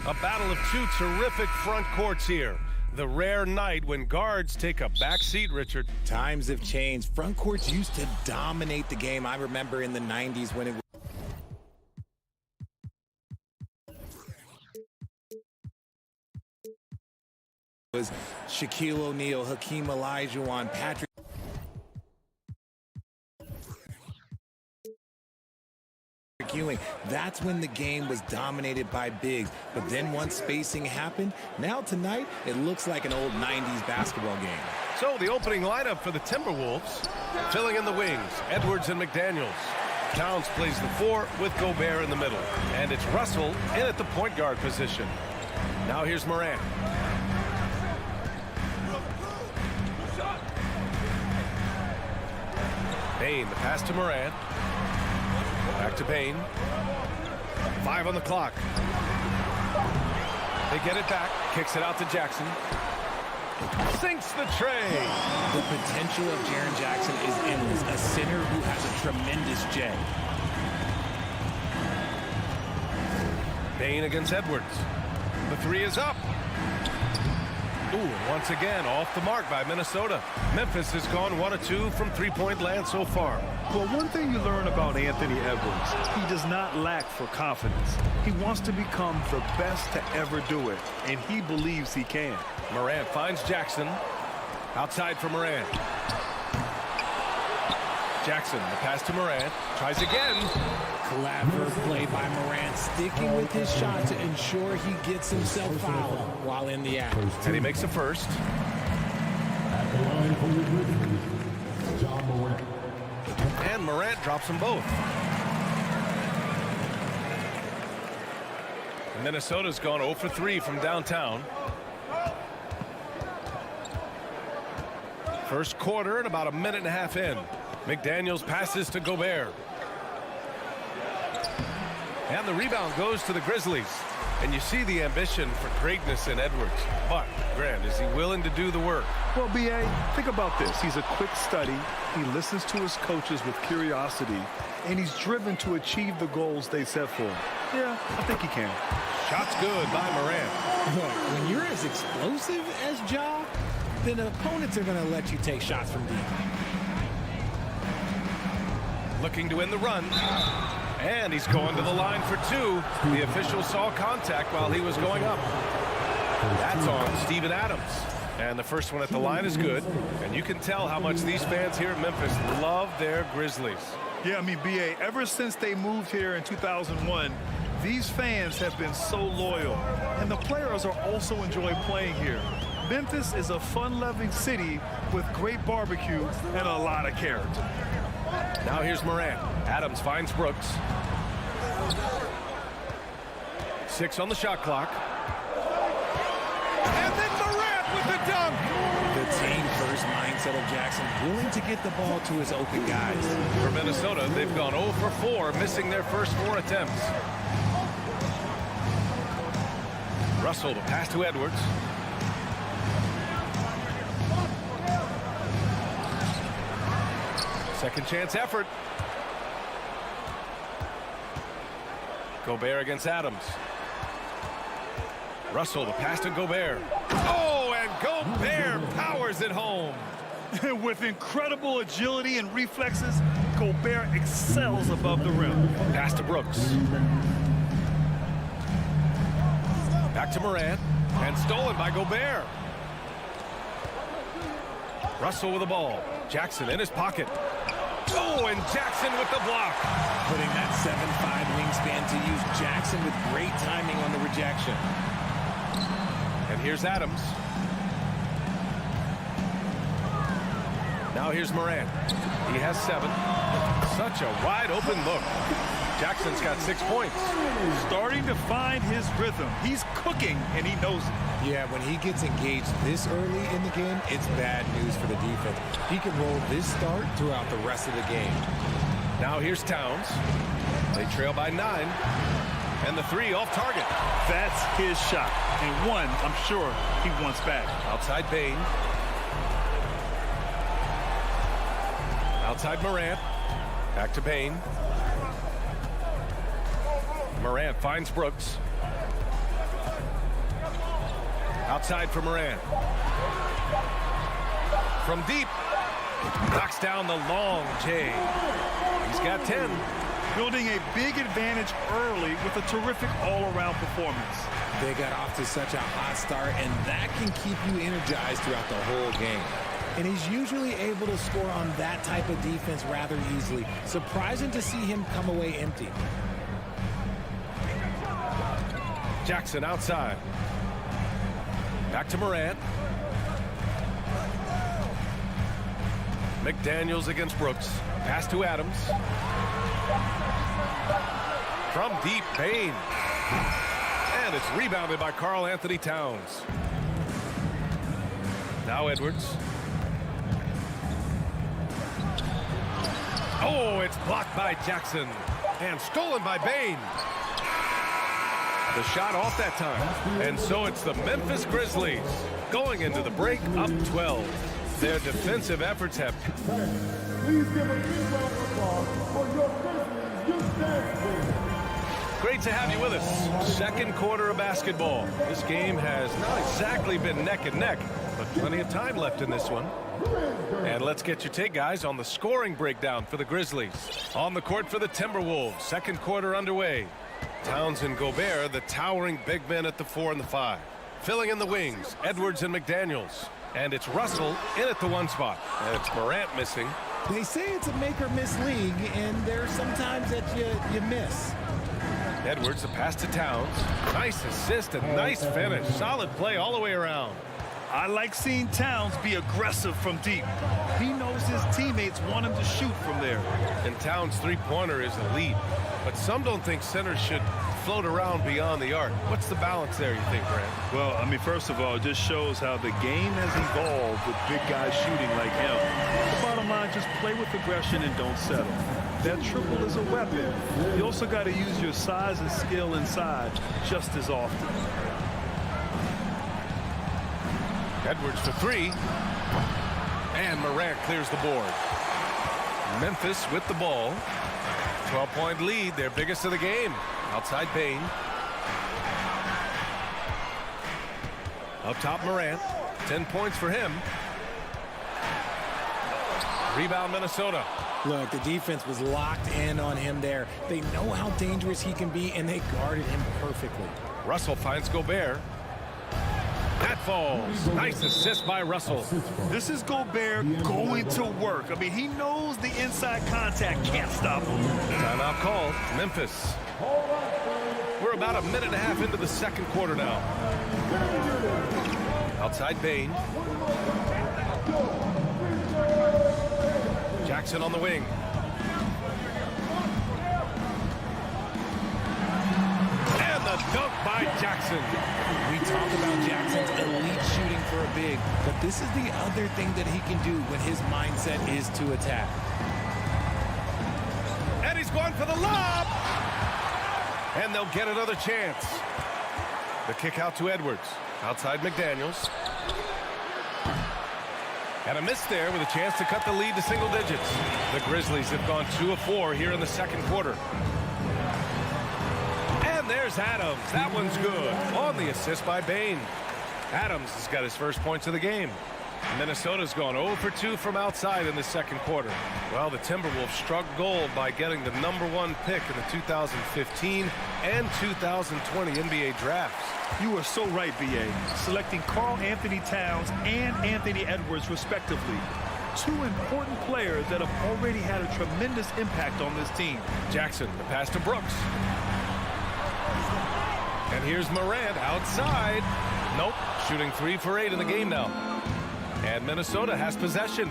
A battle of two terrific front courts here. The rare night when guards take a back seat, Richard. Times have changed. Front courts used to dominate the game. I remember in the 90s when it was Shaquille O'Neal, Hakeem Olajuwon, Patrick Ewing. That's when the game was dominated by bigs. But then once spacing happened, now tonight it looks like an old 90s basketball game. So the opening lineup for the Timberwolves, filling in the wings, Edwards and McDaniels. Towns plays the 4 with Gobert in the middle. And it's Russell in at the point guard position. Now here's Morant. Payne, the pass to Morant. Back to Payne. 5 on the clock. They get it back. Kicks it out to Jackson. Sinks the tray. The potential of Jaren Jackson is endless. A center who has a tremendous J. Payne against Edwards. The 3 is up. Ooh, once again, off the mark by Minnesota. Memphis has gone 1 of 2 from three-point land so far. Well, one thing you learn about Anthony Edwards, he does not lack for confidence. He wants to become the best to ever do it, and he believes he can. Morant finds Jackson. Outside for Morant. Jackson, the pass to Morant. Tries again. Clever play by Morant, sticking with his shot to ensure he gets himself fouled while in the act. And he makes the first. And Morant drops them both. Minnesota's gone 0 for 3 from downtown. First quarter and about a minute and a half in. McDaniels passes to Gobert. And the rebound goes to the Grizzlies. And you see the ambition for greatness in Edwards. But, Grant, is he willing to do the work? Well, B.A., think about this. He's a quick study. He listens to his coaches with curiosity. And he's driven to achieve the goals they set for him. Yeah, I think he can. Shot's good by Morant. Look, when you're as explosive as Ja, then opponents are going to let you take shots from deep. Looking to win the run. And he's going to the line for 2. The official saw contact while he was going up. That's on Steven Adams. And the first one at the line is good. And you can tell how much these fans here in Memphis love their Grizzlies. Yeah, I mean, B.A., ever since they moved here in 2001, these fans have been so loyal. And the players are also enjoying playing here. Memphis is a fun-loving city with great barbecue and a lot of character. Now here's Morant. Adams finds Brooks. 6 on the shot clock. And then Morant with the dunk. The team-first mindset of Jackson, willing to get the ball to his open guys. For Minnesota, they've gone 0 for 4, missing their first 4 attempts. Russell, the pass to Edwards. Second chance effort. Gobert against Adams. Russell, the pass to Gobert. Oh, and Gobert powers it home. With incredible agility and reflexes, Gobert excels above the rim. Pass to Brooks. Back to Morant. And stolen by Gobert. Russell with the ball. Jackson in his pocket. Oh, and Jackson with the block. Putting that 7'5" wingspan to use. Jackson with great timing on the rejection. And here's Adams. Now here's Morant. He has 7. Such a wide open look. Jackson's got 6 points. Starting to find his rhythm. He's cooking, and he knows it. Yeah, when he gets engaged this early in the game, it's bad news for the defense. He can roll this start throughout the rest of the game. Now here's Towns. They trail by 9. And the 3 off target. That's his shot. And one, I'm sure, he wants back. Outside Payne. Outside Morant. Back to Payne. Morant finds Brooks. outside for Morant. From deep. Knocks down the long J. He's got 10. Building a big advantage early with a terrific all-around performance. They got off to such a hot start, and that can keep you energized throughout the whole game. And he's usually able to score on that type of defense rather easily. Surprising to see him come away empty. Jackson outside. Back to Morant. McDaniels against Brooks. Pass to Adams. From deep, Payne. And it's rebounded by Karl Anthony Towns. Now Edwards. Oh, it's blocked by Jackson. And stolen by Bane. The shot off that time. And so it's the Memphis Grizzlies going into the break up 12. Their defensive efforts have... Please give a big round of applause for your Grizzlies youth dance team. Great to have you with us. Second quarter of basketball. This game has not exactly been neck and neck, but plenty of time left in this one. And let's get your take, guys, on the scoring breakdown for the Grizzlies. On the court for the Timberwolves. Second quarter underway. Towns and Gobert, the towering big men at the 4 and the 5. Filling in the wings, Edwards and McDaniels. And it's Russell in at the 1 spot. And it's Morant missing. They say it's a make-or-miss league, and there's sometimes that you miss. Edwards, a pass to Towns. Nice assist and nice finish. Solid play all the way around. I like seeing Towns be aggressive from deep. He knows his teammates want him to shoot from there. And Towns' three-pointer is elite. But some don't think centers should float around beyond the arc. What's the balance there, you think, Brent? Well, I mean, first of all, it just shows how the game has evolved with big guys shooting like him. The bottom line, just play with aggression and don't settle. That triple is a weapon. You also got to use your size and skill inside just as often. Edwards for 3. And Morant clears the board. Memphis with the ball. 12-point lead, their biggest of the game. Outside Payne. Up top Morant. 10 points for him. Rebound Minnesota. Look, the defense was locked in on him there. They know how dangerous he can be, and they guarded him perfectly. Russell finds Gobert. That falls. Nice assist by Russell. This is Gobert going to work. I mean, he knows the inside contact can't stop him. Timeout called. Memphis. We're about a minute and a half into the second quarter now. Outside Bane. Jackson on the wing. And the dunk by Jackson. We talk about Jackson's elite shooting for a big, but this is the other thing that he can do when his mindset is to attack. And he's going for the lob. And they'll get another chance. The kick out to Edwards. Outside McDaniels. And a miss there with a chance to cut the lead to single digits. The Grizzlies have gone 2 of 4 here in the second quarter. And there's Adams. That one's good. On the assist by Bane. Adams has got his first points of the game. Minnesota's gone 0 for 2 from outside in the second quarter. Well, the Timberwolves struck gold by getting the #1 pick in the 2015 and 2020 NBA drafts. You are so right, B.A. Selecting Karl Anthony Towns and Anthony Edwards, respectively. 2 important players that have already had a tremendous impact on this team. Jackson, the pass to Brooks. And here's Morant outside. Nope, shooting 3 for 8 in the game now. And Minnesota has possession.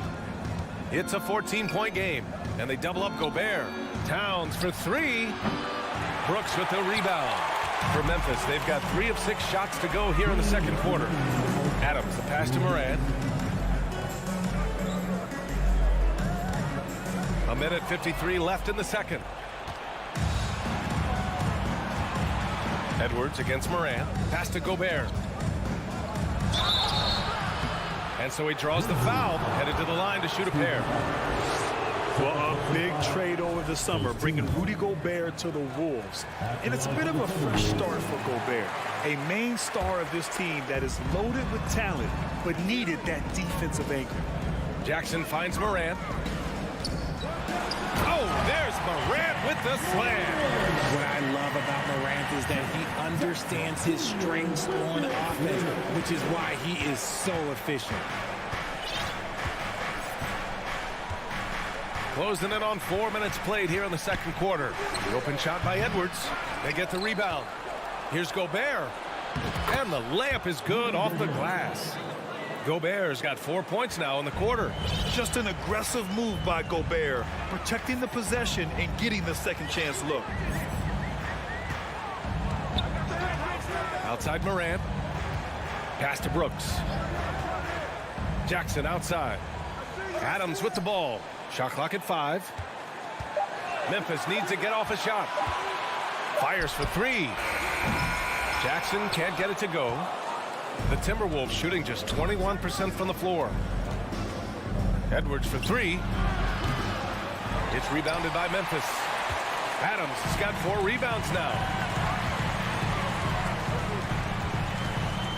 It's a 14-point game, and they double up Gobert. Towns for 3. Brooks with the rebound. For Memphis, they've got 3 of 6 shots to go here in the second quarter. Adams, the pass to Morant. A minute 53 left in the second. Edwards against Morant. Pass to Gobert. And so he draws the foul, headed to the line to shoot a pair. Well, a big trade over the summer, bringing Rudy Gobert to the Wolves. And it's a bit of a fresh start for Gobert. a main star of this team that is loaded with talent, but needed that defensive anchor. Jackson finds Morant. Oh, there's Morant with the slam. What I love about Morant is that he understands his strengths on offense, which is why he is so efficient. Closing in on 4 minutes played here in the second quarter. The open shot by Edwards. They get the rebound. Here's Gobert. And the layup is good off the glass. Gobert's got 4 points now in the quarter. Just an aggressive move by Gobert, protecting the possession and getting the second chance look. Outside Morant. Pass to Brooks. Jackson outside. Adams with the ball. Shot clock at 5. Memphis needs to get off a shot. Fires for 3. Jackson can't get it to go. The Timberwolves shooting just 21% from the floor. Edwards for 3. It's rebounded by Memphis. Adams has got 4 rebounds now.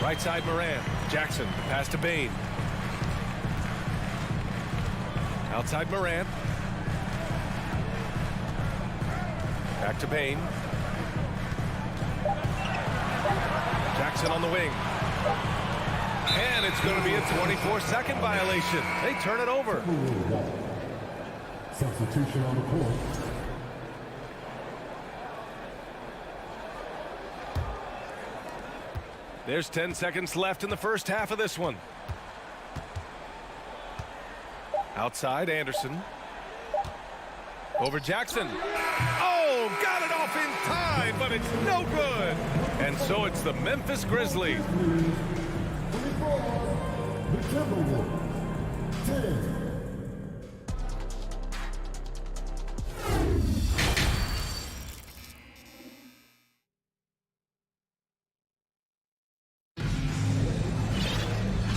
Right side Morant. Jackson pass to Bane. Outside Morant. Back to Bane. Jackson on the wing. And it's going to be a 24-second violation. They turn it over. Substitution on the court. There's 10 seconds left in the first half of this one. Outside Anderson. Over Jackson. Oh, got it off in time, but it's no good. And so it's the Memphis Grizzlies. The Timberwolves. 10.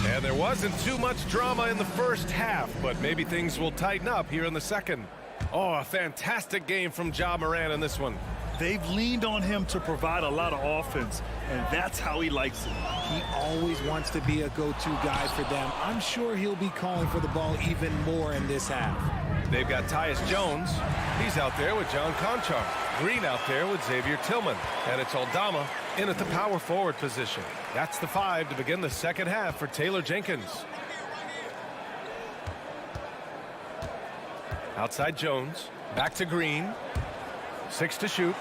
And there wasn't too much drama in the first half, but maybe things will tighten up here in the second. Oh, a fantastic game from Ja Morant in this one. They've leaned on him to provide a lot of offense, and that's how he likes it. He always wants to be a go-to guy for them. I'm sure he'll be calling for the ball even more in this half. They've got Tyus Jones. He's out there with John Conchar. Green out there with Xavier Tillman. And it's Aldama in at the power forward position. That's the 5 to begin the second half for Taylor Jenkins. Outside Jones. Back to Green. 6 to shoot.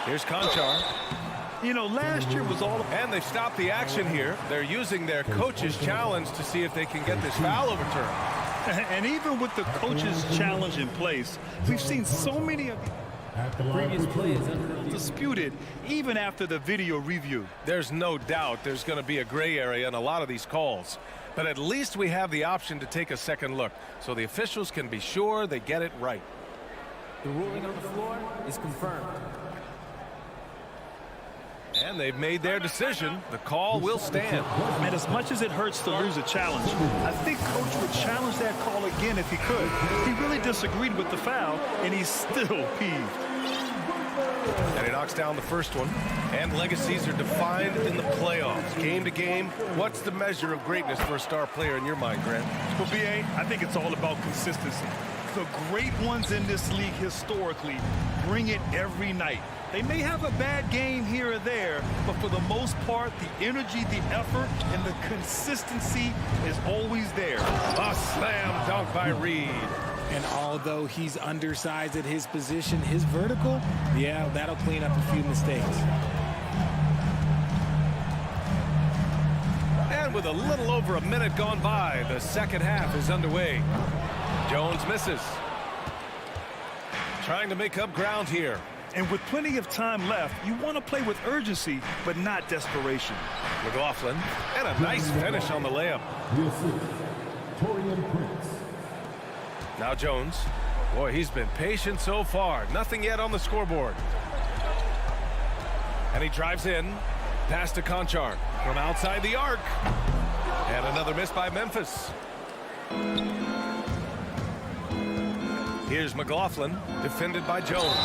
Here's Conchar. You know, last year was all about... And they stopped the action here. They're using their coach's challenge to see if they can get this foul overturned. And even with the coach's challenge in place, we've seen so many of The previous play is disputed even after the video review. There's no doubt there's going to be a gray area in a lot of these calls. But at least we have the option to take a second look, so the officials can be sure they get it right. The ruling on the floor is confirmed. And they've made their decision. The call will stand. Man, as much as it hurts to lose a challenge, I think Coach would challenge that call again if he could. He really disagreed with the foul, and he's still peeved. And he knocks down the first one. And legacies are defined in the playoffs. Game to game, what's the measure of greatness for a star player in your mind, Grant? For BA, I think it's all about consistency. The great ones in this league historically bring it every night. They may have a bad game here or there, but for the most part, the energy, the effort, and the consistency is always there. A slam dunk by Reed. And although he's undersized at his position, his vertical, yeah, that'll clean up a few mistakes. And with a little over a minute gone by, the second half is underway. Jones misses. Trying to make up ground here. And with plenty of time left, you want to play with urgency, but not desperation. McLaughlin, and a nice finish on the layup. the assist, Torian Prince. Now Jones. Boy, he's been patient so far. Nothing yet on the scoreboard. And he drives in. Pass to Conchar from outside the arc. And another miss by Memphis. Here's McLaughlin, defended by Jones.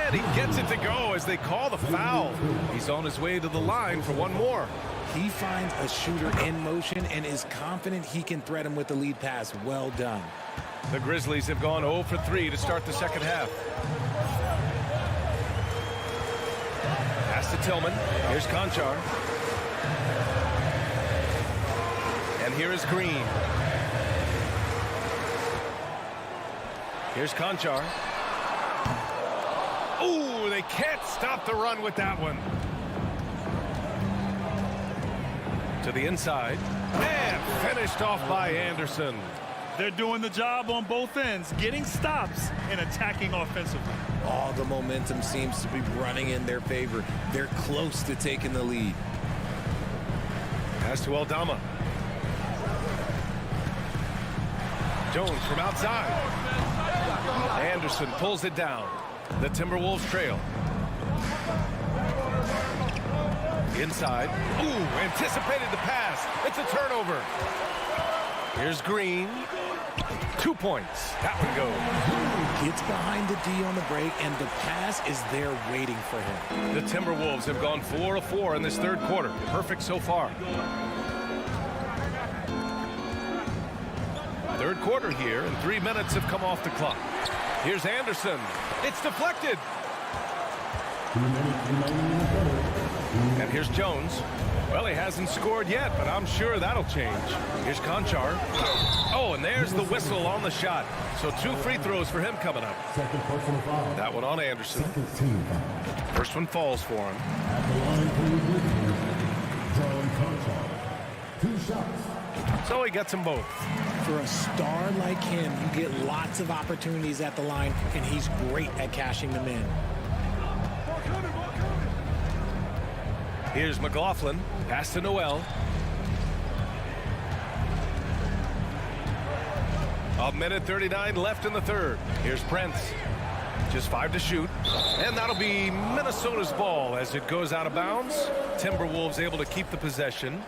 And he gets it to go as they call the foul. He's on his way to the line for one more. He finds a shooter in motion and is confident he can thread him with the lead pass. Well done. The Grizzlies have gone 0 for 3 to start the second half. Pass to Tillman. Here's Conchar. And here is Green. Here's Conchar. Ooh, they can't stop the run with that one. To the inside. And finished off by Anderson. They're doing the job on both ends, getting stops and attacking offensively. All the momentum seems to be running in their favor. They're close to taking the lead. Pass to Aldama. Jones from outside. Anderson pulls it down. The Timberwolves trail. Inside. Ooh, anticipated the pass. It's a turnover. Here's Green. 2 points. That one goes. Gets behind the D on the break, and the pass is there waiting for him. The Timberwolves have gone 4 of 4 in this third quarter. Perfect so far. Third quarter here, and 3 minutes have come off the clock. Here's Anderson. It's deflected. And here's Jones. Well, he hasn't scored yet, but I'm sure that'll change. Here's Conchar. Oh, and there's the whistle on the shot. So 2 free throws for him coming up. Second personal foul. That one on Anderson. Second team foul. First one falls for him. At the line for the Grizzlies, John Conchar. 2 shots. So he gets them both. For a star like him, you get lots of opportunities at the line, and he's great at cashing them in. Here's McLaughlin. Pass to Noel. A minute 39 left in the third. Here's Prince. Just 5 to shoot. And that'll be Minnesota's ball as it goes out of bounds. Timberwolves able to keep the possession.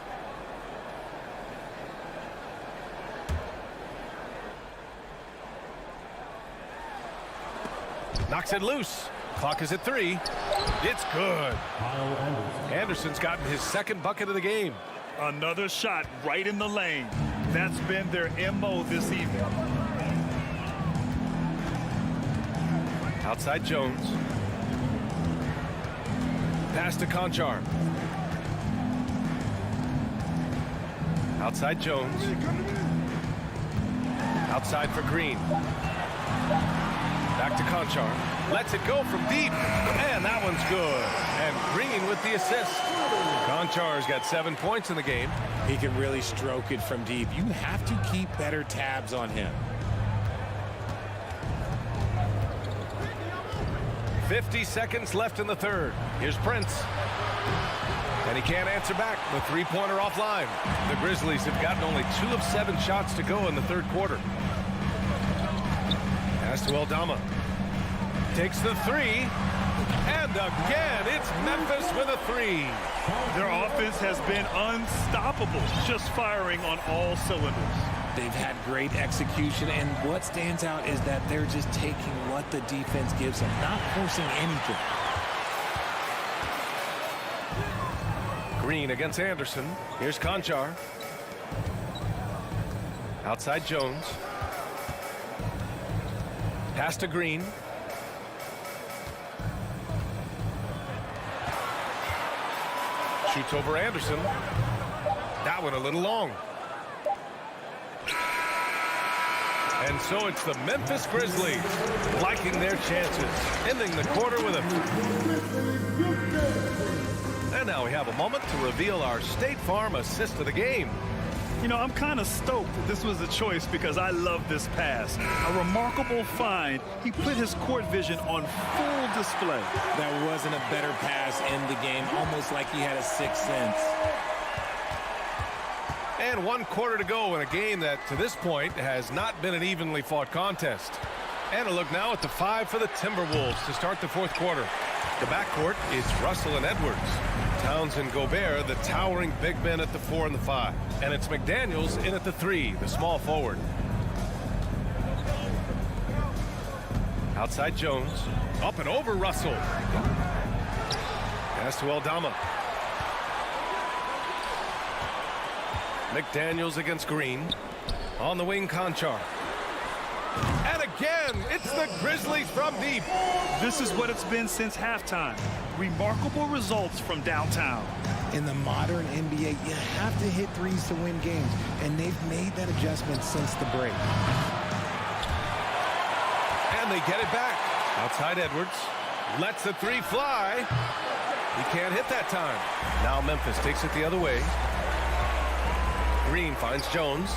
Knocks it loose. Clock is at 3. It's good. Anderson's gotten his second bucket of the game. Another shot right in the lane. That's been their MO this evening. Outside Jones. Pass to Conchar. Outside Jones. Outside for Green. Back to Conchar. Lets it go from deep. And that one's good. And Green with the assist. Conchar's got 7 points in the game. He can really stroke it from deep. You have to keep better tabs on him. 50 seconds left in the third. Here's Prince. And he can't answer back. The three-pointer offline. The Grizzlies have gotten only 2 of 7 shots to go in the third quarter. Pass to Aldama. Takes the 3. And again, it's Memphis with a 3. Their offense has been unstoppable, just firing on all cylinders. They've had great execution, and what stands out is that they're just taking what the defense gives them, not forcing anything. Green against Anderson. Here's Conchar. Outside Jones. Pass to Green. Shoots over Anderson. That one a little long. And so it's the Memphis Grizzlies liking their chances, ending the quarter with a... And now we have a moment to reveal our State Farm assist of the game. You know, I'm kind of stoked that this was a choice because I love this pass. A remarkable find. He put his court vision on full display. There wasn't a better pass in the game, almost like he had a sixth sense. And 1 quarter to go in a game that, to this point, has not been an evenly fought contest. And a look now at the 5 for the Timberwolves to start the fourth quarter. The backcourt is Russell and Edwards. Towns and Gobert, the towering big men at the 4 and the 5. And it's McDaniels in at the 3, the small forward. Outside Jones. Up and over Russell. Pass to Aldama. McDaniels against Green. On the wing, Conchar. And again, it's the Grizzlies from deep. This is what it's been since halftime. Remarkable results from downtown. In the modern NBA, you have to hit threes to win games, and they've made that adjustment since the break. And they get it back. Outside Edwards. Lets the three fly. He can't hit that time. Now Memphis takes it the other way. Green finds Jones.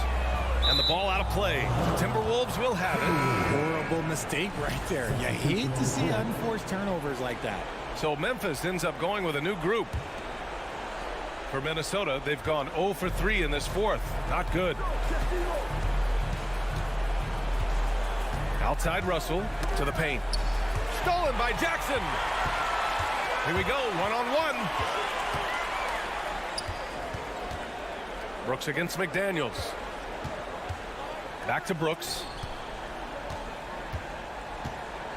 And the ball out of play. Timberwolves will have it. Horrible mistake right there. You hate to see unforced turnovers like that. So Memphis ends up going with a new group. For Minnesota, they've gone 0 for 3 in this fourth. Not good. Outside Russell to the paint. Stolen by Jackson. Here we go, one-on-one. Brooks against McDaniels. Back to Brooks.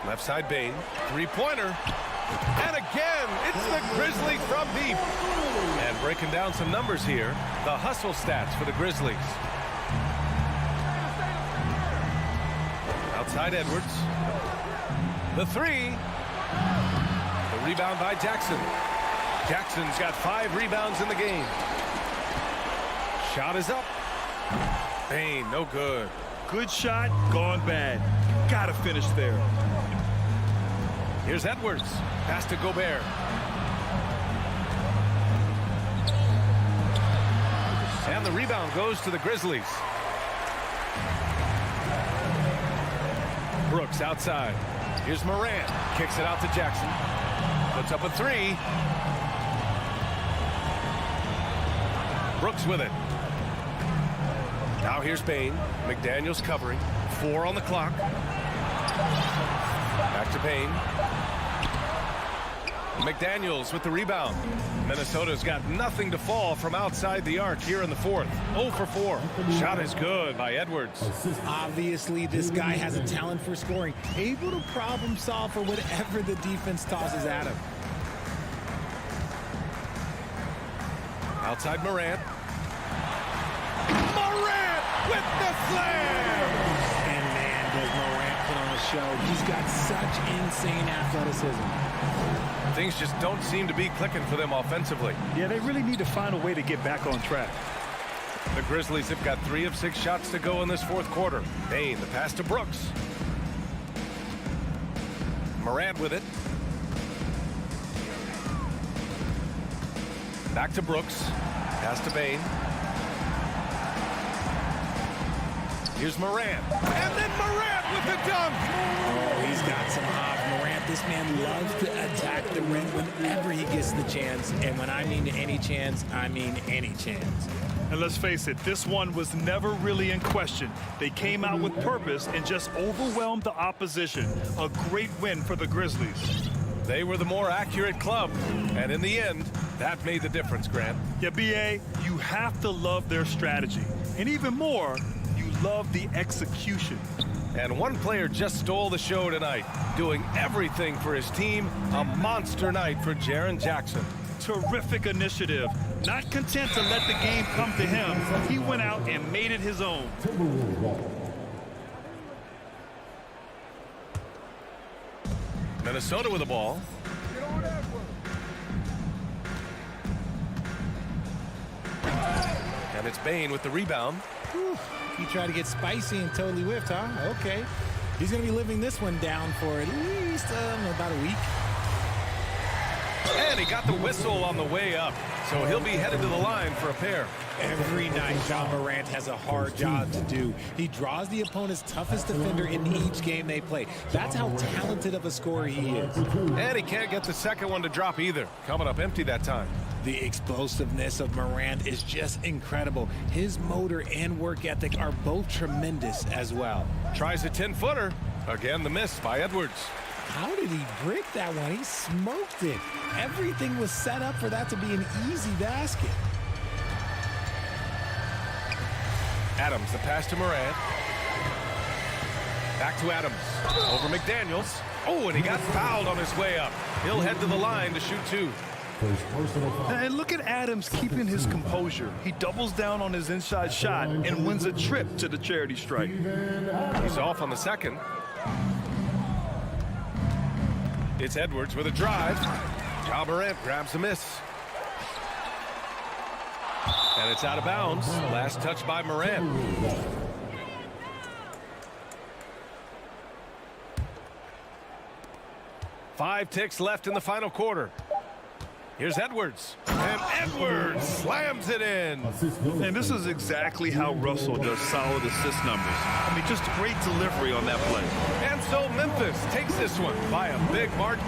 Left side Bane. Three-pointer. And again, it's the Grizzlies from deep. And breaking down some numbers here, the hustle stats for the Grizzlies. Outside Edwards. The three. The rebound by Jackson. Jackson's got 5 rebounds in the game. Shot is up. Bane, no good. Good shot, gone bad. Gotta finish there. Here's Edwards. Pass to Gobert. And the rebound goes to the Grizzlies. Brooks outside. Here's Morant. Kicks it out to Jackson. Puts up a three. Brooks with it. Now here's Bane. McDaniels covering. 4 on the clock. Back to Bane. McDaniels with the rebound. Minnesota's got nothing to fall from outside the arc here in the fourth. 0 for 4. Shot is good by Edwards. Obviously, this guy has a talent for scoring, able to problem solve for whatever the defense tosses at him. Outside Morant. Morant with the slam! And man, does Morant put on a show. He's got such insane athleticism. Things just don't seem to be clicking for them offensively. Yeah, they really need to find a way to get back on track. The Grizzlies have got 3 of 6 shots to go in this fourth quarter. Bane, the pass to Brooks. Morant with it. Back to Brooks. Pass to Bane. Here's Morant. And then Morant with the dunk. Oh, he's got some hop. Morant, this man loves to attack the rim whenever he gets the chance. And when I mean any chance, I mean any chance. And let's face it, this one was never really in question. They came out with purpose and just overwhelmed the opposition. A great win for the Grizzlies. They were the more accurate club. And in the end, that made the difference, Grant. Yeah, B.A., you have to love their strategy. And even more, you love the execution. And one player just stole the show tonight, doing everything for his team. A monster night for Jaren Jackson. Terrific initiative. Not content to let the game come to him, he went out and made it his own. Minnesota with the ball. And it's Bane with the rebound. Whew. He tried to get spicy and totally whiffed, huh? Okay. He's going to be living this one down for at least about a week. And he got the whistle on the way up. So he'll be headed to the line for a pair. Every night, John Morant has a hard job to do. He draws the opponent's toughest defender in each game they play. That's how talented of a scorer he is. And he can't get the second one to drop either. Coming up empty that time. The explosiveness of Morant is just incredible. His motor and work ethic are both tremendous as well. Tries a 10-footer. Again, the miss by Edwards. How did he brick that one? He smoked it. Everything was set up for that to be an easy basket. Adams, the pass to Morant. Back to Adams. Over McDaniels. Oh, and he got fouled on his way up. He'll head to the line to shoot 2. And look at Adams keeping his composure. He doubles down on his inside shot and wins a trip to the charity stripe. He's off on the second. It's Edwards with a drive. Ja Morant grabs a miss. And it's out of bounds. Last touch by Morant. Five ticks left in the final quarter. Here's Edwards. And Edwards slams it in. And this is exactly how Russell does solid assist numbers. I mean, just great delivery on that play. And so Memphis takes this one by a big margin.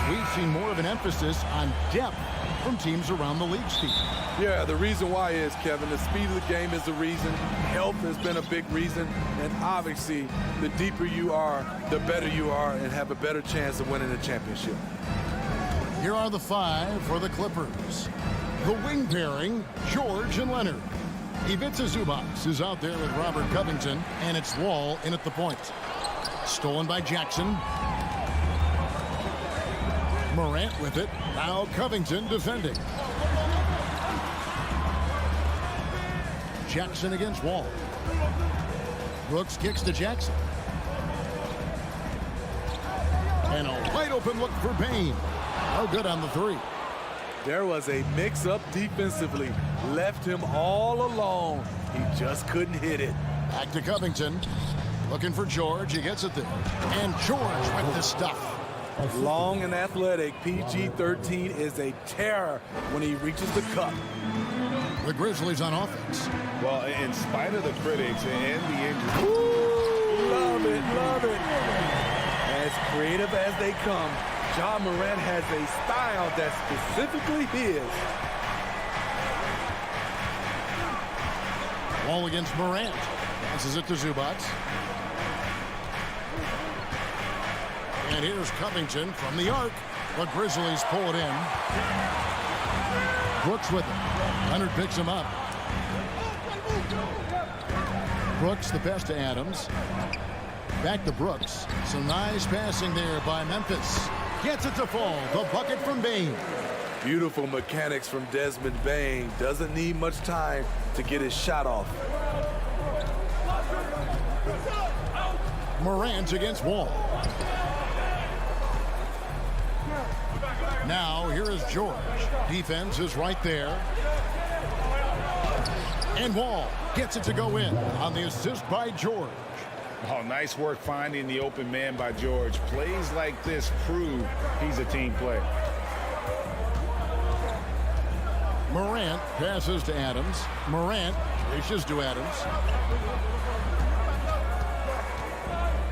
we've seen more of an emphasis on depth from teams around the league, Steve. Yeah, the reason why is, Kevin, the speed of the game is the reason. Health has been a big reason. And obviously, the deeper you are, the better you are and have a better chance of winning the championship. Here are the five for the Clippers. The wing pairing, George and Leonard. Ivica Zubac is out there with Robert Covington, and it's Wall in at the point. Stolen by Jackson. Morant with it. Now Covington defending. Jackson against Wall. Brooks kicks to Jackson. And a wide open look for Payne. No good on the three. There was a mix-up defensively. Left him all alone. He just couldn't hit it. Back to Covington. Looking for George. He gets it there. And George with the stuff. Long and athletic, PG-13 is a terror when he reaches the cup. The Grizzlies on offense. Well, in spite of the critics and the injuries. Ooh, love it, love it. As creative as they come, Ja Morant has a style that's specifically his. Wall against Morant. Passes it to Zubac. And here's Covington from the arc. The Grizzlies pull it in. Brooks with it. Leonard picks him up. Brooks the pass to Adams. Back to Brooks. Some nice passing there by Memphis. Gets it to fall. The bucket from Bane. Beautiful mechanics from Desmond Bane. Doesn't need much time to get his shot off. Morant against Wall. Now, here is George. Defense is right there. And Wall gets it to go in on the assist by George. Oh, nice work finding the open man by George. Plays like this prove he's a team player. Morant passes to Adams. Morant dishes to Adams.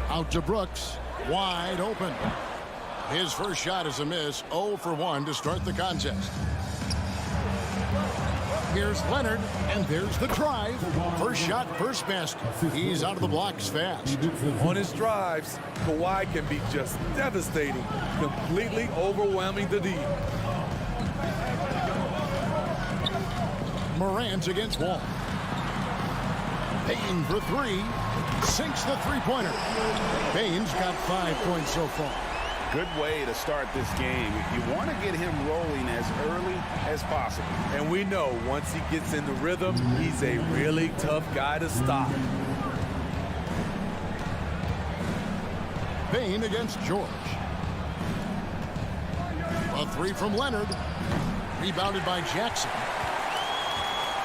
Out to Brooks. Wide open. His first shot is a miss. 0 for 1 to start the contest. Here's Leonard, and there's the drive. First shot, first basket. He's out of the blocks fast. On his drives, Kawhi can be just devastating, completely overwhelming the D. Morant against Wall. Payne for three. Sinks the three-pointer. Payne's got 5 points so far. Good way to start this game. You want to get him rolling as early as possible. And we know once he gets in the rhythm, he's a really tough guy to stop. Payne against George. A three from Leonard. Rebounded by Jackson.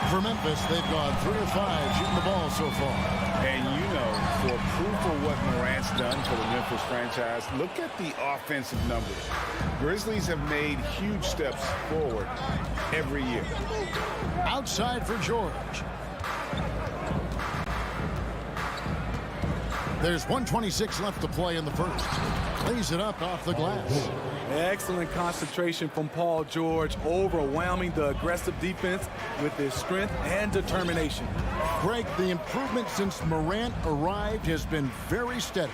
For Memphis, they've gone 3 of 5 shooting the ball so far. And you know, for proof of what Morant's done for the Memphis franchise, look at the offensive numbers. Grizzlies have made huge steps forward every year. Outside for George. There's 1:26 left to play in the first. Lays it up off the glass. Excellent concentration from Paul George, overwhelming the aggressive defense with his strength and determination. Greg, the improvement since Morant arrived has been very steady.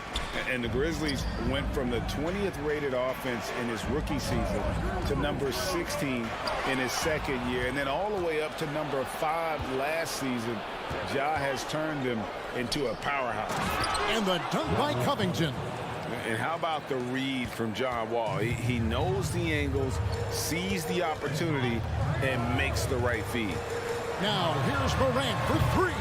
And the Grizzlies went from the 20th rated offense in his rookie season to number 16 in his second year, and then all the way up to number 5 last season. Ja has turned them into a powerhouse. And the dunk by Covington. And how about the read from John Wall? He knows the angles, sees the opportunity, and makes the right feed. Now here's Morant for three.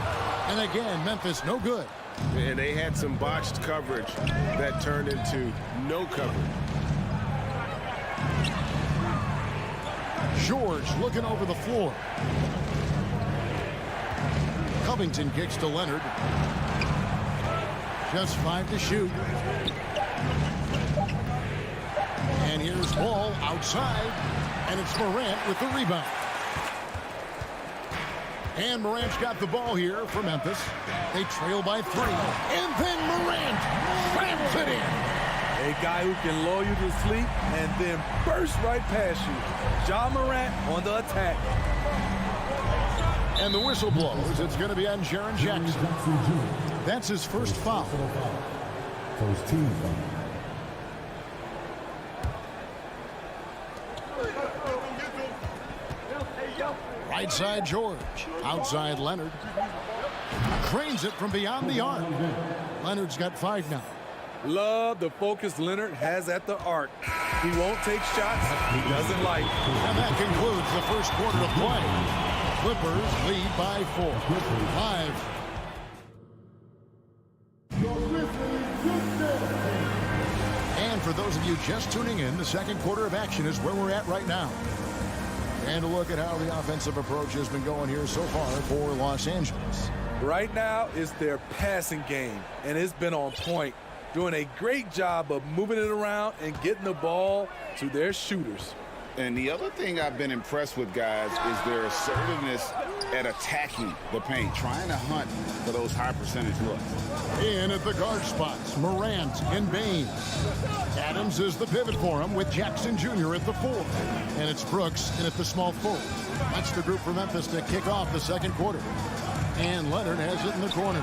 And again, Memphis no good. And they had some botched coverage that turned into no coverage. George looking over the floor. Covington kicks to Leonard. Just 5 to shoot. And here's Wall outside. And it's Morant with the rebound. And Morant's got the ball here for Memphis. They trail by 3. And then Morant slams it in. A guy who can lull you to sleep and then burst right past you. Ja Morant on the attack. And the whistle blows. It's going to be on Jaren Jackson. That's his first foul. First team foul. Right side George. Outside Leonard. Cranes it from beyond the arc. Leonard's got 5 now. Love the focus Leonard has at the arc. He won't take shots he doesn't like. And that concludes the first quarter of play. Clippers lead by 4. 5. you just tuning in, the second quarter of action is where we're at right now. And a look at how the offensive approach has been going here so far for Los Angeles. Right now is their passing game, and it's been on point. Doing a great job of moving it around and getting the ball to their shooters. And the other thing I've been impressed with, guys, is their assertiveness at attacking the paint, trying to hunt for those high percentage looks. In at the guard spots, Morant and Bain. Adams is the pivot for him with Jackson Jr. at the 4. And it's Brooks in at the small forward. That's the group for Memphis to kick off the second quarter. And Leonard has it in the corner.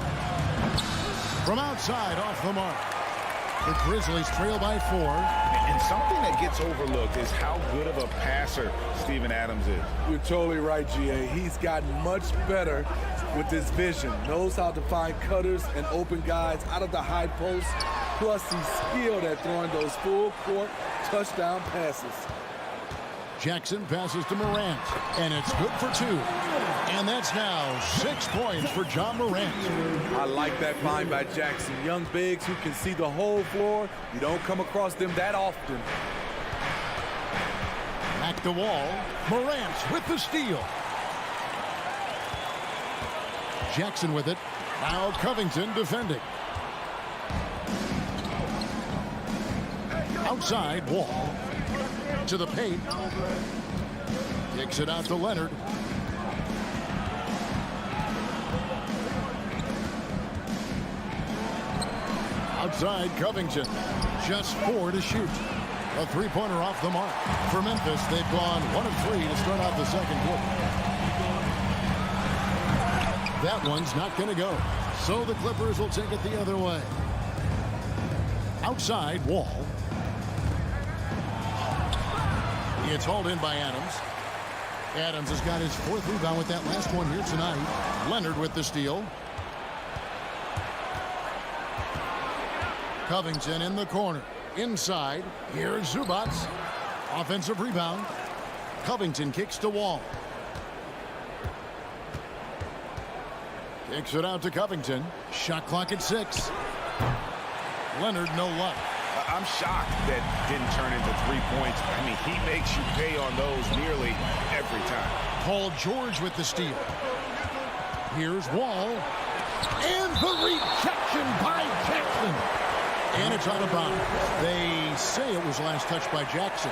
From outside, off the mark. The Grizzlies trail by 4. And something that gets overlooked is how good of a passer Steven Adams is. You're totally right, GA. He's gotten much better with his vision. Knows how to find cutters and open guys out of the high post. Plus, he's skilled at throwing those full-court touchdown passes. Jackson passes to Morant, and it's good for 2. And that's now 6 points for John Morant. I like that find by Jackson. Young bigs who can see the whole floor. You don't come across them that often. Back to Wall. Morant with the steal. Jackson with it. Now Covington defending. Outside, Wall. To the paint. Kicks it out to Leonard. Outside, Covington. Just 4 to shoot. A three-pointer off the mark. For Memphis, they've gone 1 of 3 to start out the second quarter. That one's not going to go. So the Clippers will take it the other way. Outside, Wall. It's hauled in by Adams. Adams has got his 4th rebound with that last one here tonight. Leonard with the steal. Covington in the corner. Inside. Here's Zubac. Offensive rebound. Covington kicks to Wall. Kicks it out to Covington. Shot clock at 6. Leonard, no luck. I'm shocked that didn't turn into 3 points. I mean, he makes you pay on those nearly every time. Paul George with the steal. Here's Wall. And the rejection by Jackson. And it's out of bounds. They say it was last touched by Jackson.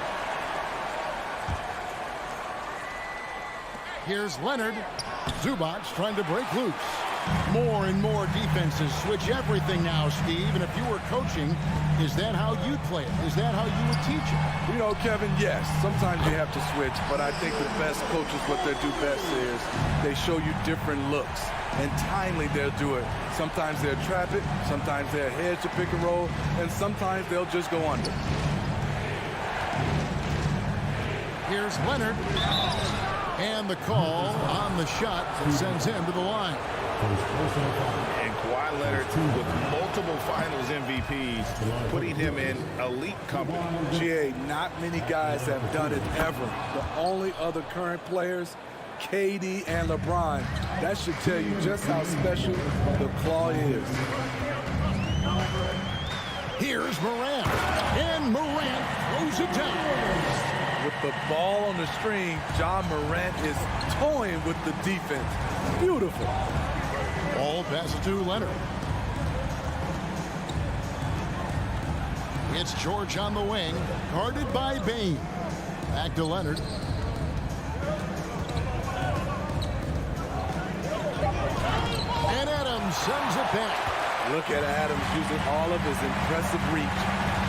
Here's Leonard. Zubac trying to break loose. More and more defenses switch everything now, Steve. And if you were coaching, is that how you'd play it? Is that how you would teach it? You know, Kevin, yes. Sometimes you have to switch, but I think the best coaches, what they do best is they show you different looks. And timely, they'll do it. Sometimes they'll trap it. Sometimes they'll hedge the pick and roll. And sometimes they'll just go under. Here's Leonard. And the call on the shot sends him to the line. And Kawhi Leonard, with multiple finals MVPs, putting him in elite company. GA, not many guys have done it ever. The only other current players, KD and LeBron. That should tell you just how special the claw is. Here's Morant. And Morant throws it down. With the ball on the string, John Morant is toying with the defense. Beautiful. Ball passes to Leonard. It's George on the wing, guarded by Bain. Back to Leonard. And Adams sends it back. Look at Adams using all of his impressive reach,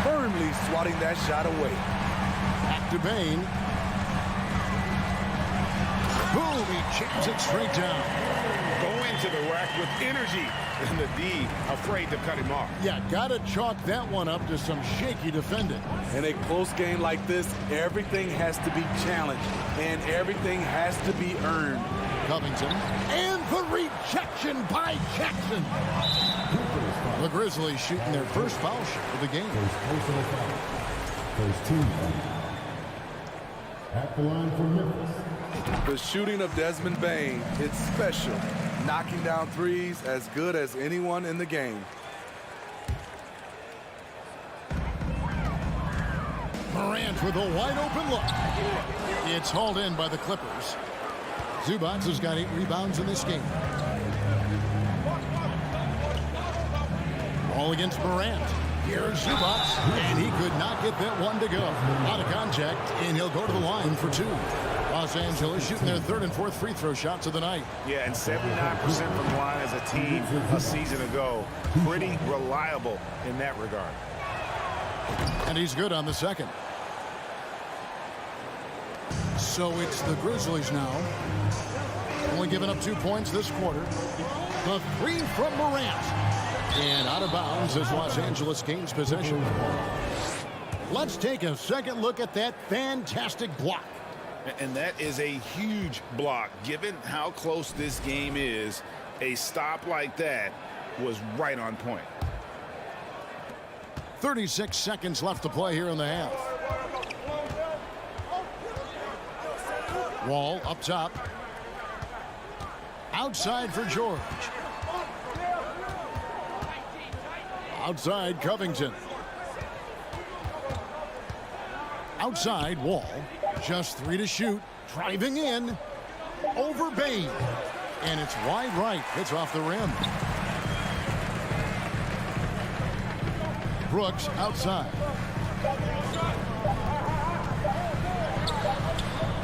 firmly swatting that shot away. Back to Bain. Boom, he chips it straight down. Going to the rack with energy, and the D afraid to cut him off. Yeah, gotta chalk that one up to some shaky defending. In a close game like this, everything has to be challenged, and everything has to be earned. Covington. And the rejection by Jackson. The Grizzlies shooting their first foul shot of the game. First team. At the line for Memphis. The shooting of Desmond Bain, it's special. Knocking down threes as good as anyone in the game. Morant with a wide open look. It's hauled in by the Clippers. Zubac has got 8 rebounds in this game. Ball against Morant. Here's Zubac, and he could not get that one to go. Out of contact, and he'll go to the line for 2. Los Angeles shooting their 3rd and 4th free throw shots of the night. Yeah, and 79% from the line as a team a season ago. Pretty reliable in that regard. And he's good on the second. So it's the Grizzlies now. Only giving up 2 points this quarter. The 3 from Morant. And out of bounds as Los Angeles gains possession. Let's take a second look at that fantastic block. And that is a huge block. Given how close this game is, a stop like that was right on point. 36 seconds left to play here in the half. Wall up top. Outside for George. Outside Covington. Outside Wall. Just 3 to shoot. Driving in. Over Bain. And it's wide right. It's off the rim. Brooks outside.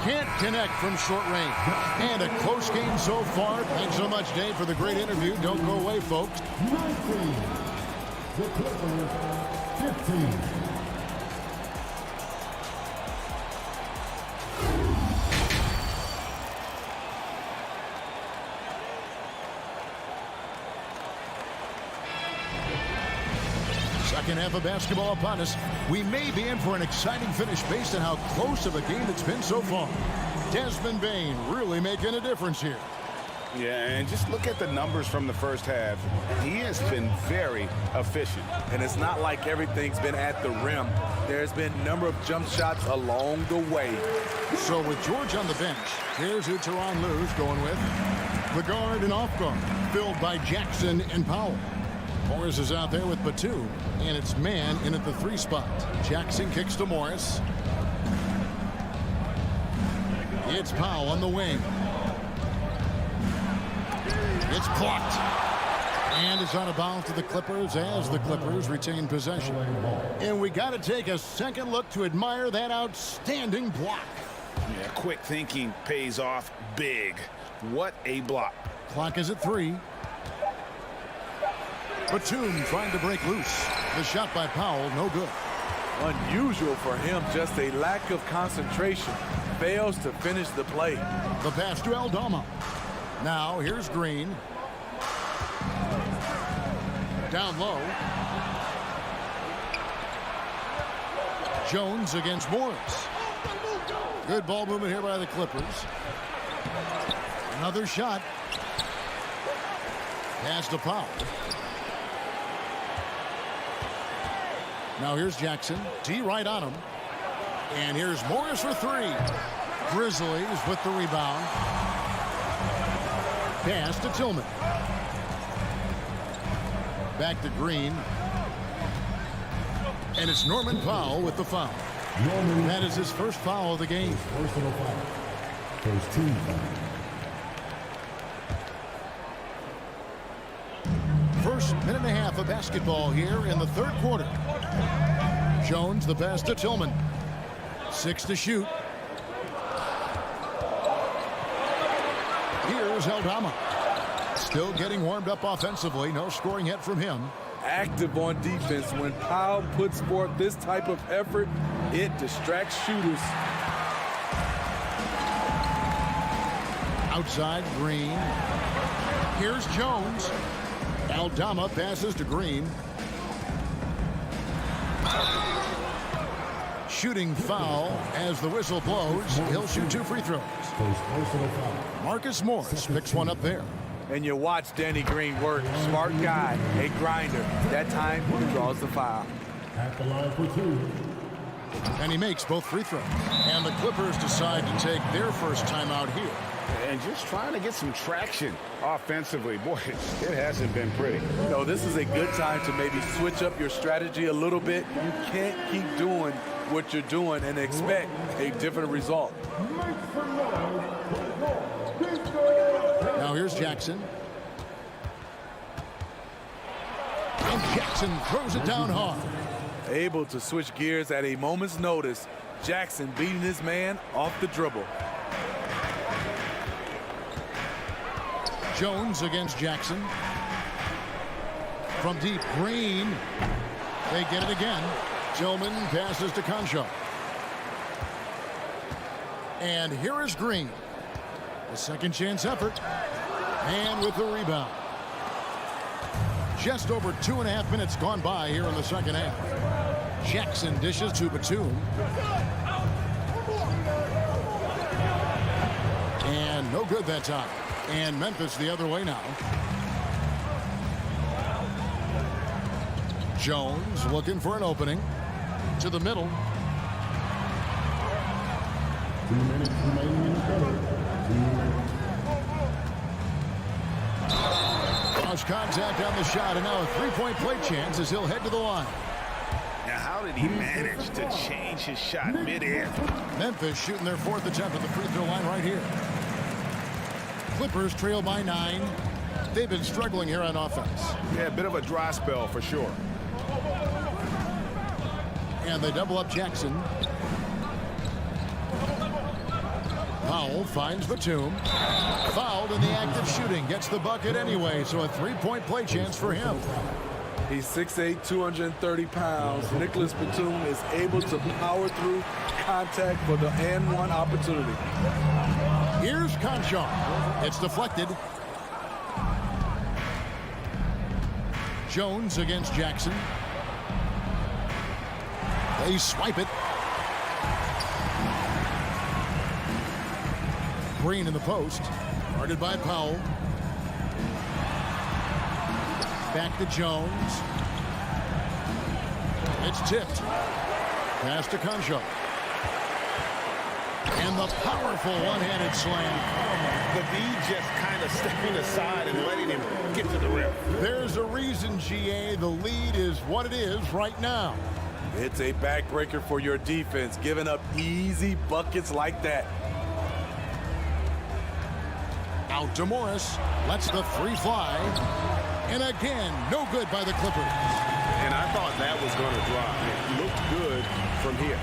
Can't connect from short range. And a close game so far. Thanks so much, Dave, for the great interview. Don't go away, folks. 19. The Clippers, 15. Second half of basketball upon us. We may be in for an exciting finish based on how close of a game it's been so far. Desmond Bain really making a difference here. Yeah, and just look at the numbers from the first half. He has been very efficient. And it's not like everything's been at the rim. There's been a number of jump shots along the way. So with George on the bench, here's who SuperLu's going with. The guard and off guard, filled by Jackson and Powell. Morris is out there with Batum, and it's man in at the 3 spot. Jackson kicks to Morris. It's Powell on the wing. It's blocked. And it's out of bounds to the Clippers as the Clippers retain possession. And we got to take a second look to admire that outstanding block. Yeah, quick thinking pays off big. What a block. Clock is at 3. Batum trying to break loose. The shot by Powell, no good. Unusual for him, just a lack of concentration. Fails to finish the play. The pass to Aldama. Now here's Green. Down low. Jones against Morris. Good ball movement here by the Clippers. Another shot. Pass to Powell. Now here's Jackson. D right on him. And here's Morris for 3. Grizzlies with the rebound. Pass to Tillman. Back to Green. And it's Norman Powell with the foul. That is his first foul of the game. Personal foul. First team foul. First minute and a half of basketball here in the 3rd quarter. Jones the pass to Tillman. 6 to shoot. Here's Aldama. Still getting warmed up offensively. No scoring yet from him. Active on defense. When Powell puts forth this type of effort, it distracts shooters. Outside Green. Here's Jones. Aldama passes to Green. Shooting foul as the whistle blows. He'll shoot 2 free throws. First personal foul. Marcus Morris picks one up there. And you watch Danny Green work. Smart guy, a grinder. That time, he draws the foul. At the line for 2. And he makes both free throws. And the Clippers decide to take their first timeout here. And just trying to get some traction offensively. Boy, it hasn't been pretty. No, this is a good time to maybe switch up your strategy a little bit. You can't keep doing what you're doing and expect a different result. Now here's Jackson. And Jackson throws it down hard. Able to switch gears at a moment's notice. Jackson beating his man off the dribble. Jones against Jackson. From deep, Green. They get it again. Tillman passes to Concho. And here is Green. A second chance effort. And with the rebound. Just over 2.5 minutes gone by here in the second half. Jackson dishes to Batum. And no good that time. And Memphis the other way now. Jones looking for an opening. To the middle. 2 minutes remaining in the third. Cross contact on the shot, and now a three-point play chance as he'll head to the line. Now, how did he manage to change his shot mid-air? Memphis shooting their 4th attempt at the free throw line right here. Clippers trail by 9. They've been struggling here on offense. Yeah, a bit of a dry spell for sure. And they double up Jackson. Powell finds Batum. Fouled in the act of shooting. Gets the bucket anyway, so a three-point play chance for him. He's 6'8", 230 pounds. Nicholas Batum is able to power through contact for the and-one opportunity. Here's Concho. It's deflected. Jones against Jackson. They swipe it. Green in the post. Guarded by Powell. Back to Jones. It's tipped. Pass to Concho. And the powerful one-handed slam. The V just kind of stepping aside and letting him get to the rim. There's a reason, GA. The lead is what it is right now. It's a backbreaker for your defense, giving up easy buckets like that. Out to Morris. Lets the three fly. And again, no good by the Clippers. And I thought that was going to drop. It looked good from here.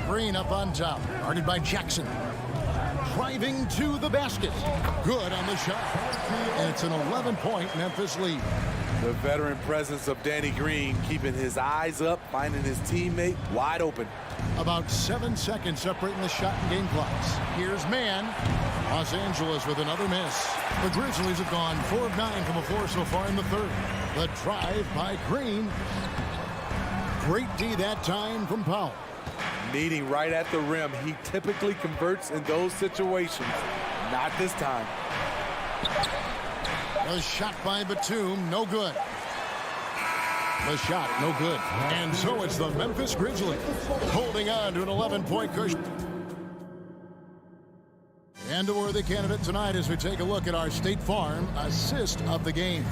Green up on top. Guarded by Jackson. Driving to the basket. Good on the shot. And it's an 11-point Memphis lead. The veteran presence of Danny Green keeping his eyes up, finding his teammate wide open. About 7 seconds separating the shot and game clocks. Here's Mann. Los Angeles with another miss. The Grizzlies have gone 4 of 9 from the floor so far in the third. The drive by Green. Great D that time from Powell. Meeting right at the rim. He typically converts in those situations. Not this time. The shot by Batum, no good. The shot, no good. And so it's the Memphis Grizzlies holding on to an 11-point cushion. And a worthy candidate tonight as we take a look at our State Farm assist of the game.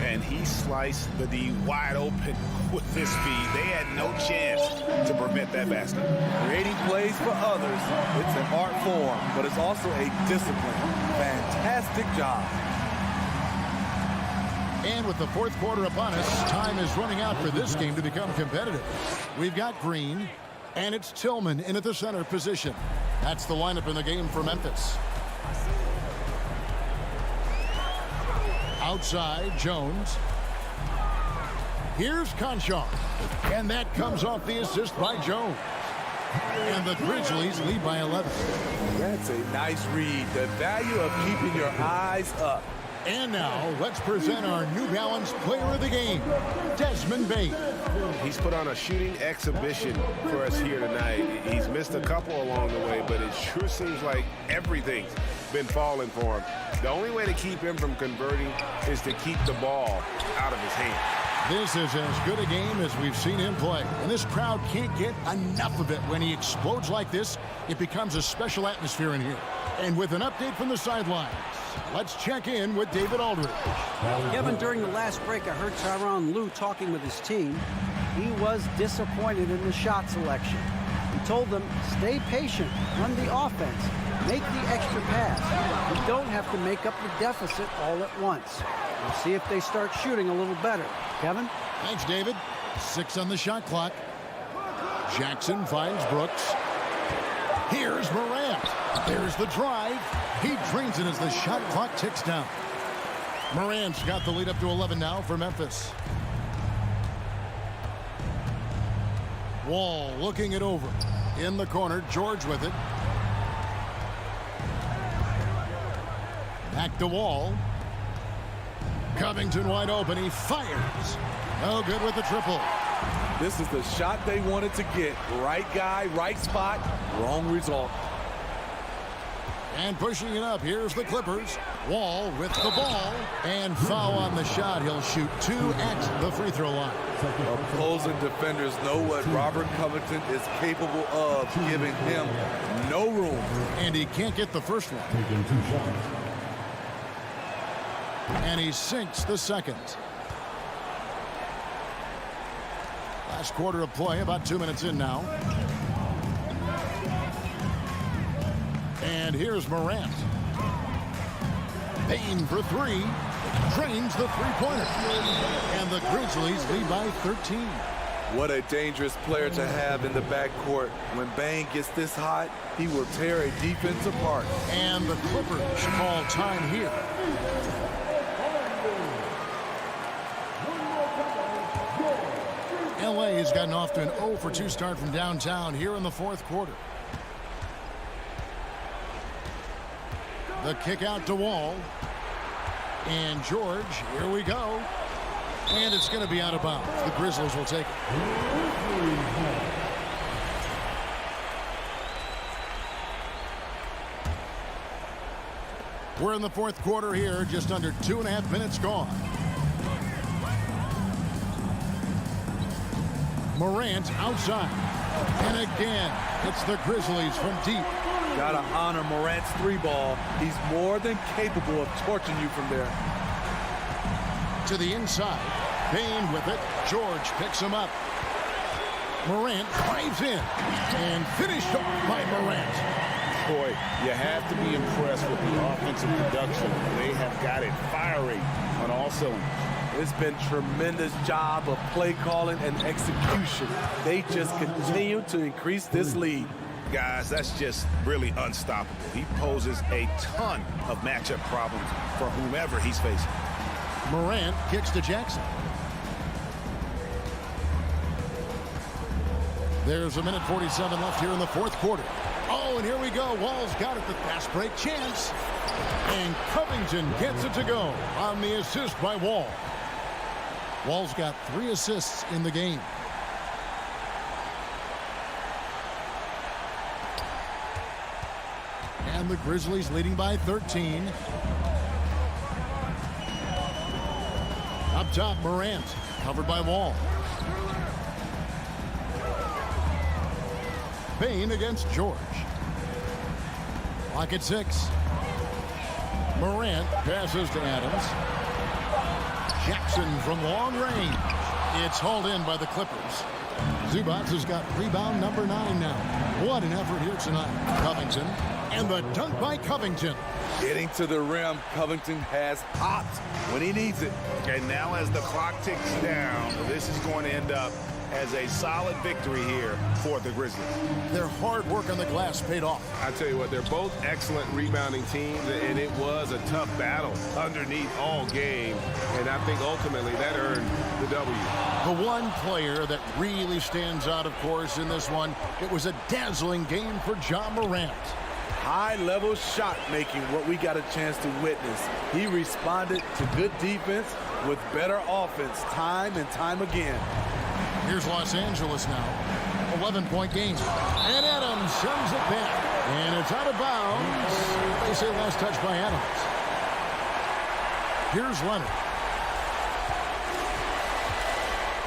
And he sliced the D wide open with this speed. They had no chance to prevent that basket. Creating plays for others, it's an art form, but it's also a discipline. Fantastic job. And with the fourth quarter upon us, time is running out for this game to become competitive. We've got Green, and it's Tillman in at the center position. That's the lineup in the game for Memphis. Outside, Jones. Here's Concho. And that comes off the assist by Jones. And the Grizzlies lead by 11. That's a nice read. The value of keeping your eyes up. And now, let's present our New Balance Player of the Game, Desmond Bane. He's put on a shooting exhibition for us here tonight. He's missed a couple along the way, but it sure seems like everything's been falling for him. The only way to keep him from converting is to keep the ball out of his hand. This is as good a game as we've seen him play. And this crowd can't get enough of it. When he explodes like this, it becomes a special atmosphere in here. And with an update from the sidelines, let's check in with David Aldridge. Kevin, during the last break, I heard SuperLu talking with his team. He was disappointed in the shot selection. He told them, stay patient, run the offense, make the extra pass. You don't have to make up the deficit all at once. We'll see if they start shooting a little better. Kevin? Thanks, David. 6 on the shot clock. Jackson finds Brooks. Here's Morant. There's the drive. He drains it as the shot clock ticks down. Morant's got the lead up to 11 now for Memphis. Wall looking it over. In the corner, George with it. Back to Wall. Covington wide open. He fires. No good with the triple. This is the shot they wanted to get. Right guy, right spot, wrong result. And pushing it up, here's the Clippers. Wall with the ball. And foul on the shot. He'll shoot 2 at the free throw line. Opposing defenders know what Robert Covington is capable of, giving him no room. And he can't get the first one. And he sinks the second. Last quarter of play, about 2 minutes in now. And here's Morant. Payne for 3. Drains the three-pointer. And the Grizzlies lead by 13. What a dangerous player to have in the backcourt. When Bane gets this hot, he will tear a defense apart. And the Clippers call time here. LA has gotten off to an 0 for 2 start from downtown here in the fourth quarter. The kick out to Wall. And George, here we go. And it's going to be out of bounds. The Grizzlies will take it. We're in the fourth quarter here, just under 2.5 minutes gone. Morant outside. And again, it's the Grizzlies from deep. Gotta honor Morant's 3-ball. He's more than capable of torching you from there. To the inside. Payne with it. George picks him up. Morant drives in. And finished off by Morant. Boy, you have to be impressed with the offensive production. They have got it firing on all cylinders. It's been tremendous job of play calling and execution. They just continue to increase this lead. Guys, that's just really unstoppable. He poses a ton of matchup problems for whomever he's facing. Morant kicks to Jackson. There's 1:47 left here in the fourth quarter. Oh, and here we go. Wall's got it. The fast break chance. And Covington gets it to go on the assist by Wall. Wall's got 3 assists in the game. And the Grizzlies leading by 13. Up top, Morant, covered by Wall. Payne against George. Clock at 6. Morant passes to Adams. Jackson from long range. It's hauled in by the Clippers. Zubac has got rebound number 9 now. What an effort here tonight. Covington. And the dunk by Covington. Getting to the rim, Covington has hopped when he needs it. And now as the clock ticks down, this is going to end up as a solid victory here for the Grizzlies. Their hard work on the glass paid off. I tell you what, they're both excellent rebounding teams, and it was a tough battle underneath all game. And I think ultimately that earned the W. The one player that really stands out, of course, in this one, it was a dazzling game for Ja Morant. High-level shot making, what we got a chance to witness. He responded to good defense with better offense time and time again. Here's Los Angeles now. 11-point game. And Adams sends it back. And it's out of bounds. They say last touch by Adams. Here's Leonard.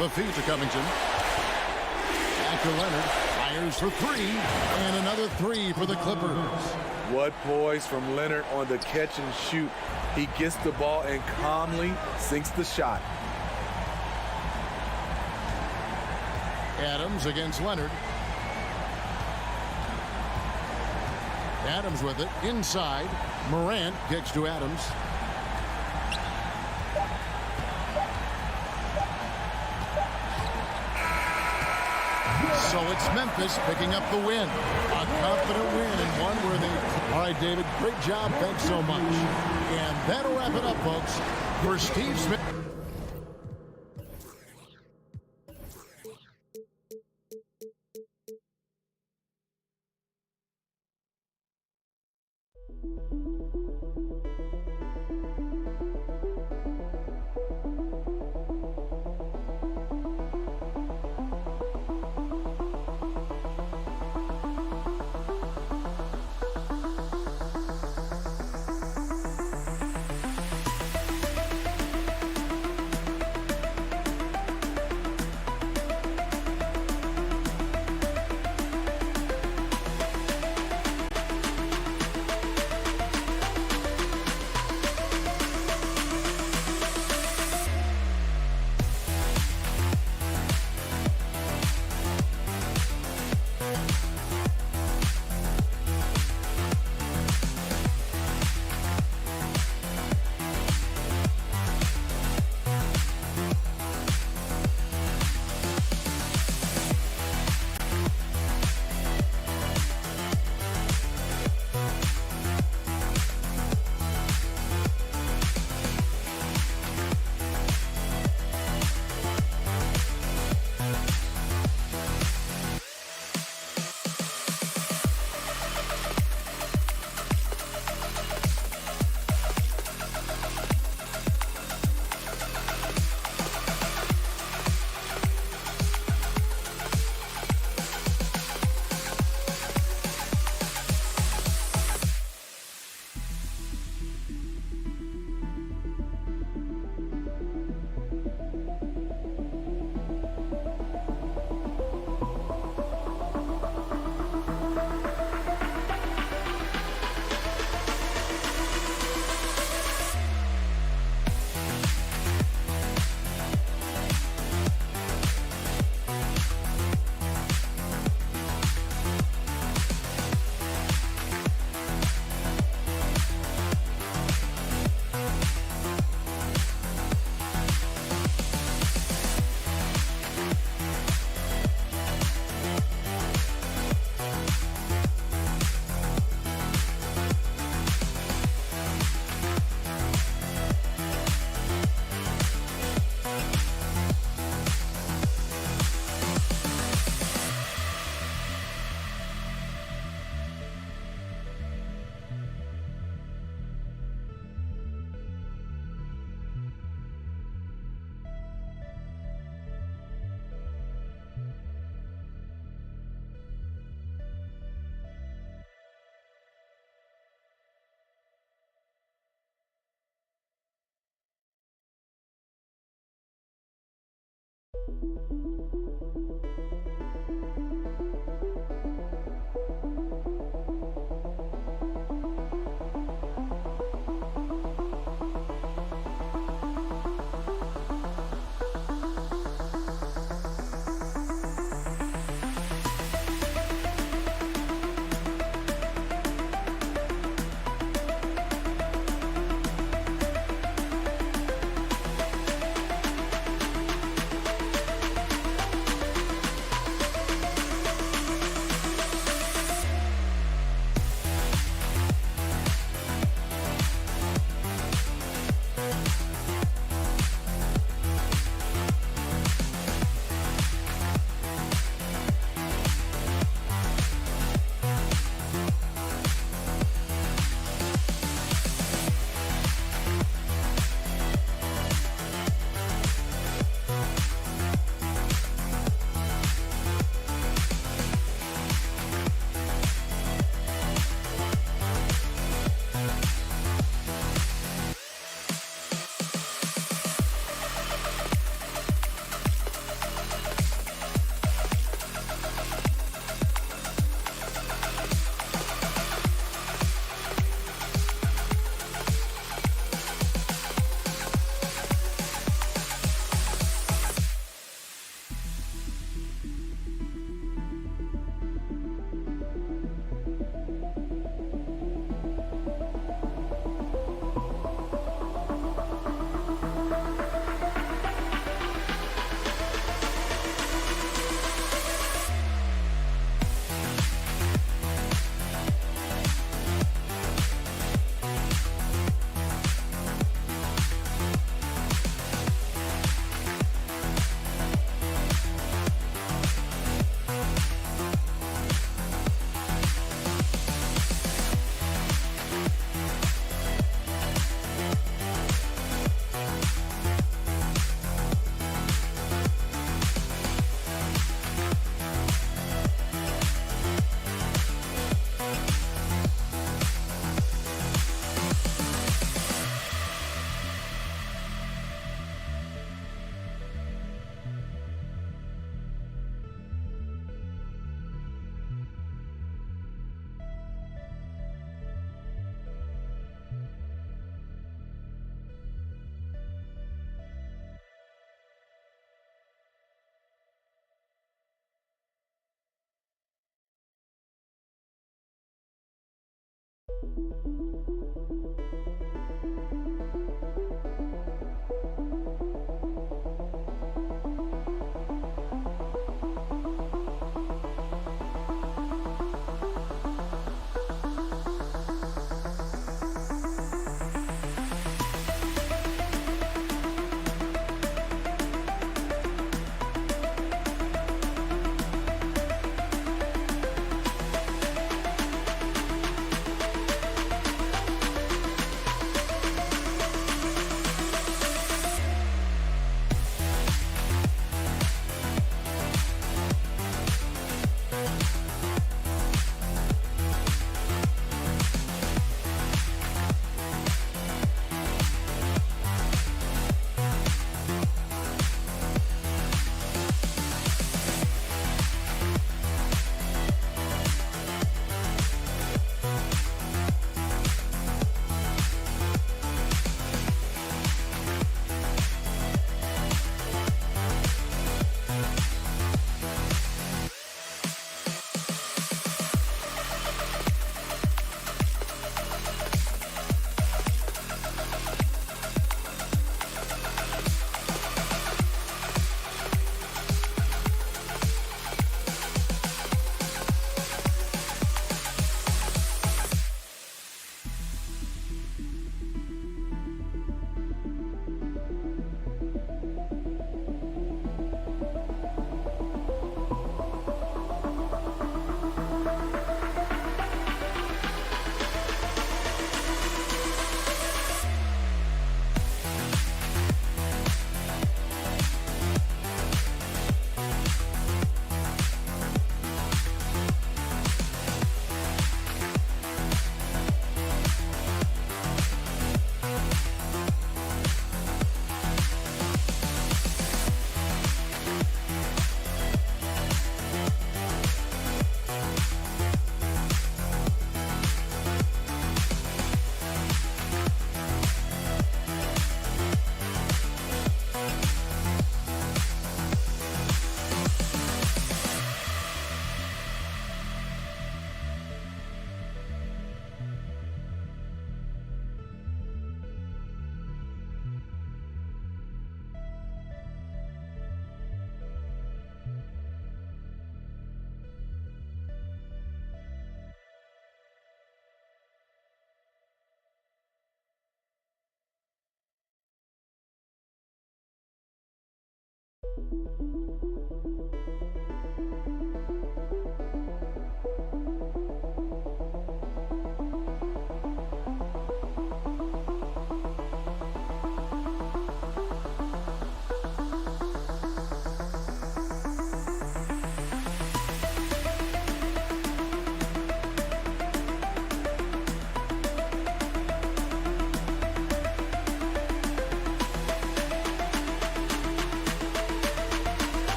The feed to Covington. Back to Leonard. Fires for three. And another three for the Clippers. What poise from Leonard on the catch and shoot. He gets the ball and calmly sinks the shot. Adams against Leonard. Adams with it. Inside. Morant kicks to Adams. So it's Memphis picking up the win. A confident win and one where they... All right, David, great job. Thanks so much. And that'll wrap it up, folks, for Steve Smith.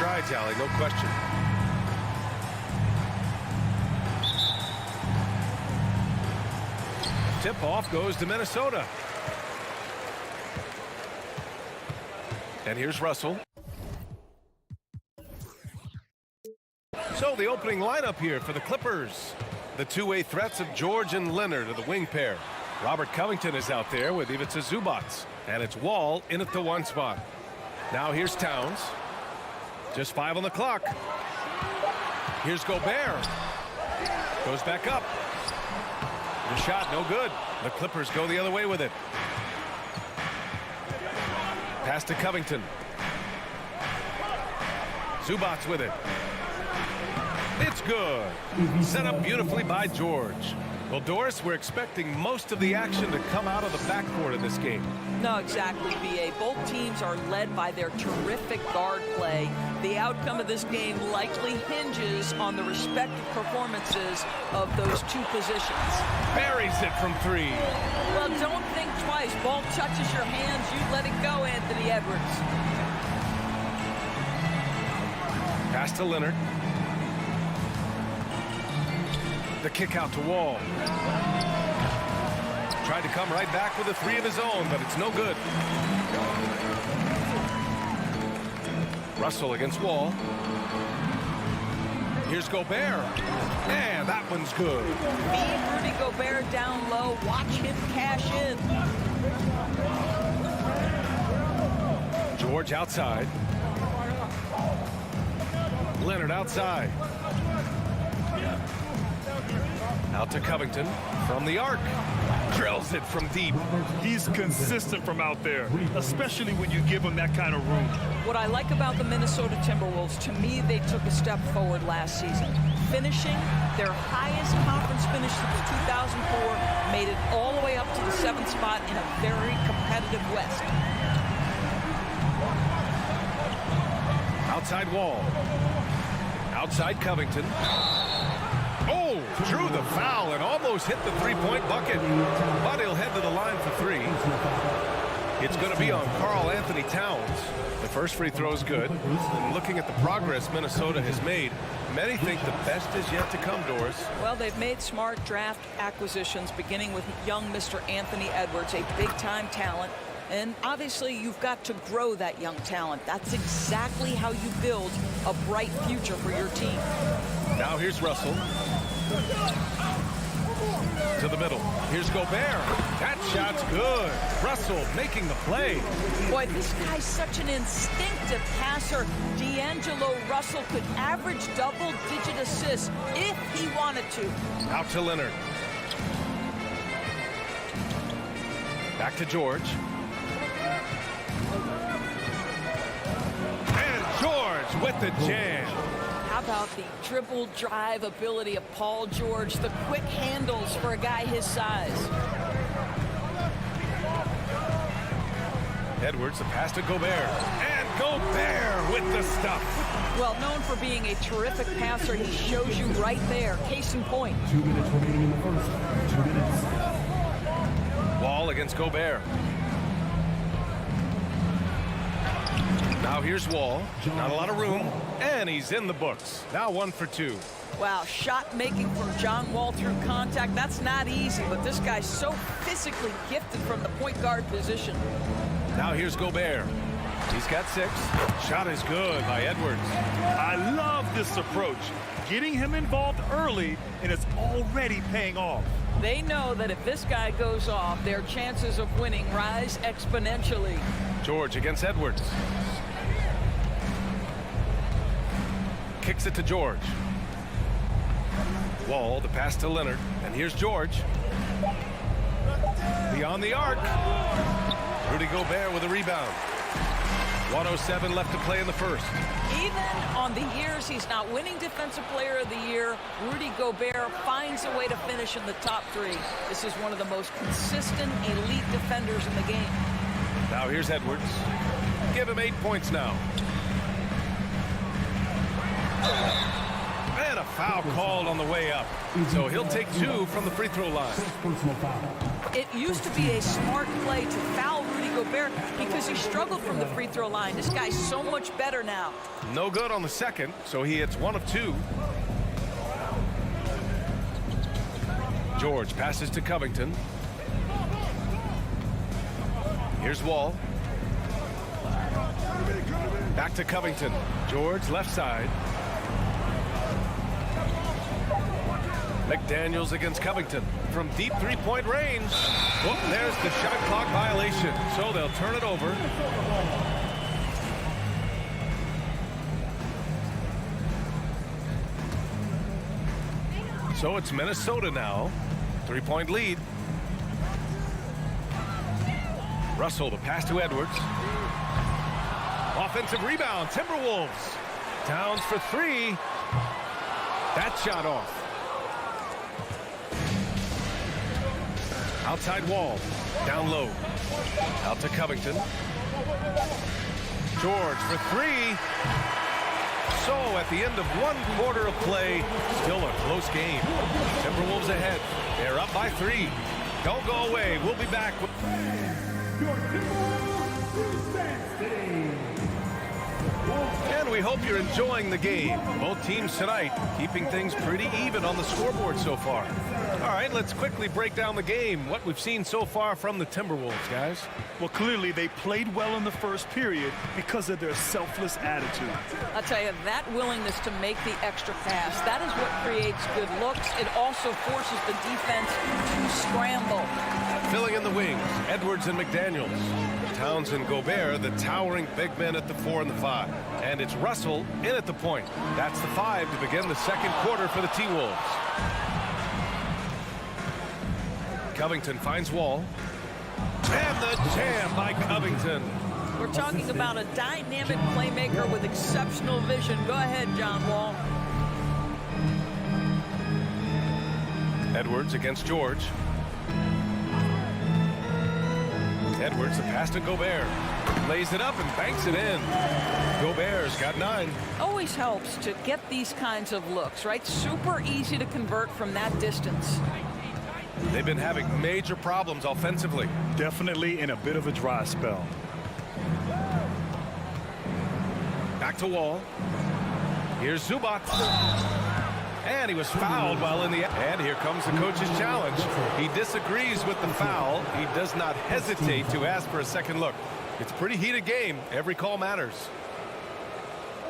strides, Allie, no question. Tip-off goes to Minnesota. And here's Russell. So the opening lineup here for the Clippers. The two-way threats of George and Leonard are the wing pair. Robert Covington is out there with Ivica Zubac. And it's Wall in at the one spot. Now here's Towns. Just 5 on the clock. Here's Gobert. Goes back up. The shot no good. The Clippers go the other way with it. Pass to Covington. Zubac with it. It's good. Set up beautifully by George. Well, Doris, we're expecting most of the action to come out of the backcourt in this game. No, exactly, B.A. Both teams are led by their terrific guard play. The outcome of this game likely hinges on the respective performances of those two positions. Buries it from three. Well, don't think twice. Ball touches your hands, you let it go, Anthony Edwards. Pass to Leonard. The kick out to Wall. Tried to come right back with a three of his own, but it's no good. Russell against Wall. Here's Gobert. And that one's good. Feed Rudy Gobert down low. Watch him cash in. George outside. Leonard outside. Out to Covington from the arc. Drills it from deep. He's consistent from out there, especially when you give him that kind of room. What I like about the Minnesota Timberwolves, to me, they took a step forward last season. Finishing their highest conference finish since 2004, made it all the way up to the 7th spot in a very competitive West. Outside Wall. Outside Covington. Oh, drew the foul and almost hit the three-point bucket. But he'll head to the line for three. It's going to be on Karl Anthony Towns. The first free throw is good. And looking at the progress Minnesota has made, many think the best is yet to come, Doris. Well, they've made smart draft acquisitions, beginning with young Mr. Anthony Edwards, a big-time talent. And obviously, you've got to grow that young talent. That's exactly how you build a bright future for your team. Now here's Russell. To the middle. Here's Gobert. That shot's good. Russell making the play. Boy, this guy's such an instinctive passer. D'Angelo Russell could average double-digit assists if he wanted to. Out to Leonard. Back to George. And George with the jam. How about the dribble drive ability of Paul George, the quick handles for a guy his size. Edwards, the pass to Gobert. And Gobert with the stuff. Well, known for being a terrific passer, he shows you right there. Case in point. 2 minutes remaining in the first. 2 minutes. Wall against Gobert. Now here's Wall. Not a lot of room. And he's in the books. Now 1 for 2. Wow, shot making from John Wall through contact. That's not easy, but this guy's so physically gifted from the point guard position. Now here's Gobert. He's got 6. Shot is good by Edwards. I love this approach. Getting him involved early, and it's already paying off. They know that if this guy goes off, their chances of winning rise exponentially. George against Edwards. Kicks it to George. Wall, the pass to Leonard. And here's George. Beyond the arc. Rudy Gobert with a rebound. 1:07 left to play in the first. Even on the years he's not winning Defensive Player of the Year, Rudy Gobert finds a way to finish in the top 3. This is one of the most consistent elite defenders in the game. Now here's Edwards. Give him 8 points now. And a foul called on the way up. So he'll take 2 from the free throw line. Personal foul. It used to be a smart play to foul Rudy Gobert because he struggled from the free throw line. This guy's so much better now. No good on the second, so he hits 1 of 2. George passes to Covington. Here's Wall. Back to Covington. George left side. McDaniels against Covington from deep three-point range. Oh, there's the shot clock violation, so they'll turn it over. So it's Minnesota now. 3-point lead. Russell, the pass to Edwards. Offensive rebound, Timberwolves. Towns for 3. That shot off. Outside Wall. Down low. Out to Covington. George for three. So at the end of 1 quarter of play, still a close game. Timberwolves ahead. They're up by 3. Don't go away. We'll be back. And we hope you're enjoying the game. Both teams tonight keeping things pretty even on the scoreboard so far. All right, let's quickly break down the game. What we've seen so far from the Timberwolves, guys. Well, clearly they played well in the first period because of their selfless attitude. I'll tell you, that willingness to make the extra pass, that is what creates good looks. It also forces the defense to scramble. Filling in the wings, Edwards and McDaniels. Towns and Gobert, the towering big men at the 4 and the 5. And it's Russell in at the point. That's the 5 to begin the second quarter for the T-Wolves. Covington finds Wall. And the jam by Covington. We're talking about a dynamic playmaker with exceptional vision. Go ahead, John Wall. Edwards against George. Edwards, the pass to Gobert. Lays it up and banks it in. Gobert's got 9. Always helps to get these kinds of looks, right? Super easy to convert from that distance. They've been having major problems offensively. Definitely in a bit of a dry spell. Back to Wall. Here's Zubac. And he was fouled while in the... And here comes the coach's challenge. He disagrees with the foul. He does not hesitate to ask for a second look. It's a pretty heated game. Every call matters.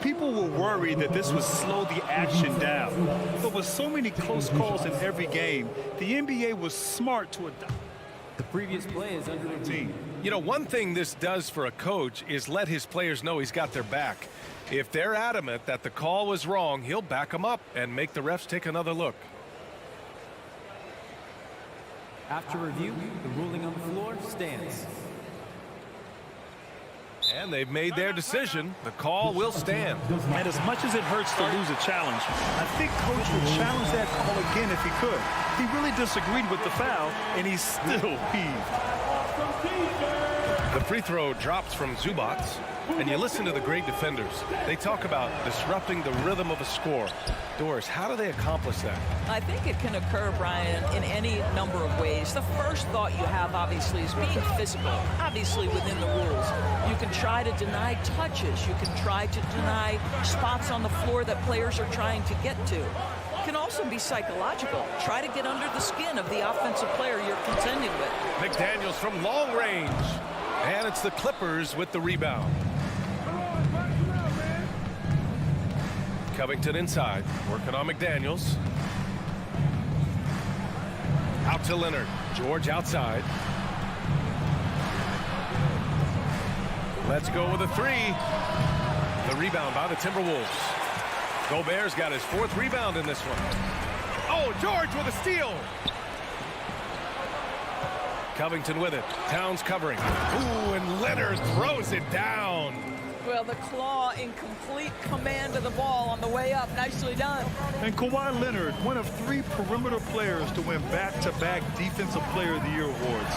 People were worried that this would slow the action down. But with so many close calls in every game, the NBA was smart to adopt. The previous play is under review. You know, one thing this does for a coach is let his players know he's got their back. If they're adamant that the call was wrong, he'll back them up and make the refs take another look. After review, the ruling on the floor stands. And they've made their decision. The call will stand. And as much as it hurts to lose a challenge, I think Coach would challenge that call again if he could. He really disagreed with the foul, and he's still peeved. The free throw drops from Zubac. And you listen to the great defenders. They talk about disrupting the rhythm of a score. Doris, how do they accomplish that? I think it can occur, Brian, in any number of ways. The first thought you have, obviously, is being physical, obviously within the rules. You can try to deny touches. You can try to deny spots on the floor that players are trying to get to. It can also be psychological. Try to get under the skin of the offensive player you're contending with. McDaniels from long range. And it's the Clippers with the rebound. Covington inside, working on McDaniels. Out to Leonard. George outside. Let's go with a 3. The rebound by the Timberwolves. Gobert's got his 4th rebound in this one. Oh, George with a steal. Covington with it. Towns covering. Ooh, and Leonard throws it down. Well, the claw in complete command of the ball on the way up. Nicely done. And Kawhi Leonard, one of 3 perimeter players to win back-to-back Defensive Player of the Year awards.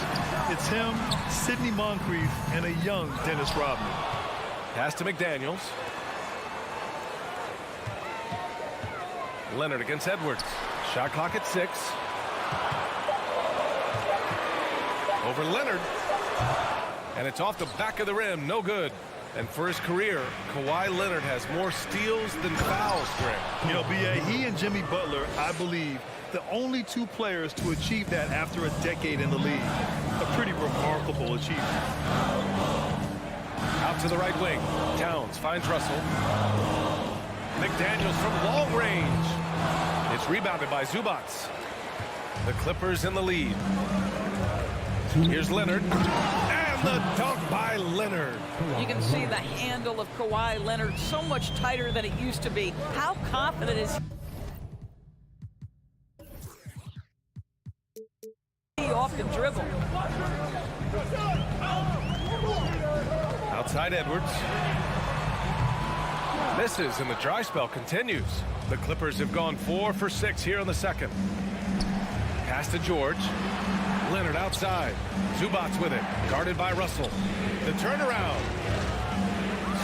It's him, Sidney Moncrief, and a young Dennis Rodman. Pass to McDaniels. Leonard against Edwards. Shot clock at 6. Over Leonard. And it's off the back of the rim. No good. And for his career, Kawhi Leonard has more steals than fouls, Greg. You know, B.A., he and Jimmy Butler, I believe, the only 2 players to achieve that after a decade in the league. A pretty remarkable achievement. Out to the right wing. Towns finds Russell. McDaniels from long range. It's rebounded by Zubac. The Clippers in the lead. Here's Leonard. And the dunk by Leonard. You can see the handle of Kawhi Leonard so much tighter than it used to be. How confident is he off the dribble? Outside Edwards. Misses, and the dry spell continues. The Clippers have gone 4 for 6 here in the second. Pass to George. Leonard outside. Zubats with it. Guarded by Russell. The turnaround.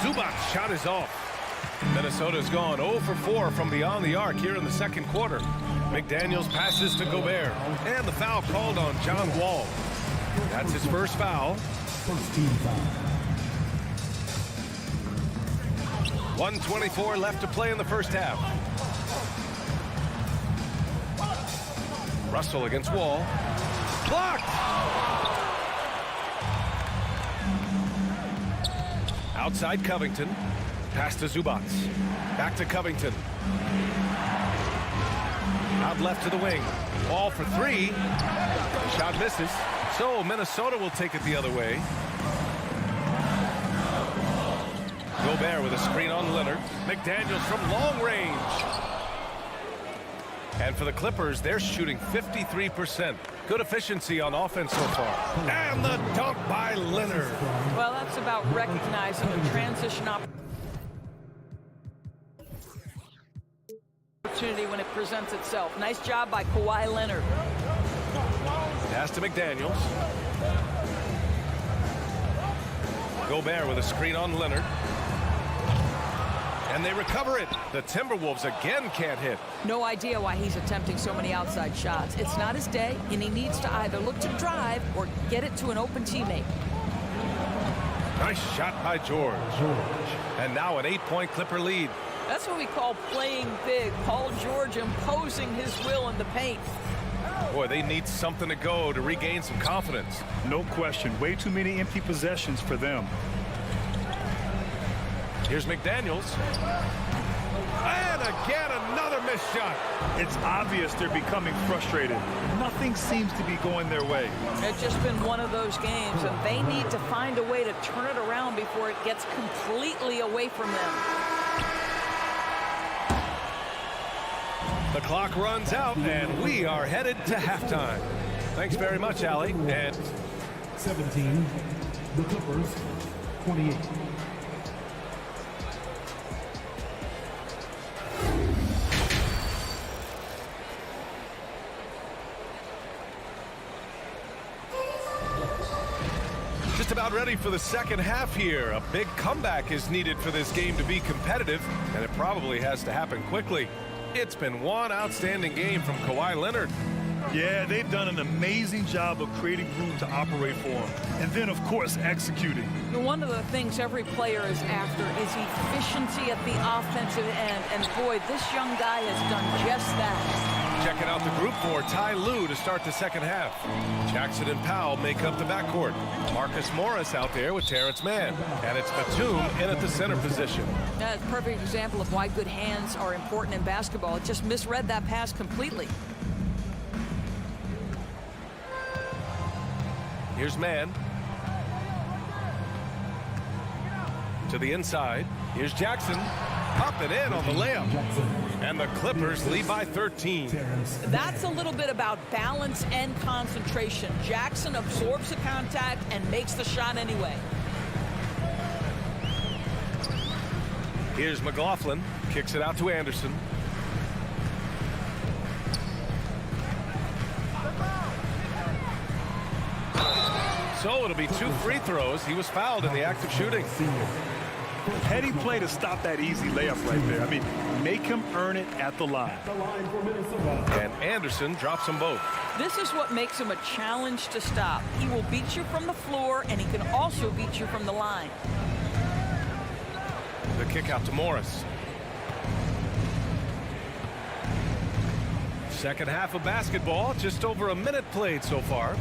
Zubats' shot is off. Minnesota's gone 0 for 4 from beyond the arc here in the second quarter. McDaniels passes to Gobert. And the foul called on John Wall. That's his first foul. First team foul. 1:24 left to play in the first half. Russell against Wall. Blocked! Outside Covington. Pass to Zubats. Back to Covington. Out left to the wing. Ball for three. Shot misses. So Minnesota will take it the other way. Gobert with a screen on Leonard. McDaniels from long range. And for the Clippers, they're shooting 53%. Good efficiency on offense so far. And the dunk by Leonard. Well, that's about recognizing the transition opportunity when it presents itself. Nice job by Kawhi Leonard. Pass to McDaniels. Gobert with a screen on Leonard. And they recover it. The Timberwolves again can't hit. No idea why he's attempting so many outside shots. It's not his day, and he needs to either look to drive or get it to an open teammate. Nice shot by George. And now an 8-point Clipper lead. That's what we call playing big. Paul George imposing his will in the paint. Boy, they need something to go to regain some confidence. No question. Way too many empty possessions for them. Here's McDaniels. And again, another missed shot. It's obvious they're becoming frustrated. Nothing seems to be going their way. It's just been one of those games, and they need to find a way to turn it around before it gets completely away from them. The clock runs out, and we are headed to halftime. Thanks very much, Allie. And 17, the Clippers, 28. just about ready for the second half here. A big comeback is needed for this game to be competitive, and it probably has to happen quickly. It's been one outstanding game from Kawhi Leonard. Yeah, they've done an amazing job of creating room to operate for him. And then, of course, executing. One of the things every player is after is efficiency at the offensive end. And, boy, this young guy has done just that. Checking out the group for Ty Lue to start the second half. Jackson and Powell make up the backcourt. Marcus Morris out there with Terrence Mann. And it's Batum in at the center position. That's a perfect example of why good hands are important in basketball. It just misread that pass completely. Here's Mann. To the inside. Here's Jackson. Up and in on the layup. And the Clippers lead by 13. That's a little bit about balance and concentration. Jackson absorbs the contact and makes the shot anyway. Here's McLaughlin. Kicks it out to Anderson. So it'll be 2 free throws. He was fouled in the act of shooting. Heady play to stop that easy layup right there. I mean, make him earn it at the line. And Anderson drops them both. This is what makes him a challenge to stop. He will beat you from the floor, and he can also beat you from the line. The kick out to Morris. Second half of basketball, just over a minute played so far.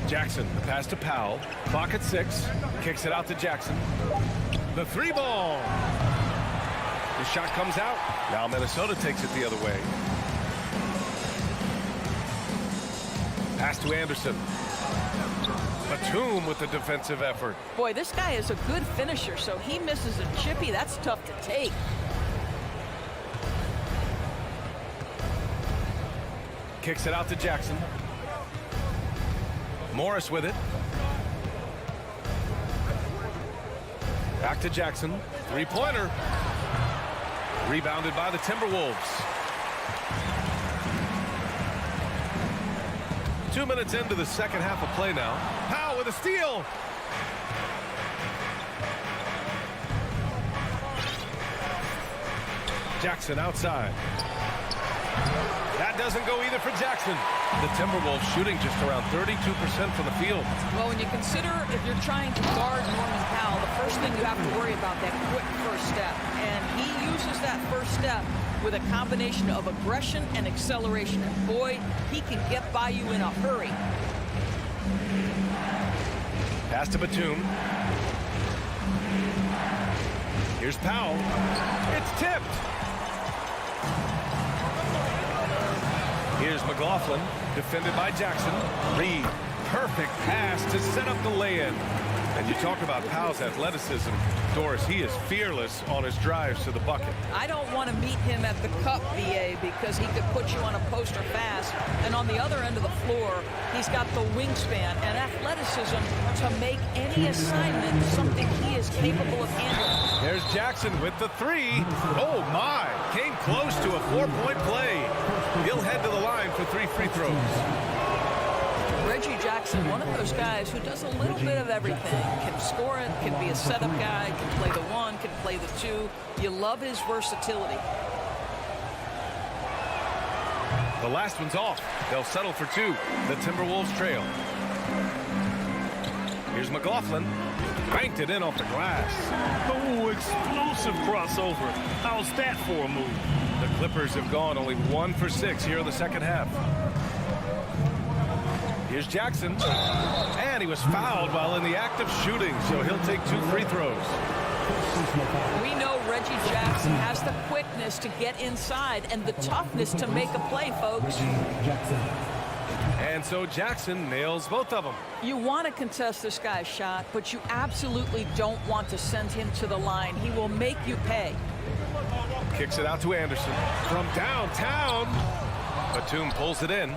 Jackson, the pass to Powell. Clock at 6. Kicks it out to Jackson. The 3-ball. The shot comes out. Now Minnesota takes it the other way. Pass to Anderson. Batum with the defensive effort. Boy, this guy is a good finisher, so he misses a chippy. That's tough to take. Kicks it out to Jackson. Morris with it. Back to Jackson. 3-pointer. Rebounded by the Timberwolves. 2 minutes into the second half of play now. Powell with a steal. Jackson outside. That doesn't go either for Jackson. The Timberwolves shooting just around 32% from the field. Well, when you consider if you're trying to guard Norman Powell, the first thing you have to worry about that quick first step. And he uses that first step with a combination of aggression and acceleration. And boy, he can get by you in a hurry. Pass to Batum. Here's Powell. It's tipped. Here's McLaughlin, defended by Jackson. Reed, perfect pass to set up the lay-in. And you talk about Powell's athleticism. Doris, he is fearless on his drives to the bucket. I don't want to meet him at the cup, BA, because he could put you on a poster fast. And on the other end of the floor, he's got the wingspan and athleticism to make any assignment something he is capable of handling. There's Jackson with the three. Oh, my. Came close to a 4-point play. He'll head to the line for 3 free throws. Reggie Jackson, one of those guys who does a little bit of everything. Can score it, can be a setup guy, can play the 1, can play the 2. You love his versatility. The last one's off. They'll settle for 2. The Timberwolves trail. Here's McLaughlin. Banked it in off the glass. Oh, explosive crossover. How's that for a move? The Clippers have gone only 1 for 6 here in the second half. Here's Jackson. And he was fouled while in the act of shooting, so he'll take 2 free throws. We know Reggie Jackson has the quickness to get inside and the toughness to make a play, folks. And so Jackson nails both of them. You want to contest this guy's shot, but you absolutely don't want to send him to the line. He will make you pay. Kicks it out to Anderson from downtown. Batum pulls it in.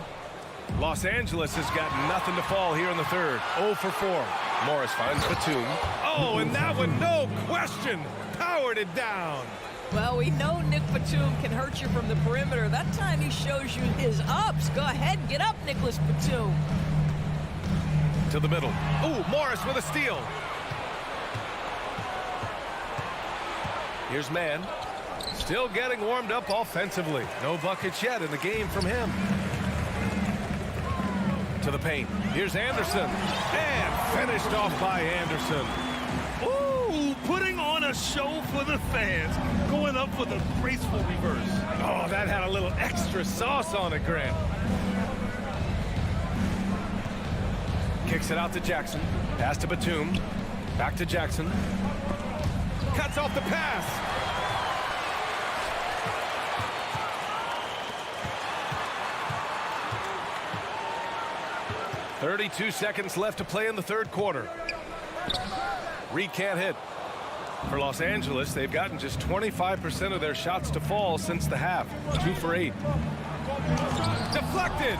Los Angeles has got nothing to fall here in the third. 0 for 4. Morris finds Batum. Oh, and that one, no question, powered it down. Well, we know Nick Batum can hurt you from the perimeter. That time he shows you his ups. Go ahead, get up, Nicholas Batum. To the middle. Ooh, Morris with a steal. Here's Mann. Still getting warmed up offensively. No buckets yet in the game from him. To the paint. Here's Anderson. And finished off by Anderson. Ooh, putting on a show for the fans. Going up with a graceful reverse. Oh, that had a little extra sauce on it, Grant. Kicks it out to Jackson. Pass to Batum. Back to Jackson. Cuts off the pass. .32 seconds left to play in the third quarter. Reed can't hit. For Los Angeles, they've gotten just 25% of their shots to fall since the half. 2 for 8. Deflected.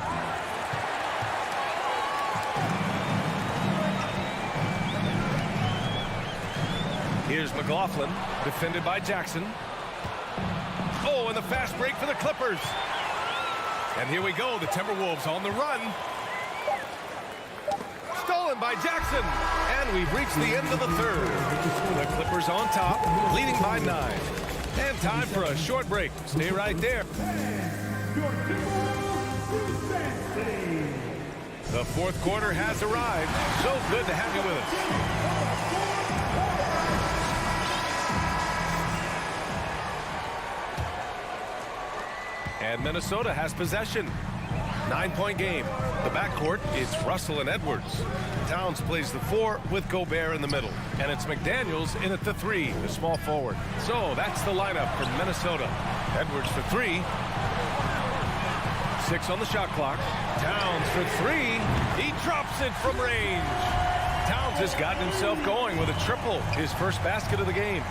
Here's McLaughlin, defended by Jackson. Oh, and the fast break for the Clippers. And here we go, the Timberwolves on the run. Stolen by Jackson. And we've reached the end of the third. The Clippers on top, leading by 9. And time for a short break. Stay right there. The fourth quarter has arrived. So good to have you with us. And Minnesota has possession. 9-point game. The backcourt, it's Russell and Edwards. Towns plays the 4 with Gobert in the middle. And it's McDaniels in at the 3, the small forward. So that's the lineup for Minnesota. Edwards for 3. 6 on the shot clock. Towns for 3. He drops it from range. Towns has gotten himself going with a triple, his first basket of the game.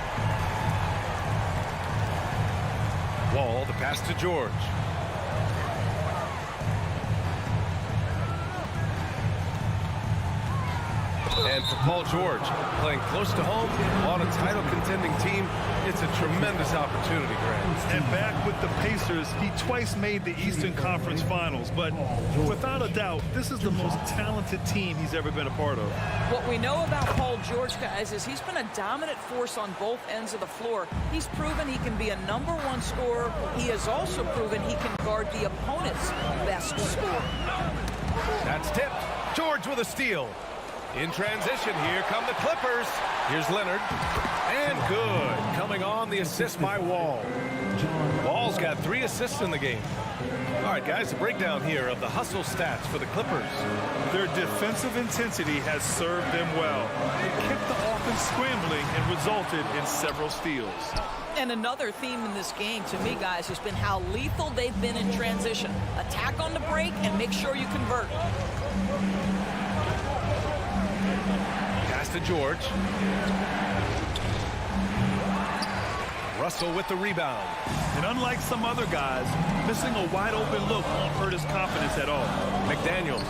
Wall, the pass to George. And for Paul George, playing close to home on a title contending team, it's a tremendous opportunity, Grant. And back with the Pacers, he twice made the Eastern Conference Finals. But without a doubt, this is the most talented team he's ever been a part of. What we know about Paul George, guys, is he's been a dominant force on both ends of the floor. He's proven he can be a #1 scorer. He has also proven he can guard the opponent's best scorer. That's tipped. George with a steal. In transition, here come the Clippers. Here's Leonard. And good. Coming on, the assist by Wall. Wall's got 3 assists in the game. All right, guys, a breakdown here of the hustle stats for the Clippers. Their defensive intensity has served them well. It kept the offense scrambling and resulted in several steals. And another theme in this game, to me, guys, has been how lethal they've been in transition. Attack on the break and make sure you convert. Pass to George. Russell with the rebound. And unlike some other guys, missing a wide-open look won't hurt his confidence at all. McDaniels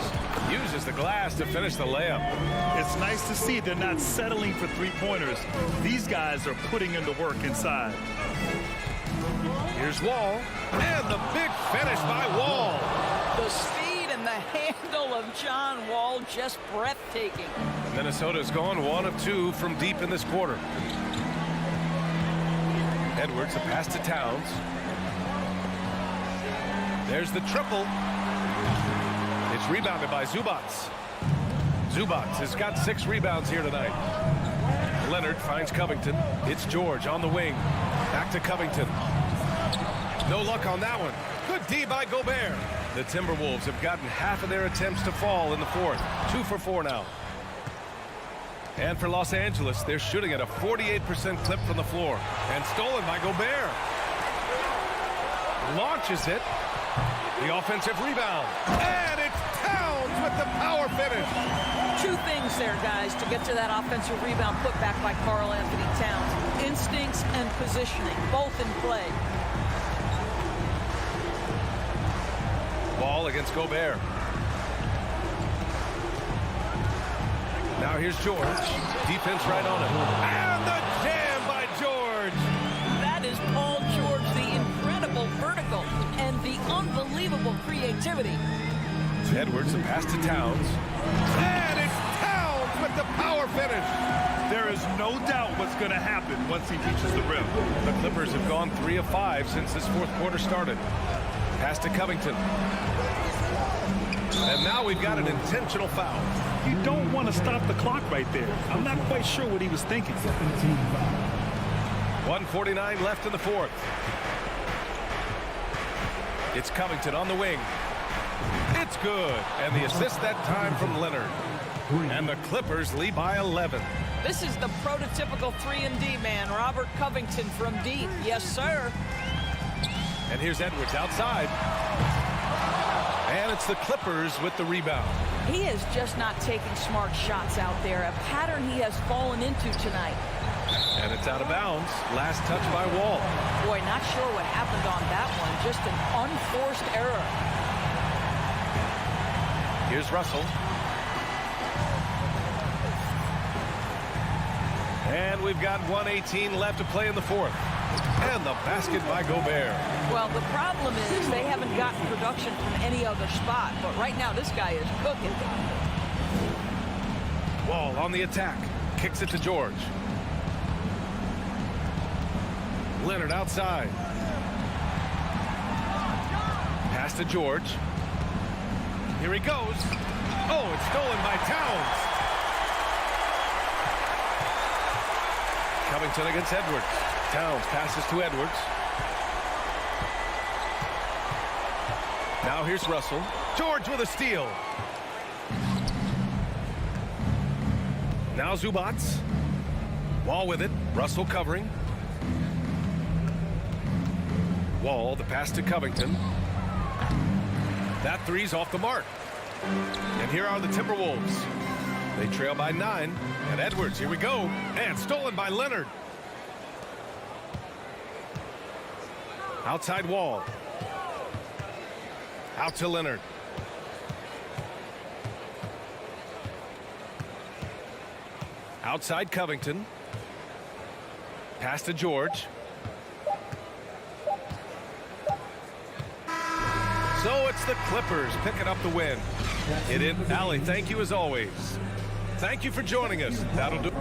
uses the glass to finish the layup. It's nice to see they're not settling for three-pointers. These guys are putting in the work inside. Here's Wall. And the big finish by Wall. The speed and the handle of John Wall, just breathtaking. Minnesota's gone 1 of 2 from deep in this quarter. Edwards, a pass to Towns. There's the triple. It's rebounded by Zubats. Zubats has got 6 rebounds here tonight. Leonard finds Covington. It's George on the wing. Back to Covington. No luck on that one. Good D by Gobert. The Timberwolves have gotten half of their attempts to fall in the 4th. 2 for 4 now. And for Los Angeles, they're shooting at a 48% clip from the floor. And stolen by Gobert. Launches it. The offensive rebound. And it's Towns with the power finish. 2 things there, guys, to get to that offensive rebound put back by Karl Anthony Towns. Instincts and positioning, both in play. Ball against Gobert. Now here's George. Defense right on him. And the jam by George. That is Paul George, the incredible vertical and the unbelievable creativity. Edwards, a pass to Towns. And it's Towns with the power finish. There is no doubt what's going to happen once he reaches the rim. The Clippers have gone 3 of 5 since this 4th quarter started. Pass to Covington. And now we've got an intentional foul. You don't want to stop the clock right there. I'm not quite sure what he was thinking. 1:49 left in the 4th. It's Covington on the wing. It's good. And the assist that time from Leonard. And the Clippers lead by 11. This is the prototypical 3-and-D man, Robert Covington from deep. Yes, sir. And here's Edwards outside. And it's the Clippers with the rebound. He is just not taking smart shots out there, a pattern he has fallen into tonight. And it's out of bounds. Last touch by Wall. Boy, not sure what happened on that one. Just an unforced error. Here's Russell. And we've got 1:18 left to play in the 4th. And the basket by Gobert. Well, the problem is they haven't gotten production from any other spot. But right now, this guy is cooking. Wall on the attack. Kicks it to George. Leonard outside. Pass to George. Here he goes. Oh, it's stolen by Towns. Covington against Edwards. Towns passes to Edwards. Now here's Russell. George with a steal. Now Zubats. Wall with it. Russell covering. Wall, the pass to Covington. That three's off the mark. And here are the Timberwolves. They trail by 9. And Edwards, here we go. And stolen by Leonard. Outside Wall. Out to Leonard. Outside Covington. Pass to George. So it's the Clippers picking up the win. Allie, thank you as always. Thank you for joining us. That'll do.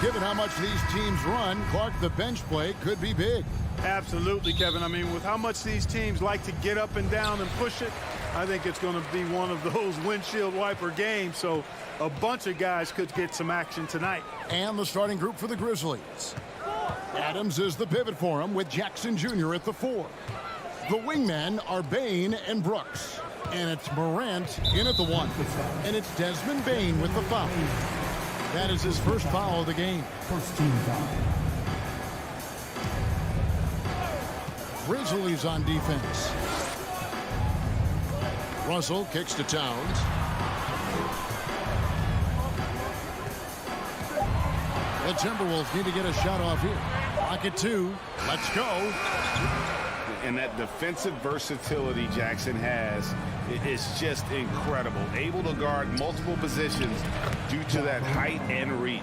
Given how much these teams run, Clark, the bench play could be big. Absolutely, Kevin. I mean, with how much these teams like to get up and down and push it, I think it's going to be one of those windshield wiper games. So a bunch of guys could get some action tonight. And the starting group for the Grizzlies. Adams is the pivot for him with Jackson Jr. at the 4. The wingmen are Bain and Brooks. And it's Morant in at the 1. And it's Desmond Bain with the foul. That is his first foul of the game. First team foul. Grizzlies on defense. Russell kicks to Towns. The the Timberwolves need to get a shot off here. Clock at 2. Let's go. And that defensive versatility Jackson has is just incredible. Able to guard multiple positions due to that height and reach.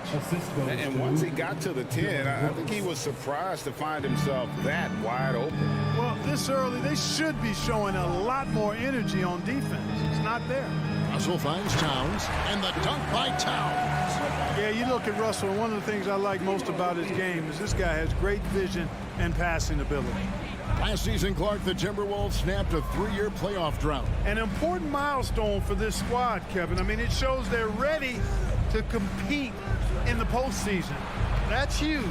And once he got to the 10, I think he was surprised to find himself that wide open. Well, this early, they should be showing a lot more energy on defense. It's not there. Russell finds Towns, and the dunk by Towns. Yeah, you look at Russell, and one of the things I like most about his game is this guy has great vision and passing ability. Last season, Clark, the Timberwolves snapped a 3-year playoff drought. An important milestone for this squad, Kevin. I mean, it shows they're ready to compete in the postseason. That's huge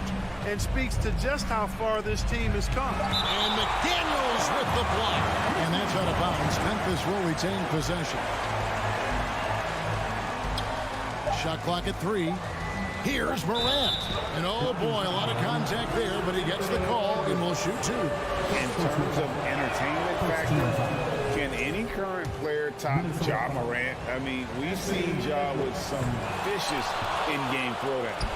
and speaks to just how far this team has come. And McDaniels with the block. And that's out of bounds. Memphis will retain possession. Shot clock at 3. Here's Morant. And oh boy, a lot of contact there, but he gets the call and will shoot 2. In terms of entertainment factor, can any current player top Ja Morant? I mean, we've seen Ja with some vicious in-game throwdown.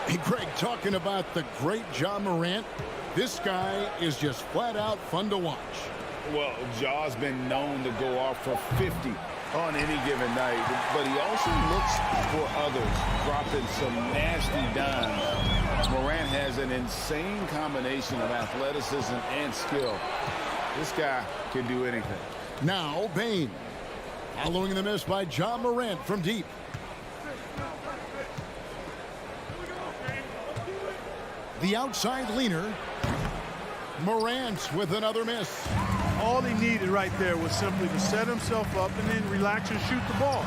Hey, Greg, talking about the great Ja Morant, this guy is just flat out fun to watch. Well, Ja's been known to go off for 50 on any given night, but he also looks for others, dropping some nasty dimes. Morant has an insane combination of athleticism and skill. This guy can do anything. Now, Bane. Following the miss by Ja Morant from deep. The outside leaner. Morant with another miss. All he needed right there was simply to set himself up and then relax and shoot the ball.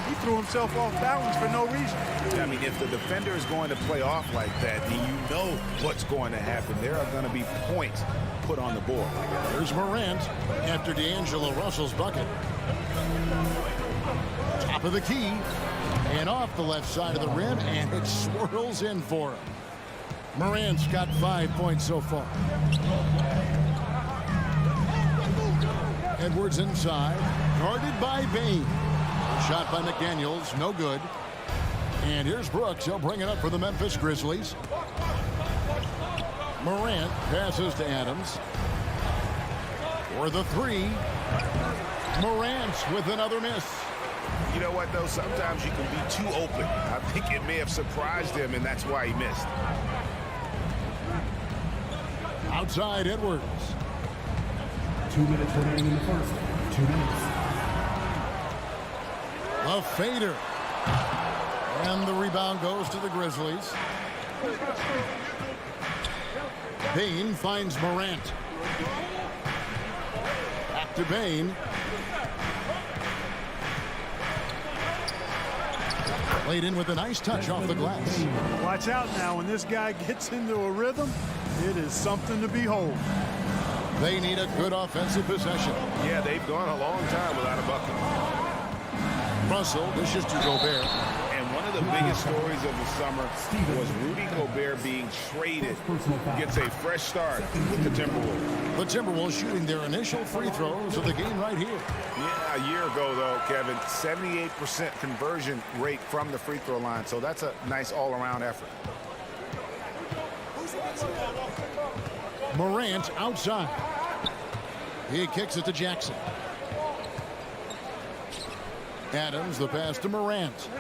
He threw himself off balance for no reason. I mean, if the defender is going to play off like that, then you know what's going to happen. There are going to be points put on the board. There's Morant after D'Angelo Russell's bucket. Top of the key and off the left side of the rim, and it swirls in for him. Morant's got 5 points so far. Edwards inside, guarded by Bane. Shot by McDaniels, no good. And here's Brooks. He'll bring it up for the Memphis Grizzlies. Morant passes to Adams. For the 3. Morant with another miss. You know what, though? Sometimes you can be too open. I think it may have surprised him, and that's why he missed. Outside Edwards. 2 minutes remaining in the first. 2 minutes. A fader. And the rebound goes to the Grizzlies. Bane finds Morant. Back to Bane. Played in with a nice touch off the glass. Watch out now. When this guy gets into a rhythm, it is something to behold. They need a good offensive possession. Yeah, they've gone a long time without a bucket. Russell dishes to Gobert. And one of the biggest stories of the summer was Rudy Gobert being traded. Gets a fresh start with the Timberwolves. The Timberwolves shooting their initial free throws of the game right here. Yeah, a year ago, though, Kevin, 78% conversion rate from the free throw line. So that's a nice all-around effort. Morant outside. He kicks it to Jackson. Adams, the pass to Morant.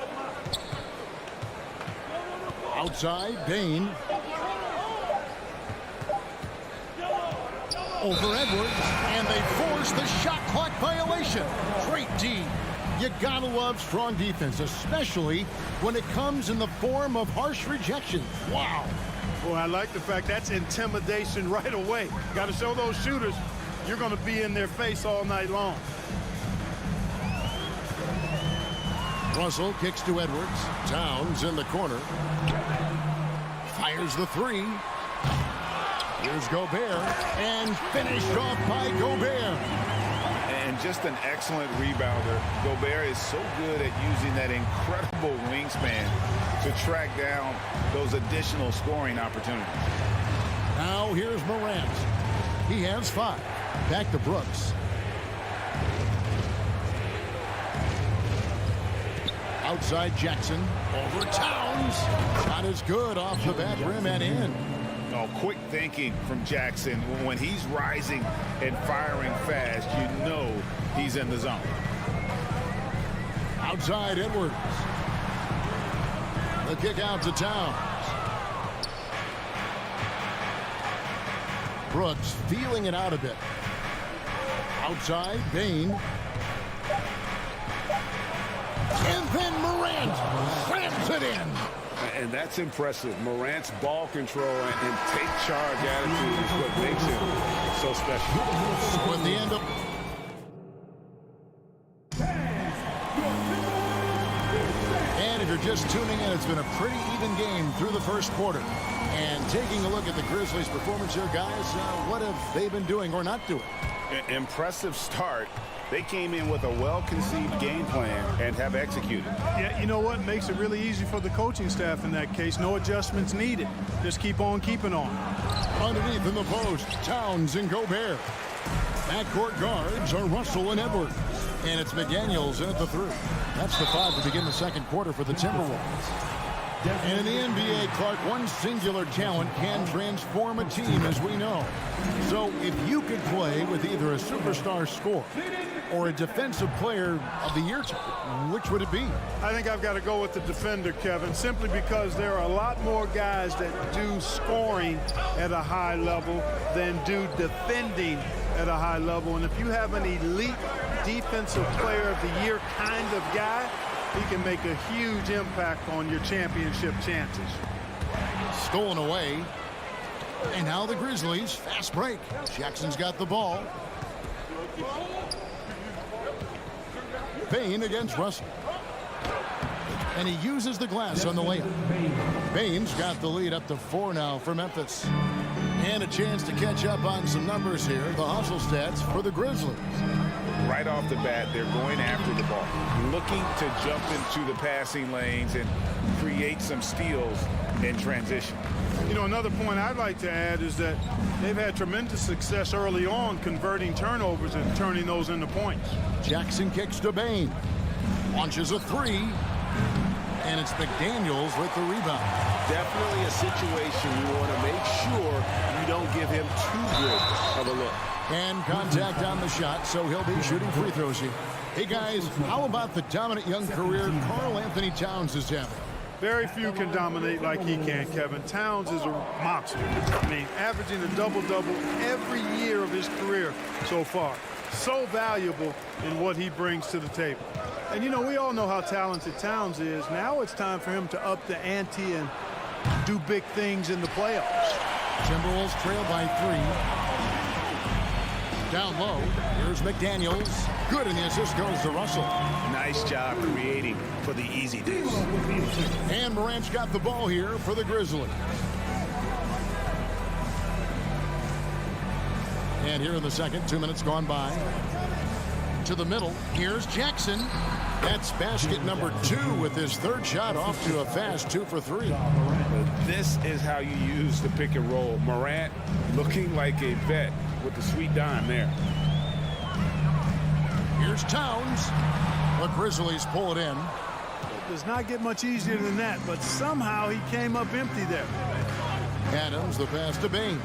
Outside, Bane. Over Edwards, and they force the shot clock violation. Great D. You gotta love strong defense, especially when it comes in the form of harsh rejection. Wow. Boy, I like the fact that's intimidation right away. Got to show those shooters you're going to be in their face all night long. Russell kicks to Edwards. Towns in the corner. Fires the 3. Here's Gobert. And finished off by Gobert. And just an excellent rebounder. Gobert is so good at using that incredible wingspan to track down those additional scoring opportunities. Now here's Morant. He has 5. Back to Brooks. Outside Jackson. Over Towns. Shot is good off the back rim and in. Oh, quick thinking from Jackson. When he's rising and firing fast, you know he's in the zone. Outside Edwards. The kick out to Towns. Brooks feeling it out a bit. Outside Bain. And then Morant slams it in. And that's impressive. Morant's ball control and take charge attitude is what makes him so special. So at the end of... And if you're just tuning in, it's been a pretty even game through the first quarter. And taking a look at the Grizzlies' performance here, guys, what have they been doing or not doing? Impressive start. They came in with a well-conceived game plan and have executed. Yeah, you know what? Makes it really easy for the coaching staff in that case. No adjustments needed. Just keep on keeping on. Underneath in the post, Towns and Gobert. Backcourt guards are Russell and Edwards. And it's McDaniels in at the 3. That's the 5 to begin the second quarter for the Timberwolves. And in the NBA, Clark, one singular talent can transform a team, as we know. So if you could play with either a superstar scorer or a defensive player of the year type, which would it be? I think I've got to go with the defender, Kevin, simply because there are a lot more guys that do scoring at a high level than do defending at a high level. And if you have an elite defensive player of the year kind of guy, he can make a huge impact on your championship chances. Stolen away. And now the Grizzlies, fast break. Jackson's got the ball. Bain against Russell. And he uses the glass on the layup. Bain's got the lead up to 4 now for Memphis. And a chance to catch up on some numbers here. The hustle stats for the Grizzlies. Right off the bat, they're going after the ball, looking to jump into the passing lanes and create some steals in transition. You know, another point I'd like to add is that they've had tremendous success early on converting turnovers and turning those into points. Jackson kicks to Bain. Launches a 3. And it's McDaniels with the rebound. Definitely a situation you want to make sure you don't give him too good of a look. And contact on the shot, so he'll be shooting free throws here. Hey, guys, how about the dominant young career Karl Anthony Towns is having? Very few can dominate like he can, Kevin. Towns is a monster. I mean, averaging a double-double every year of his career so far. So valuable in what he brings to the table. And, you know, we all know how talented Towns is. Now it's time for him to up the ante and do big things in the playoffs. Timberwolves trail by 3. Down low, here's McDaniels. Good, and the assist goes to Russell. Nice job creating for the easy days. And Morant's got the ball here for the Grizzlies. And here in the second, 2 minutes gone by. To the middle, here's Jackson. That's basket number 2 with his 3rd shot off to a fast 2 for 3. This is how you use the pick and roll. Morant looking like a vet with the sweet dime there. Here's Towns. The Grizzlies pull it in. It does not get much easier than that, but somehow he came up empty there. Adams, the pass to Bain.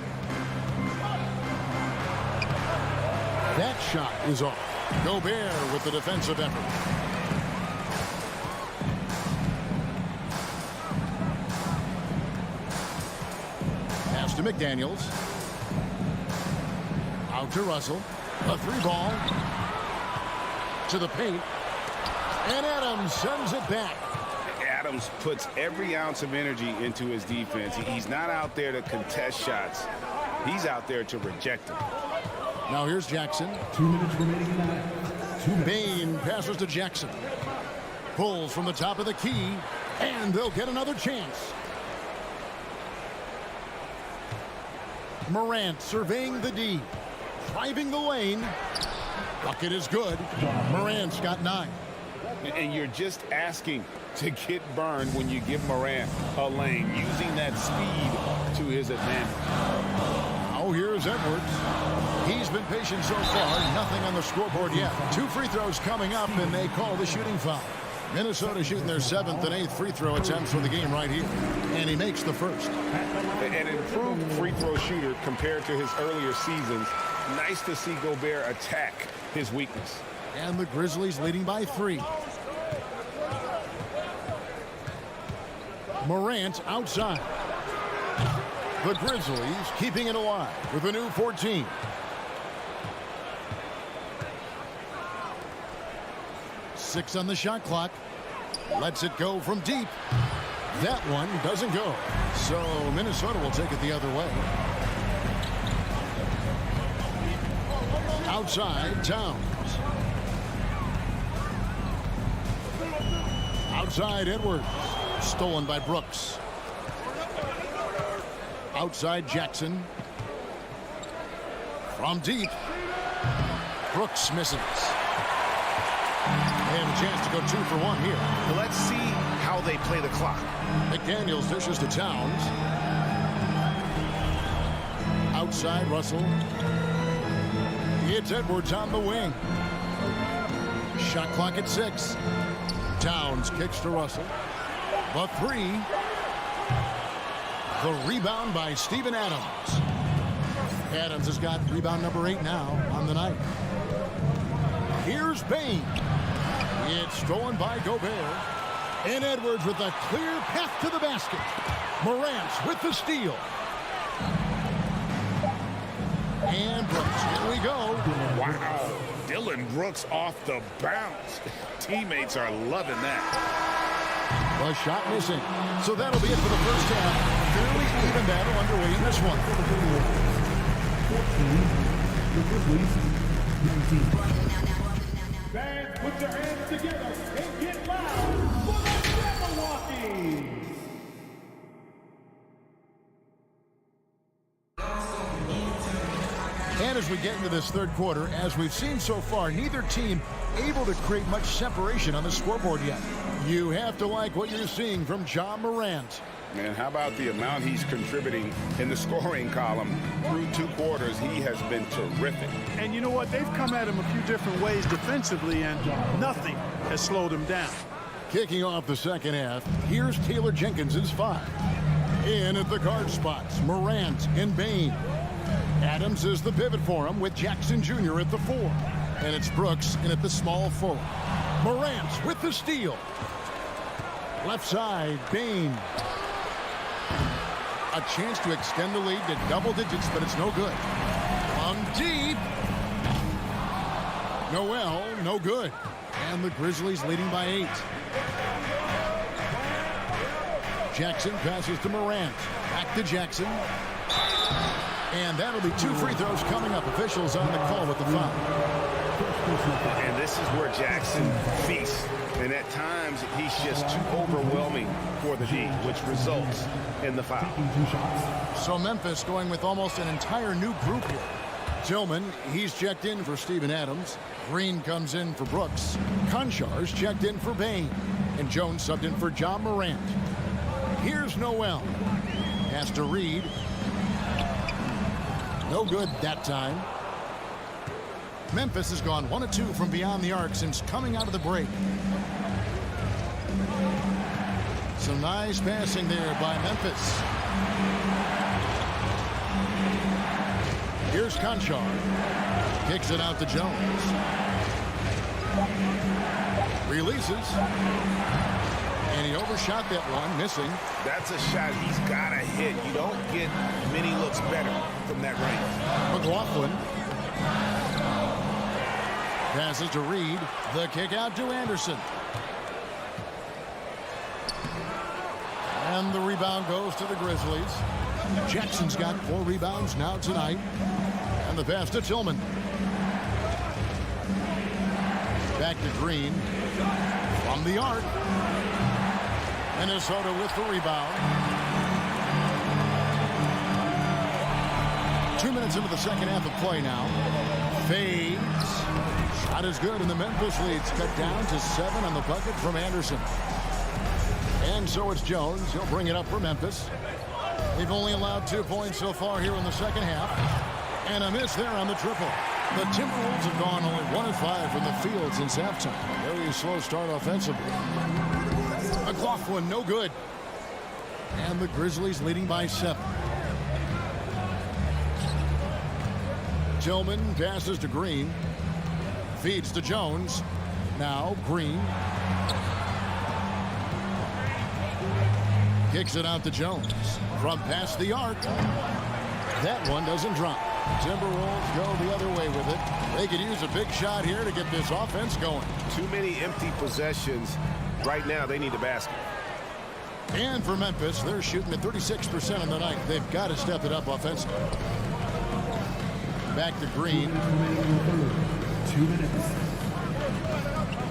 That shot is off. Gobert with the defensive effort. Pass to McDaniels. Out to Russell. A 3-ball. To the paint. And Adams sends it back. Adams puts every ounce of energy into his defense. He's not out there to contest shots. He's out there to reject them. Now here's Jackson. 2 minutes remaining. Bain passes to Jackson. Pulls from the top of the key. And they'll get another chance. Morant surveying the D. Driving the lane. Bucket is good. Morant's got 9. And you're just asking to get burned when you give Morant a lane, using that speed to his advantage. Oh, here's Edwards. He's been patient so far. Nothing on the scoreboard yet. 2 free throws coming up, and they call the shooting foul. Minnesota shooting their 7th and 8th free throw attempts for the game right here. And he makes the first. An improved free throw shooter compared to his earlier seasons. Nice to see Gobert attack his weakness. And the Grizzlies leading by 3. Morant outside. The Grizzlies keeping it alive with a new 14. Six on the shot clock. Lets it go from deep. That one doesn't go. So Minnesota will take it the other way. Outside, Towns. Outside, Edwards. Stolen by Brooks. Outside, Jackson. From deep. Brooks misses. They have a chance to go 2 for 1 here. Let's see how they play the clock. McDaniels dishes to Towns. Outside, Russell. It's Edwards on the wing. Shot clock at 6. Towns kicks to Russell. The 3. The rebound by Steven Adams. Adams has got rebound number 8 now on the night. Here's Bain. It's stolen by Gobert. And Edwards with a clear path to the basket. Morant with the steal. And Brooks, here we go. Wow. Dylan Brooks off the bounce. Teammates are loving that. A shot missing. So that'll be it for the first half. Fairly even battle underway in this one. 14, fans, put your hands together and get loud for the Jabberwockies! And as we get into this third quarter, as we've seen so far, neither team able to create much separation on the scoreboard yet. You have to like what you're seeing from Ja Morant. And how about the amount he's contributing in the scoring column? Through 2 quarters, he has been terrific. And you know what? They've come at him a few different ways defensively, and nothing has slowed him down. Kicking off the second half, here's Taylor Jenkins's 5. In at the guard spots, Morant and Bain. Adams is the pivot for him with Jackson Jr. at the 4. And it's Brooks in at the small forward. Morant with the steal. Left side, Bain. A chance to extend the lead to double digits, but it's no good. From deep. Noel, no good. And the Grizzlies leading by 8. Jackson passes to Morant. Back to Jackson. And that'll be 2 free throws coming up. Officials on the call with the foul. And this is where Jackson feasts. And at times, he's just too overwhelming for the D, which results in the foul. So Memphis going with almost an entire new group here. Tillman, he's checked in for Steven Adams. Green comes in for Brooks. Konchar's checked in for Bain. And Jones subbed in for Ja Morant. Here's Noel. Has to Reed. No good that time. Memphis has gone 1 of 2 from beyond the arc since coming out of the break. Some nice passing there by Memphis. Here's Konchar. Kicks it out to Jones. Releases. And he overshot that one, missing. That's a shot he's got to hit. You don't get many looks better from that range. McLaughlin. Passes to Reed. The kick out to Anderson. And the rebound goes to the Grizzlies. Jackson's got 4 rebounds now tonight. And the pass to Tillman. Back to Green. From the arc. Minnesota with the rebound. 2 minutes into the second half of play now. Fades. Shot is good, and the Memphis lead's cut down to 7 on the bucket from Anderson. And so it's Jones. He'll bring it up for Memphis. They've only allowed 2 points so far here in the second half. And a miss there on the triple. The Timberwolves have gone only 1 of 5 from the field since halftime. Very slow start offensively. McLaughlin, no good. And the Grizzlies leading by 7. Tillman passes to Green. Feeds to Jones. Now Green. Kicks it out to Jones. From past the arc. That one doesn't drop. Timberwolves go the other way with it. They could use a big shot here to get this offense going. Too many empty possessions. Right now, they need a basket. And for Memphis, they're shooting at 36% on the night. They've got to step it up offensively. Back to Green. 2 minutes.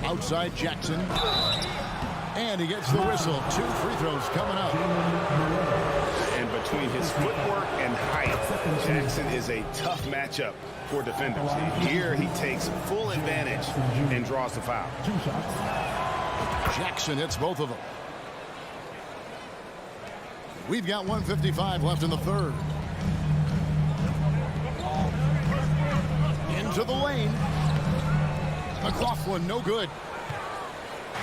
Outside Jackson. And he gets the whistle. 2 free throws coming up. And between his footwork and height, Jackson is a tough matchup for defenders. Here he takes full advantage and draws the foul. 2 shots. Jackson hits both of them. We've got 1:55 left in the third. Into the lane. McLaughlin, no good.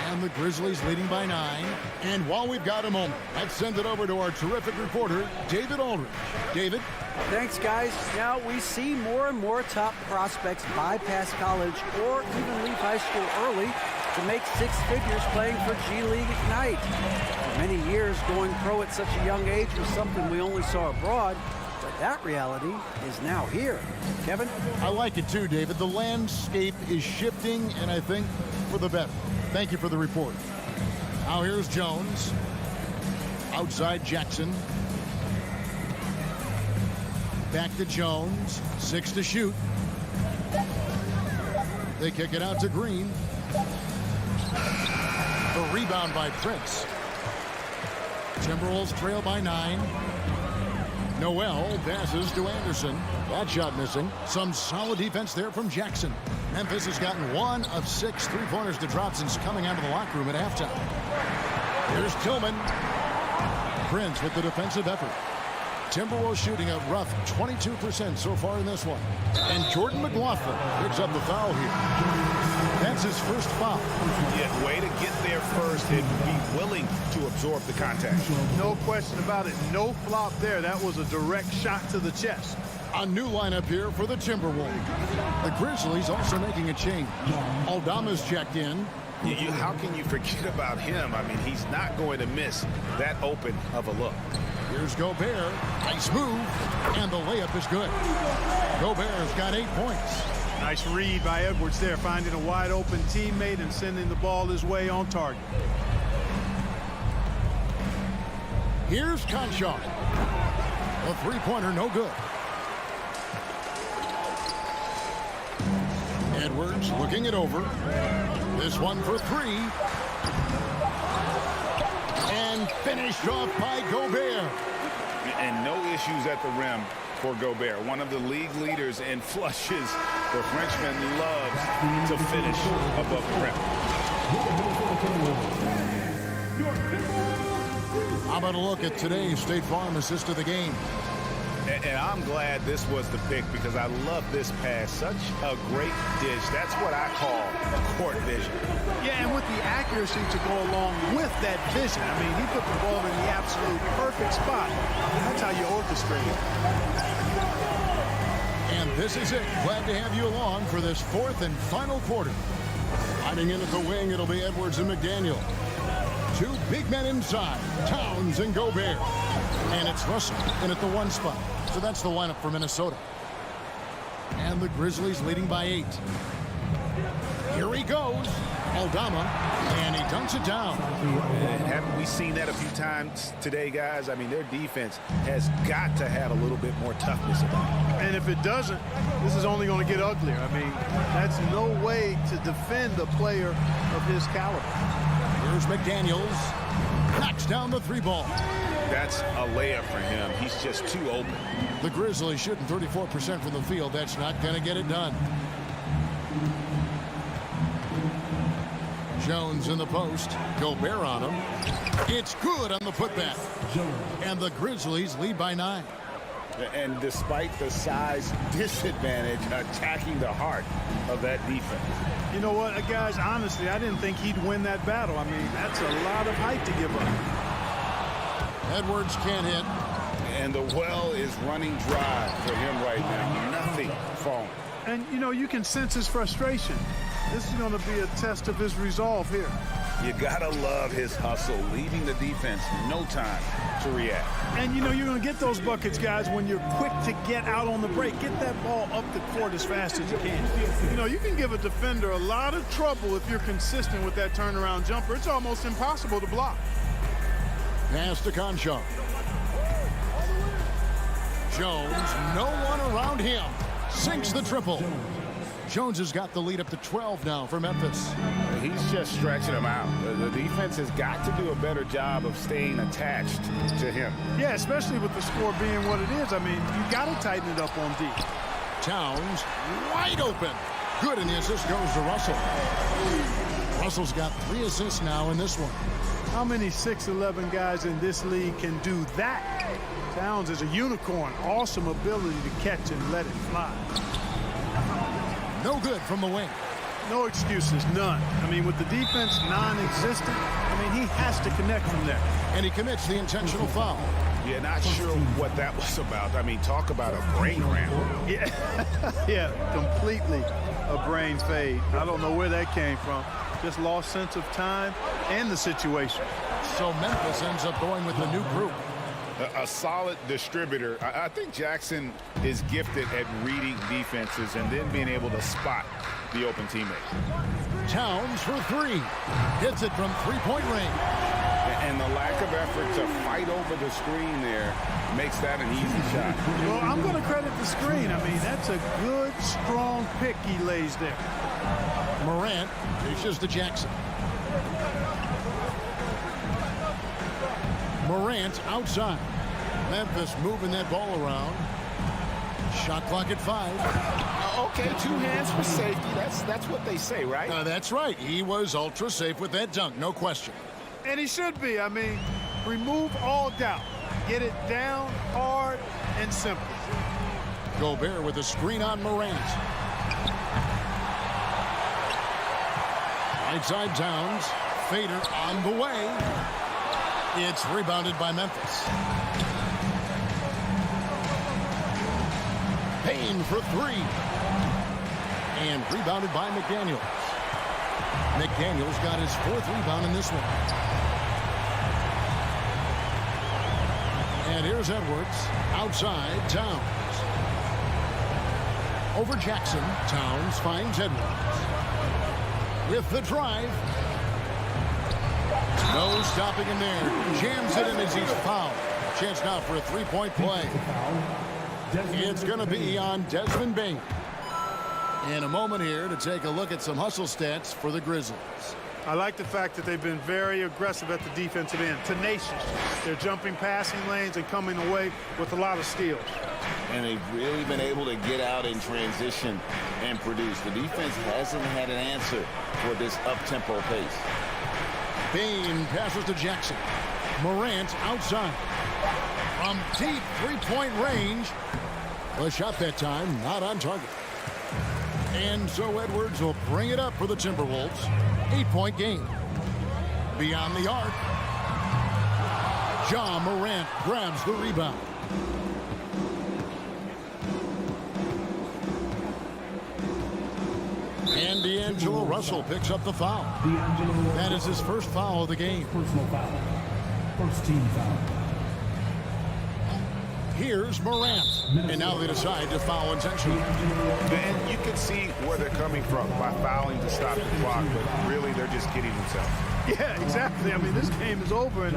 And the Grizzlies leading by 9. And while we've got a moment, let's send it over to our terrific reporter, David Aldridge. David? Thanks, guys. Now we see more and more top prospects bypass college or even leave high school early to make 6 figures playing for G League Ignite. For many years, going pro at such a young age was something we only saw abroad. But that reality is now here. Kevin? I like it too, David. The landscape is shifting, and I think for the better. Thank you for the report. Now here's Jones. Outside Jackson. Back to Jones. 6 to shoot. They kick it out to Green. The rebound by Prince. Timberwolves trail by 9. Noel passes to Anderson. That shot missing. Some solid defense there from Jackson. Memphis has gotten 1 of 6 3-pointers to drop since coming out of the locker room at halftime. Here's Tillman. Prince with the defensive effort. Timberwolves shooting a rough 22% so far in this one. And Jordan McLaughlin picks up the foul here. That's his first foul. Yeah, way to get there first and be willing to absorb the contact. No question about it. No flop there. That was a direct shot to the chest. A new lineup here for the Timberwolves. The Grizzlies also making a change. Aldama's checked in. How can you forget about him? I mean, he's not going to miss that open of a look. Here's Gobert. Nice move. And the layup is good. Gobert's got 8 points. Nice read by Edwards there, finding a wide open teammate and sending the ball his way on target. Here's Conchar. A 3-pointer, no good. Edwards looking it over. This one for 3. And finished off by Gobert. And no issues at the rim for Gobert. One of the league leaders in flushes. The Frenchman loves to finish above the rim. How about a look at today's State Farm assist of the game? And I'm glad this was the pick because I love this pass. Such a great dish. That's what I call court vision. Yeah, and with the accuracy to go along with that vision. I mean, he put the ball in the absolute perfect spot. That's how you orchestrate it. And this is it. Glad to have you along for this 4th and final quarter. Hiding in at the wing, it'll be Edwards and McDaniel. 2 big men inside, Towns and Gobert. And it's Russell in at the 1 spot. So that's the lineup for Minnesota. And the Grizzlies leading by 8. Here he goes. Aldama, and he dunks it down. And haven't we seen that a few times today, guys? I mean, their defense has got to have a little bit more toughness about it. And if it doesn't, this is only going to get uglier. I mean, that's no way to defend a player of his caliber. Here's McDaniels. Knocks down the 3-ball. That's a layup for him. He's just too open. The Grizzlies shooting 34% from the field. That's not going to get it done. Jones in the post. Gobert on him. It's good on the putback. And the Grizzlies lead by 9. And despite the size disadvantage, attacking the heart of that defense. You know what, guys, honestly, I didn't think he'd win that battle. I mean, that's a lot of height to give up. Edwards can't hit. And the well is running dry for him right now. Nothing falling. And, you know, you can sense his frustration. This is going to be a test of his resolve here. You got to love his hustle, leaving the defense no time to react. And, you know, you're going to get those buckets, guys, when you're quick to get out on the break. Get that ball up the court as fast as you can. You know, you can give a defender a lot of trouble if you're consistent with that turnaround jumper. It's almost impossible to block. Pass to Concho. Jones, no one around him. Sinks the triple. Jones has got the lead up to 12 now for Memphis. He's just stretching him out. The defense has got to do a better job of staying attached to him. Yeah, especially with the score being what it is. I mean, you got to tighten it up on D. Towns wide open. Good, and the assist goes to Russell. Russell's got 3 assists now in this one. How many 6'11" guys in this league can do that? Towns is a unicorn. Awesome ability to catch and let it fly. No good from the wing. No excuses, none. I mean, with the defense non-existent, I mean, he has to connect from there. And he commits the intentional foul. Yeah, not sure what that was about. I mean, talk about a brain cramp. Yeah, yeah, completely a brain fade. I don't know where that came from. Just lost sense of time and the situation. So Memphis ends up going with the new group. A solid distributor. I think Jackson is gifted at reading defenses and then being able to spot the open teammate. Towns for 3. Hits it from 3-point range. And the lack of effort to fight over the screen there makes that an easy shot. Well, I'm going to credit the screen. I mean, that's a good, strong pick he lays there. Morant dishes to Jackson. Morant outside. Memphis moving that ball around. Shot clock at 5. Okay, 2 hands for safety. That's what they say, right? That's right. He was ultra safe with that dunk, no question. And he should be. I mean, remove all doubt. Get it down, hard, and simple. Gobert with a screen on Morant. Right side Towns. Fader on the way. It's rebounded by Memphis. Payne for 3. And rebounded by McDaniels. McDaniels got his 4th rebound in this one. And here's Edwards. Outside, Towns. Over Jackson. Towns finds Edwards. With the drive. No stopping him there. Jams it in as he's fouled. Chance now for a 3-point play. It's going to be on Desmond Bain. In a moment here to take a look at some hustle stats for the Grizzlies. I like the fact that they've been very aggressive at the defensive end. Tenacious. They're jumping passing lanes and coming away with a lot of steals. And they've really been able to get out in transition and produce. The defense hasn't had an answer for this up-tempo pace. Bain passes to Jackson. Morant outside. From deep 3-point range. The shot that time not on target. And so Edwards will bring it up for the Timberwolves. 8-point game. Beyond the arc. Ja Morant grabs the rebound. And D'Angelo Russell picks up the foul. That is his first foul of the game. Personal foul. First team foul. Here's Morant. And now they decide to foul intentionally. And you can see where they're coming from by fouling to stop the clock, but really they're just kidding themselves. Yeah, exactly. I mean, this game is over, and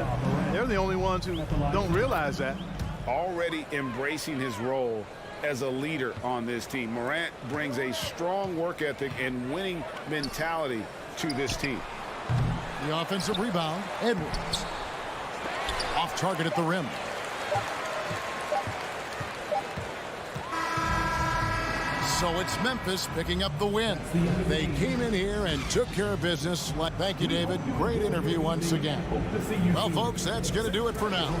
they're the only ones who don't realize that. Already embracing his role as a leader on this team. Morant brings a strong work ethic and winning mentality to this team. The offensive rebound, Edwards. Off target at the rim. So it's Memphis picking up the win. They came in here and took care of business. Thank you, David. Great interview once again. Well, folks, that's going to do it for now.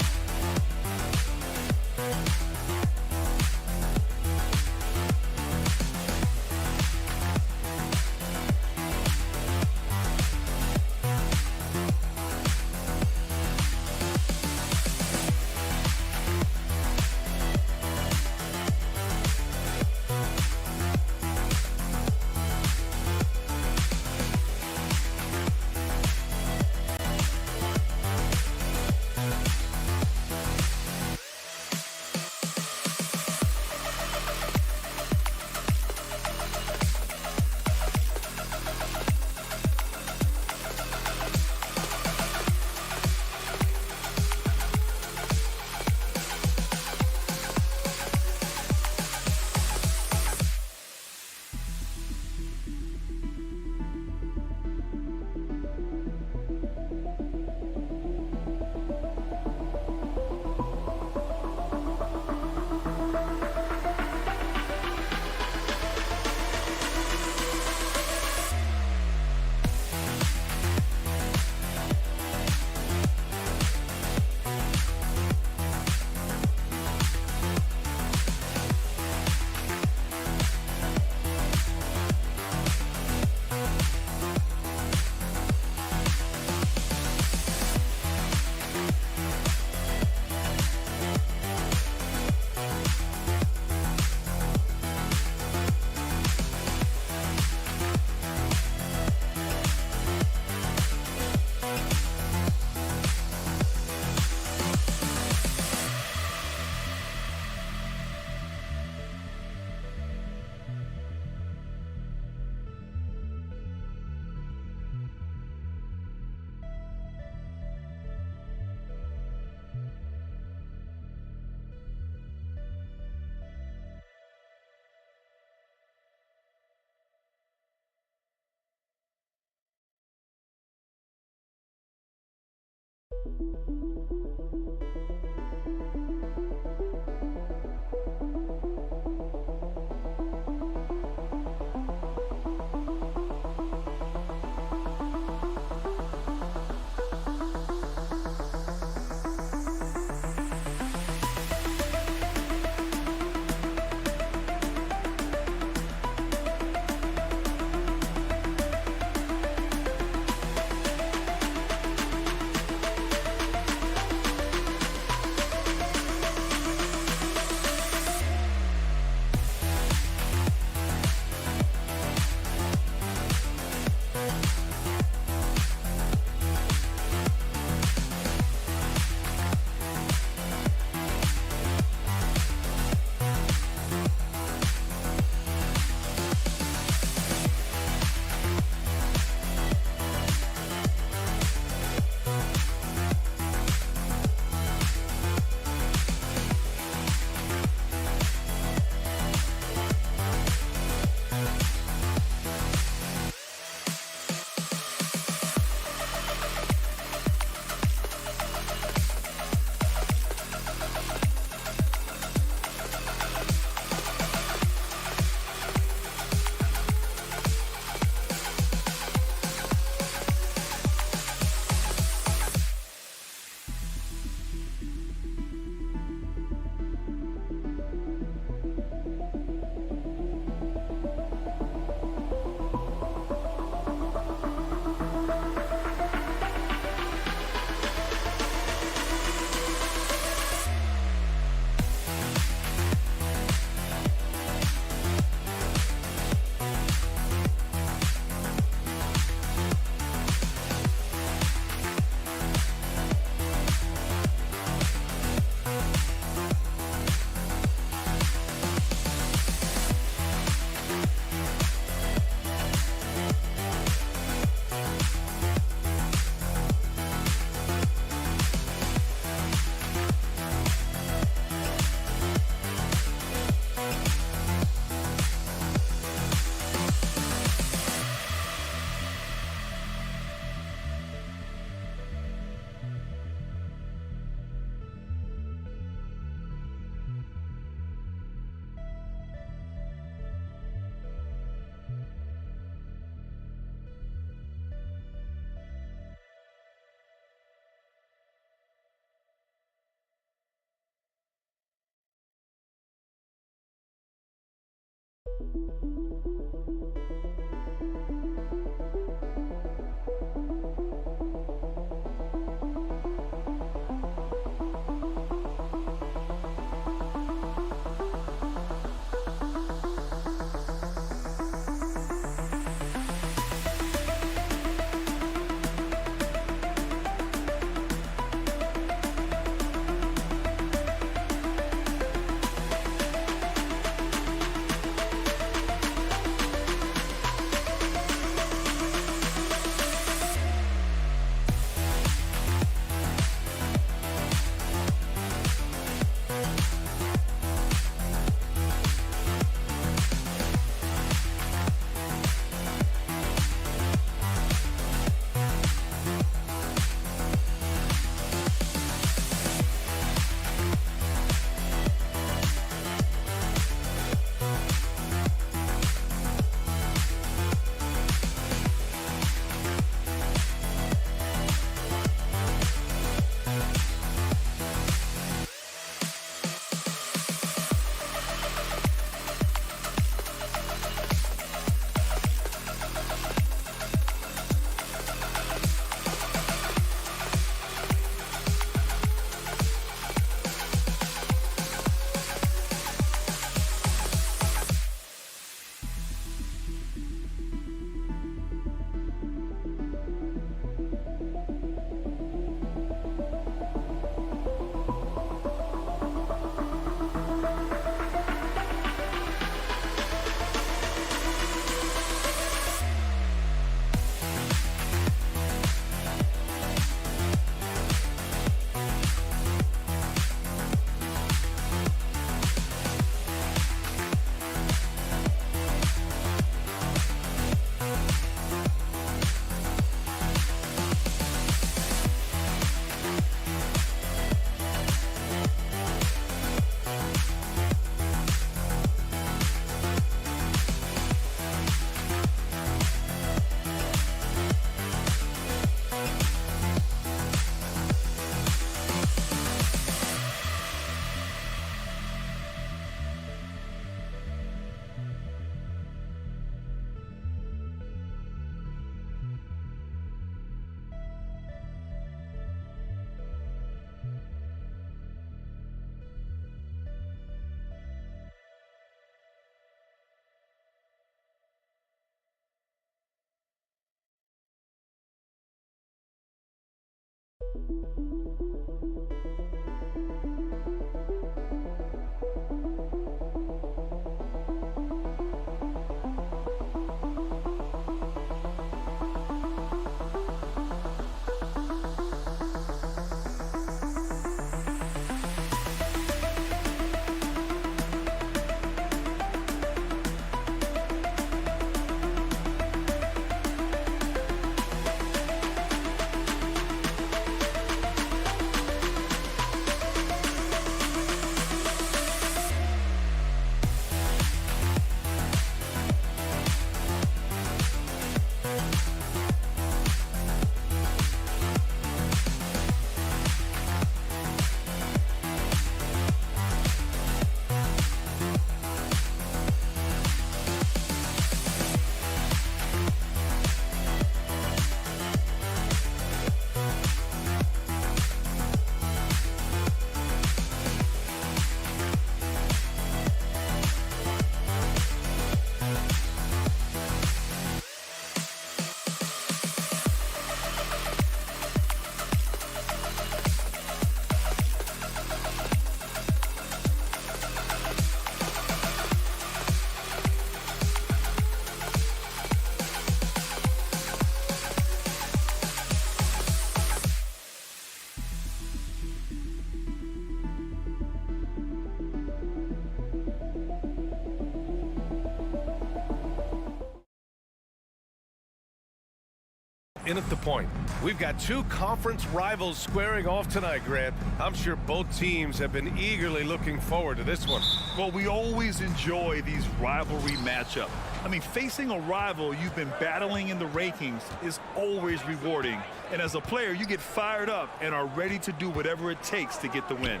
in at the point. We've got two conference rivals squaring off tonight, Grant. I'm sure both teams have been eagerly looking forward to this one. Well, we always enjoy these rivalry matchups. I mean, facing a rival you've been battling in the rankings is always rewarding. And as a player, you get fired up and are ready to do whatever it takes to get the win.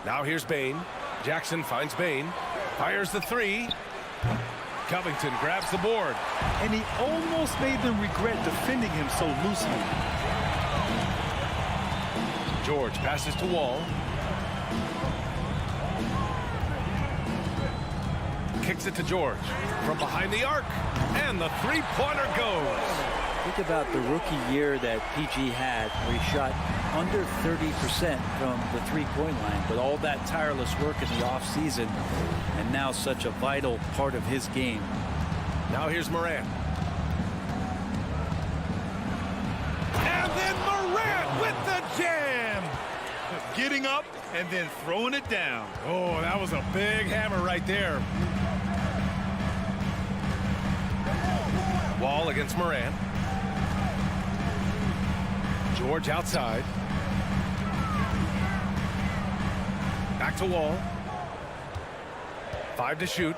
Now here's Bain. Jackson finds Bain. Fires the three. Covington grabs the board. And he almost made them regret defending him so loosely. George passes to Wall. Kicks it to George. From behind the arc. And the three-pointer goes. Think about the rookie year that PG had, where he shot under 30% from the three-point line, but all that tireless work in the offseason, and now such a vital part of his game. Now here's Morant. And then Morant with the jam. Getting up and then throwing it down. Oh, that was a big hammer right there. Wall against Morant. George outside. Back to Wall. 5 to shoot.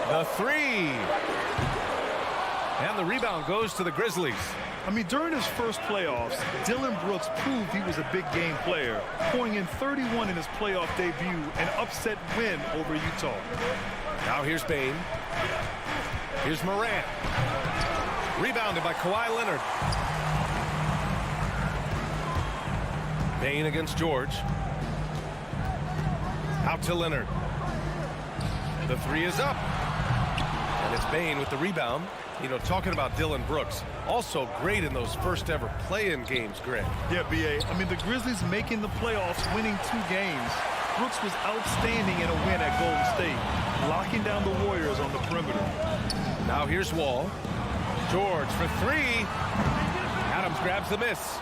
The three. And the rebound goes to the Grizzlies. I mean, during his first playoffs, Dillon Brooks proved he was a big game player, pouring in 31 in his playoff debut, an upset win over Utah. Now here's Bain. Here's Morant. Rebounded by Kawhi Leonard. Bain against George. Out to Leonard. The three is up. And it's Bain with the rebound. You know, talking about Dillon Brooks, also great in those first ever play-in games, Greg. Yeah, B.A. I mean, the Grizzlies making the playoffs, winning 2 games. Brooks was outstanding in a win at Golden State, locking down the Warriors on the perimeter. Now here's Wall. George for 3. Adams grabs the miss.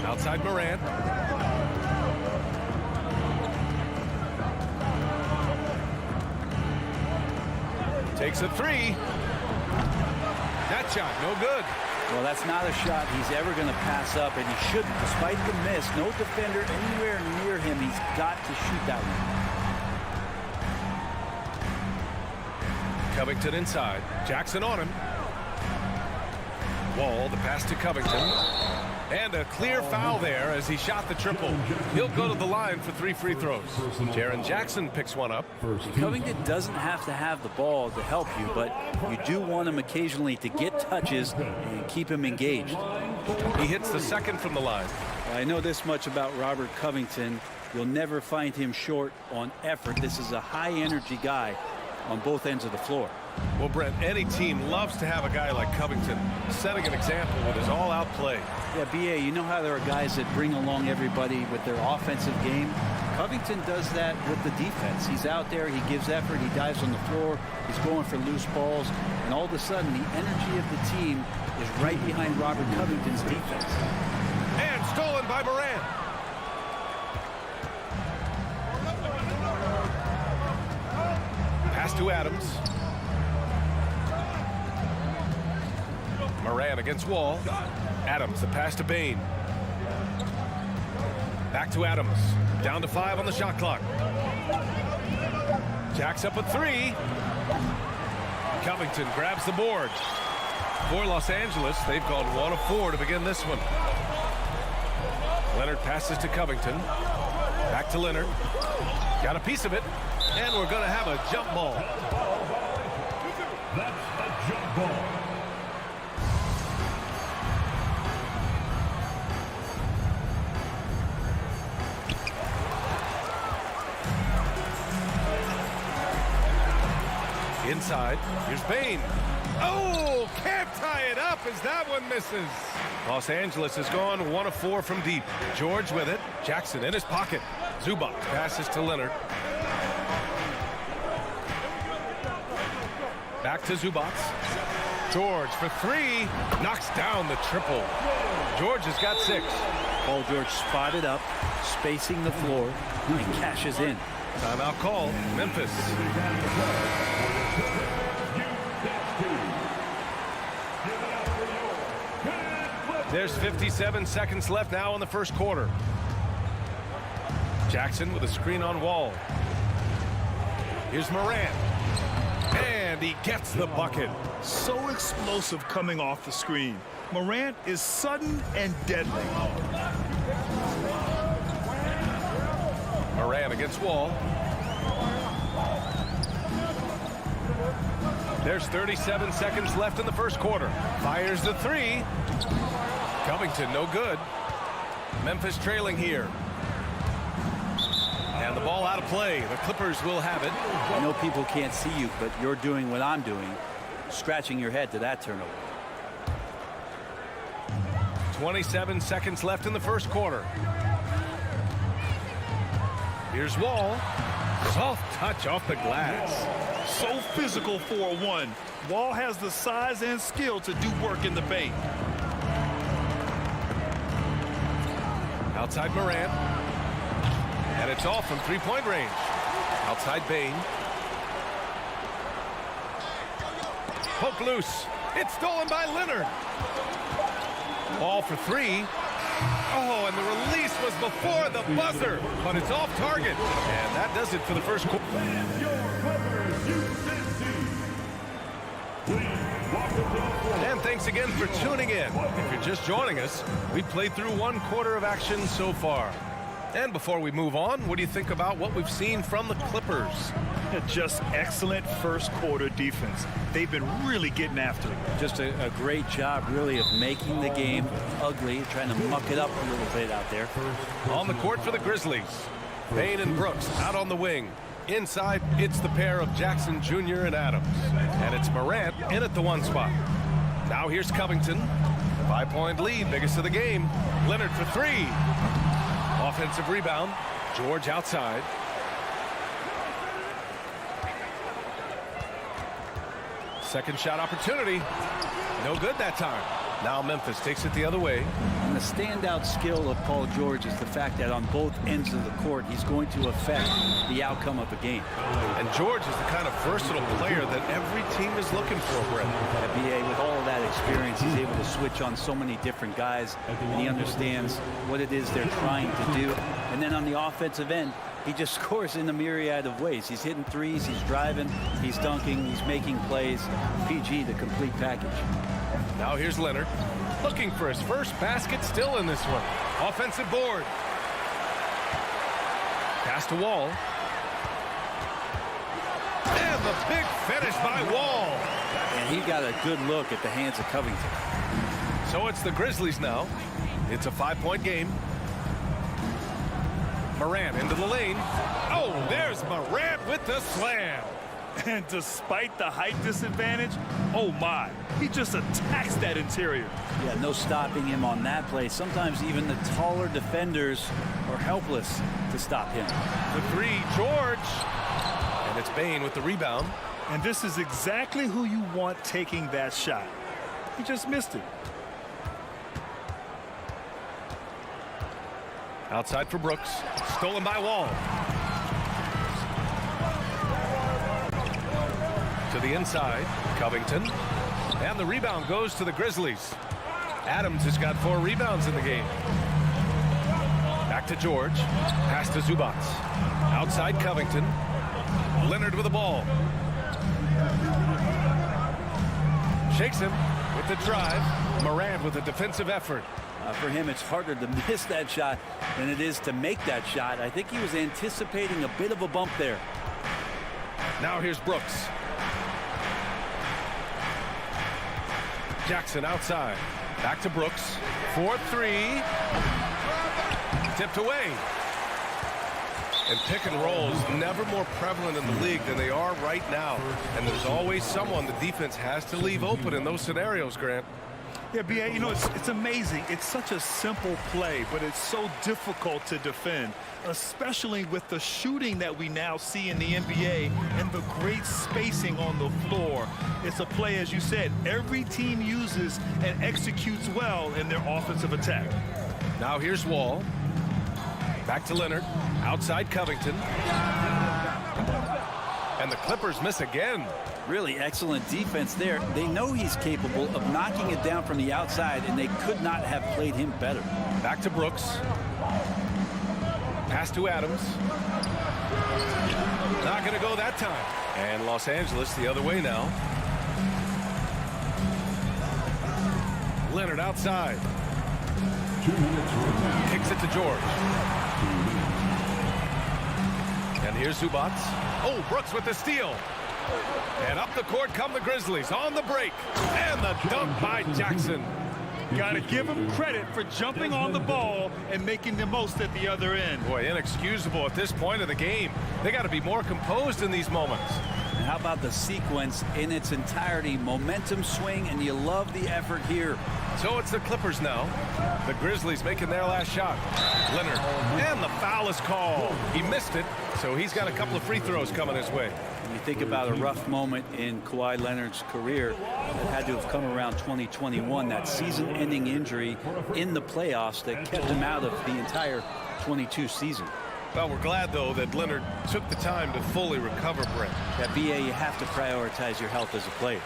Outside Morant. Takes a 3. That shot, no good. Well, that's not a shot he's ever going to pass up, and he shouldn't. Despite the miss, no defender anywhere near him. He's got to shoot that one. Covington inside. Jackson on him. Wall, the pass to Covington. And a clear foul there as he shot the triple. He'll go to the line for 3 free throws. Jaren Jackson picks one up. Covington doesn't have to have the ball to help you, but you do want him occasionally to get touches and keep him engaged. He hits the second from the line. Well, I know this much about Robert Covington. You'll never find him short on effort. This is a high-energy guy on both ends of the floor. Well, Brent, any team loves to have a guy like Covington setting an example with his all-out play. Yeah, B.A., you know how there are guys that bring along everybody with their offensive game? Covington does that with the defense. He's out there, he gives effort, he dives on the floor, he's going for loose balls, and all of a sudden the energy of the team is right behind Robert Covington's defense. And stolen by Morant. Pass to Adams. Morant against Wall. Adams, the pass to Bain. Back to Adams. Down to 5 on the shot clock. Jacks up a 3. Covington grabs the board. For Los Angeles, they've gone 1 of 4 to begin this one. Leonard passes to Covington. Back to Leonard. Got a piece of it. And we're going to have a jump ball. That's a jump ball. Inside, here's Bain. Oh, can't tie it up as that one misses. Los Angeles has gone 1 of 4 from deep. George with it. Jackson in his pocket. Zubac passes to Leonard. Back to Zubac. George for 3. Knocks down the triple. George has got 6. Paul George spotted up, spacing the floor, and cashes in. Timeout call, Memphis. There's 57 seconds left now in the first quarter. Jackson with a screen on Wall. Here's Morant. And he gets the bucket. So explosive coming off the screen. Morant is sudden and deadly. Morant against Wall. There's 37 seconds left in the first quarter. Fires the three. Covington, no good. Memphis trailing here. And the ball out of play. The Clippers will have it. I know people can't see you, but you're doing what I'm doing, scratching your head to that turnover. 27 seconds left in the first quarter. Here's Wall. Soft touch off the glass. So physical for a 1. Wall has the size and skill to do work in the paint. Outside Morant. And it's off from three-point range. Outside Bane. Poke loose. It's stolen by Leonard. Ball for three. Oh, and the release was before the buzzer, but it's off target. And that does it for the first quarter. And thanks again for tuning in. If you're just joining us, we played through one quarter of action so far. And before we move on, what do you think about what we've seen from the Clippers? Just excellent first quarter defense. They've been really getting after it. Just a great job, really, of making the game ugly, trying to muck it up a little bit out there. On the court for the Grizzlies, Bane and Brooks out on the wing. Inside, it's the pair of Jackson Jr. and Adams. And it's Morant in at the 1 spot. Now here's Covington. 5-point lead, biggest of the game. Leonard for three. Offensive rebound. George outside. Second shot opportunity. No good that time. Now Memphis takes it the other way. And the standout skill of Paul George is the fact that on both ends of the court, he's going to affect the outcome of the game. And George is the kind of versatile player that every team is looking for, Brett. BA, with all of that experience, he's able to switch on so many different guys, and he understands what it is they're trying to do. And then on the offensive end, he just scores in a myriad of ways. He's hitting threes, he's driving, he's dunking, he's making plays. PG, the complete package. Now here's Leonard, looking for his first basket, still in this one. Offensive board. Pass to Wall. And the big finish by Wall. And he got a good look at the hands of Covington. So it's the Grizzlies now. It's a 5-point game. Morant into the lane. Oh, there's Morant with the slam. And despite the height disadvantage, oh my, he just attacks that interior. Yeah, no stopping him on that play. Sometimes even the taller defenders are helpless to stop him. The three, George. And it's Bane with the rebound. And this is exactly who you want taking that shot. He just missed it. Outside for Brooks. Stolen by Wall. To the inside, Covington. And the rebound goes to the Grizzlies. Adams has got 4 rebounds in the game. Back to George. Pass to Zubac. Outside Covington. Leonard with the ball. Shakes him with the drive. Morant with a defensive effort. For him, it's harder to miss that shot than it is to make that shot. I think he was anticipating a bit of a bump there. Now here's Brooks. Jackson outside. Back to Brooks. 4-3. Tipped away. And pick and rolls never more prevalent in the league than they are right now. And there's always someone the defense has to leave open in those scenarios, Grant. Yeah, B.A., you know, it's amazing. It's such a simple play, but it's so difficult to defend, especially with the shooting that we now see in the NBA and the great spacing on the floor. It's a play, as you said, every team uses and executes well in their offensive attack. Now here's Wall. Back to Leonard. Outside Covington. And the Clippers miss again. Really excellent defense there. They know he's capable of knocking it down from the outside, and they could not have played him better. Back to Brooks. Pass to Adams. Not going to go that time. And Los Angeles the other way now. Leonard outside. 2 minutes remaining. Kicks it to George. And here's Zubac. Oh, Brooks with the steal. And up the court come the Grizzlies on the break. And the dunk by Jackson. Got to give him credit for jumping on the ball and making the most at the other end. Boy, inexcusable at this point of the game. They got to be more composed in these moments. And how about the sequence in its entirety? Momentum swing, and you love the effort here. So it's the Clippers now. The Grizzlies making their last shot. Leonard. And the foul is called. He missed it, so he's got a couple of free throws coming his way. When you think about a rough moment in Kawhi Leonard's career that had to have come around 2021, that season-ending injury in the playoffs that kept him out of the entire 22 season. Well, we're glad, though, that Leonard took the time to fully recover, Brent. At BA, you have to prioritize your health as a player.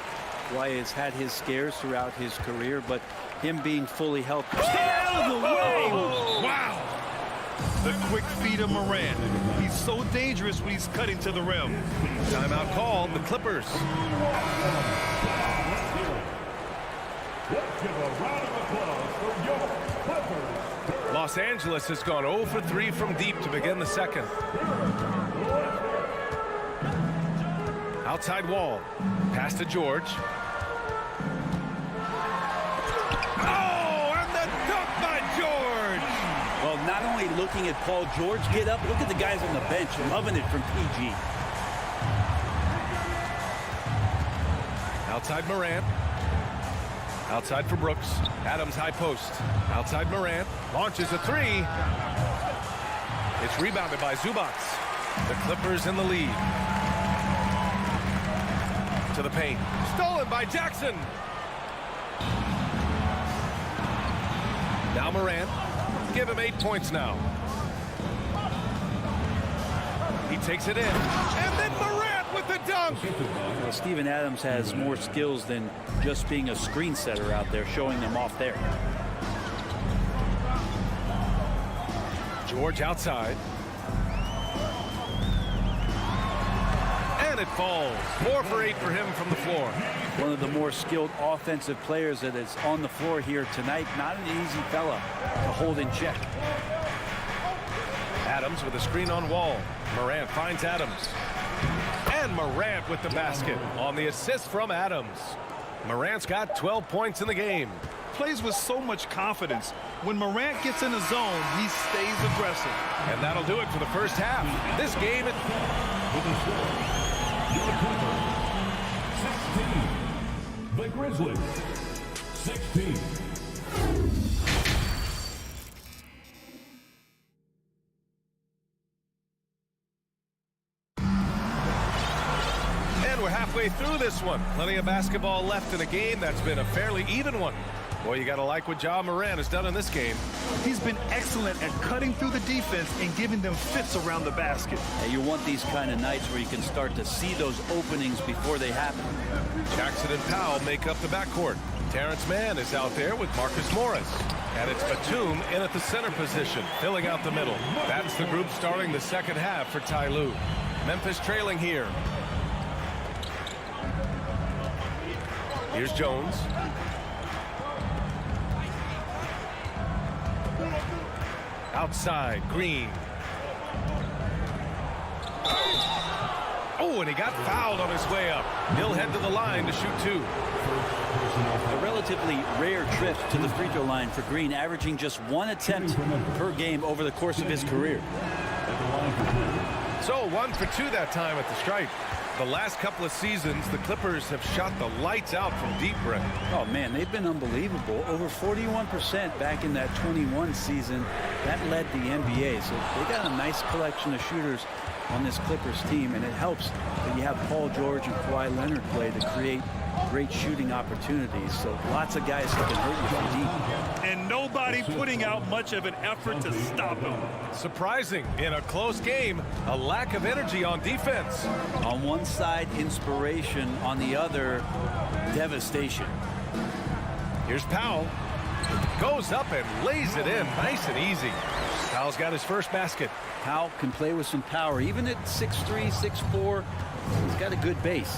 Kawhi has had his scares throughout his career, but him being fully healthy. Stay out of the way! Wow! The quick feed of Morant. He's so dangerous when he's cutting to the rim. Timeout called, the Clippers. Let's give a round of applause for your Clippers. Los Angeles has gone 0 for 3 from deep to begin the second. Outside wall. Pass to George. Oh, and the dunk by George! Well, not only looking at Paul George get up, look at the guys on the bench loving it from PG. Outside Morant. Outside for Brooks. Adams high post. Outside Morant. Launches a three. It's rebounded by Zubac. The Clippers in the lead. To the paint. Stolen by Jackson. Now Morant. Give him 8 points now. He takes it in. And then Morant with the dunk. Well, Steven Adams has more skills than just being a screen setter out there, showing them off there. George outside. And it falls. 4 for 8 for him from the floor. One of the more skilled offensive players that is on the floor here tonight. Not an easy fella to hold in check. Adams with a screen on Wall. Morant finds Adams. And Morant with the basket on the assist from Adams. Morant's got 12 points in the game. Plays with so much confidence. When Morant gets in the zone, he stays aggressive. And that'll do it for the first half. This game... The Grizzlies, 16. And we're halfway through this one. Plenty of basketball left in a game that's been a fairly even one. Boy, you got to like what Ja Morant has done in this game. He's been excellent at cutting through the defense and giving them fits around the basket. And you want these kind of nights where you can start to see those openings before they happen. Jackson and Powell make up the backcourt. Terrence Mann is out there with Marcus Morris. And it's Batum in at the center position, filling out the middle. That's the group starting the second half for Ty Lue. Memphis trailing here. Here's Jones. Outside, Green. Oh, and he got fouled on his way up. He'll head to the line to shoot 2. A relatively rare trip to the free throw line for Green, averaging just 1 attempt per game over the course of his career. So 1 for 2 that time at the stripe. The last couple of seasons, the Clippers have shot the lights out from deep, Brent. Oh, man, they've been unbelievable. Over 41% back in that 21 season. That led the NBA. So they got a nice collection of shooters on this Clippers team, and it helps that you have Paul George and Kawhi Leonard play to create great shooting opportunities. So lots of guys that can hurt you from deep. And nobody putting out much of an effort to stop him. Surprising in a close game, a lack of energy on defense. On one side, inspiration. On the other, devastation. Here's Powell. Goes up and lays it in nice and easy. Powell's got his first basket. Powell can play with some power. Even at 6'3", 6'4", he's got a good base.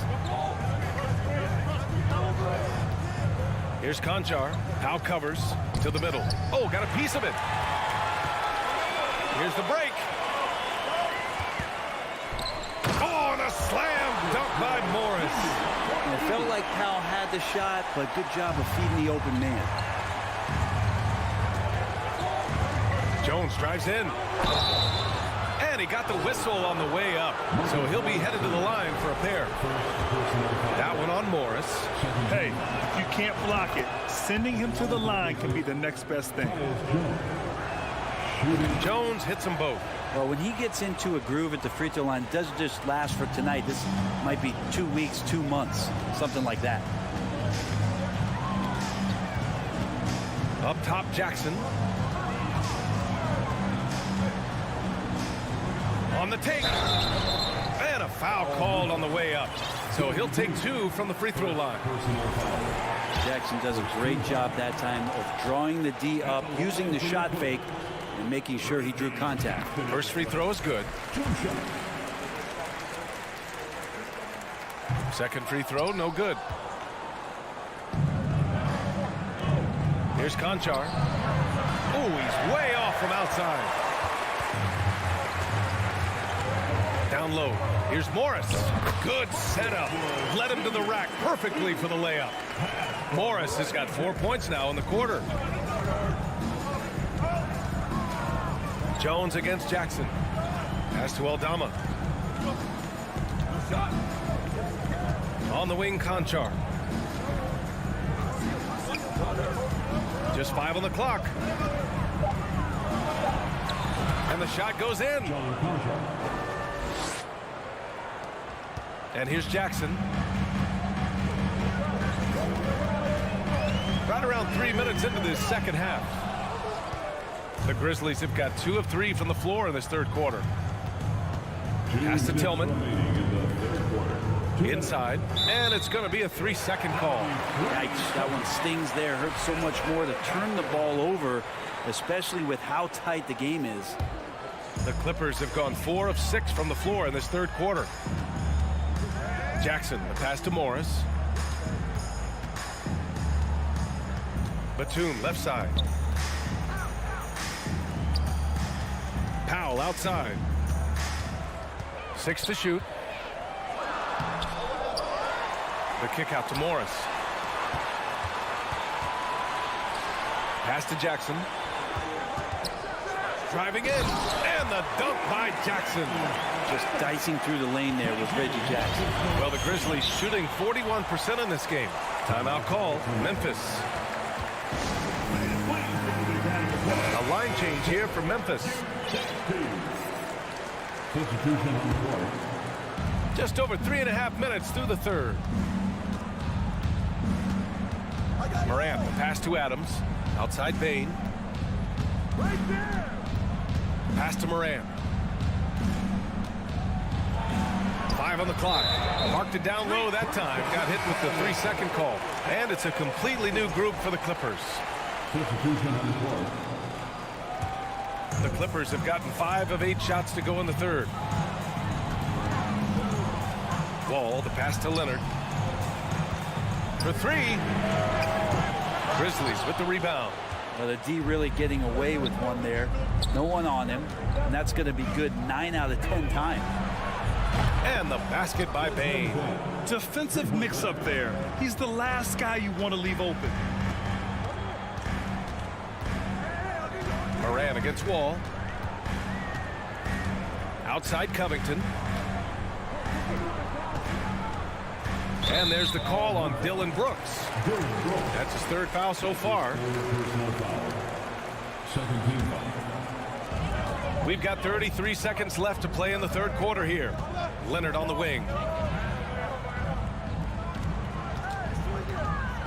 Here's Conchar. Powell covers to the middle. Oh, got a piece of it. Here's the break. Oh, and a slam dunk by Morris. And it felt like Powell had the shot, but good job of feeding the open man. Jones drives in. And he got the whistle on the way up. So he'll be headed to the line for a pair. That one on Morris. Hey, if you can't block it, sending him to the line can be the next best thing. Jones hits them both. Well, when he gets into a groove at the free throw line, it doesn't just last for tonight. This might be 2 weeks, 2 months, something like that. Up top, Jackson. On the take. And a foul called on the way up. So he'll take 2 from the free throw line. Jackson does a great job that time of drawing the D up, using the shot fake, and making sure he drew contact. First free throw is good. Second free throw, no good. Here's Conchar. Oh, he's way off from outside. Down low. Here's Morris. Good setup. Led him to the rack perfectly for the layup. Morris has got 4 points now in the quarter. Jones against Jackson. Pass to Aldama. On the wing, Conchar. Just 5 on the clock. And the shot goes in. And here's Jackson. Right around 3 minutes into this second half. The Grizzlies have got 2 of 3 from the floor in this third quarter. Pass to Tillman. Inside. And it's going to be a 3-second call. Yikes, that one stings there. Hurts so much more to turn the ball over, especially with how tight the game is. The Clippers have gone 4 of 6 from the floor in this third quarter. Jackson, the pass to Morris. Batum, left side. Powell outside. 6 to shoot. The kick out to Morris. Pass to Jackson. Driving in. And the dunk by Jackson. Just dicing through the lane there with Reggie Jackson. Well, the Grizzlies shooting 41% in this game. Timeout call, Memphis. A line change here for Memphis. Just over 3.5 minutes through the third. Morant, the pass to Adams. Outside Bain. Pass to Morant. 5 on the clock. Marked it down low that time. Got hit with the 3-second call. And it's a completely new group for the Clippers. The Clippers have gotten 5 of 8 shots to go in the third. Wall, the pass to Leonard. For 3. Grizzlies with the rebound. Well, the D really getting away with one there. No one on him. And that's going to be good 9 out of 10 times. And the basket by Bain. Defensive mix-up there. He's the last guy you want to leave open. Moran against Wall. Outside Covington. And there's the call on Dylan Brooks. That's his 3rd foul so far. We've got 33 seconds left to play in the third quarter here. Leonard on the wing.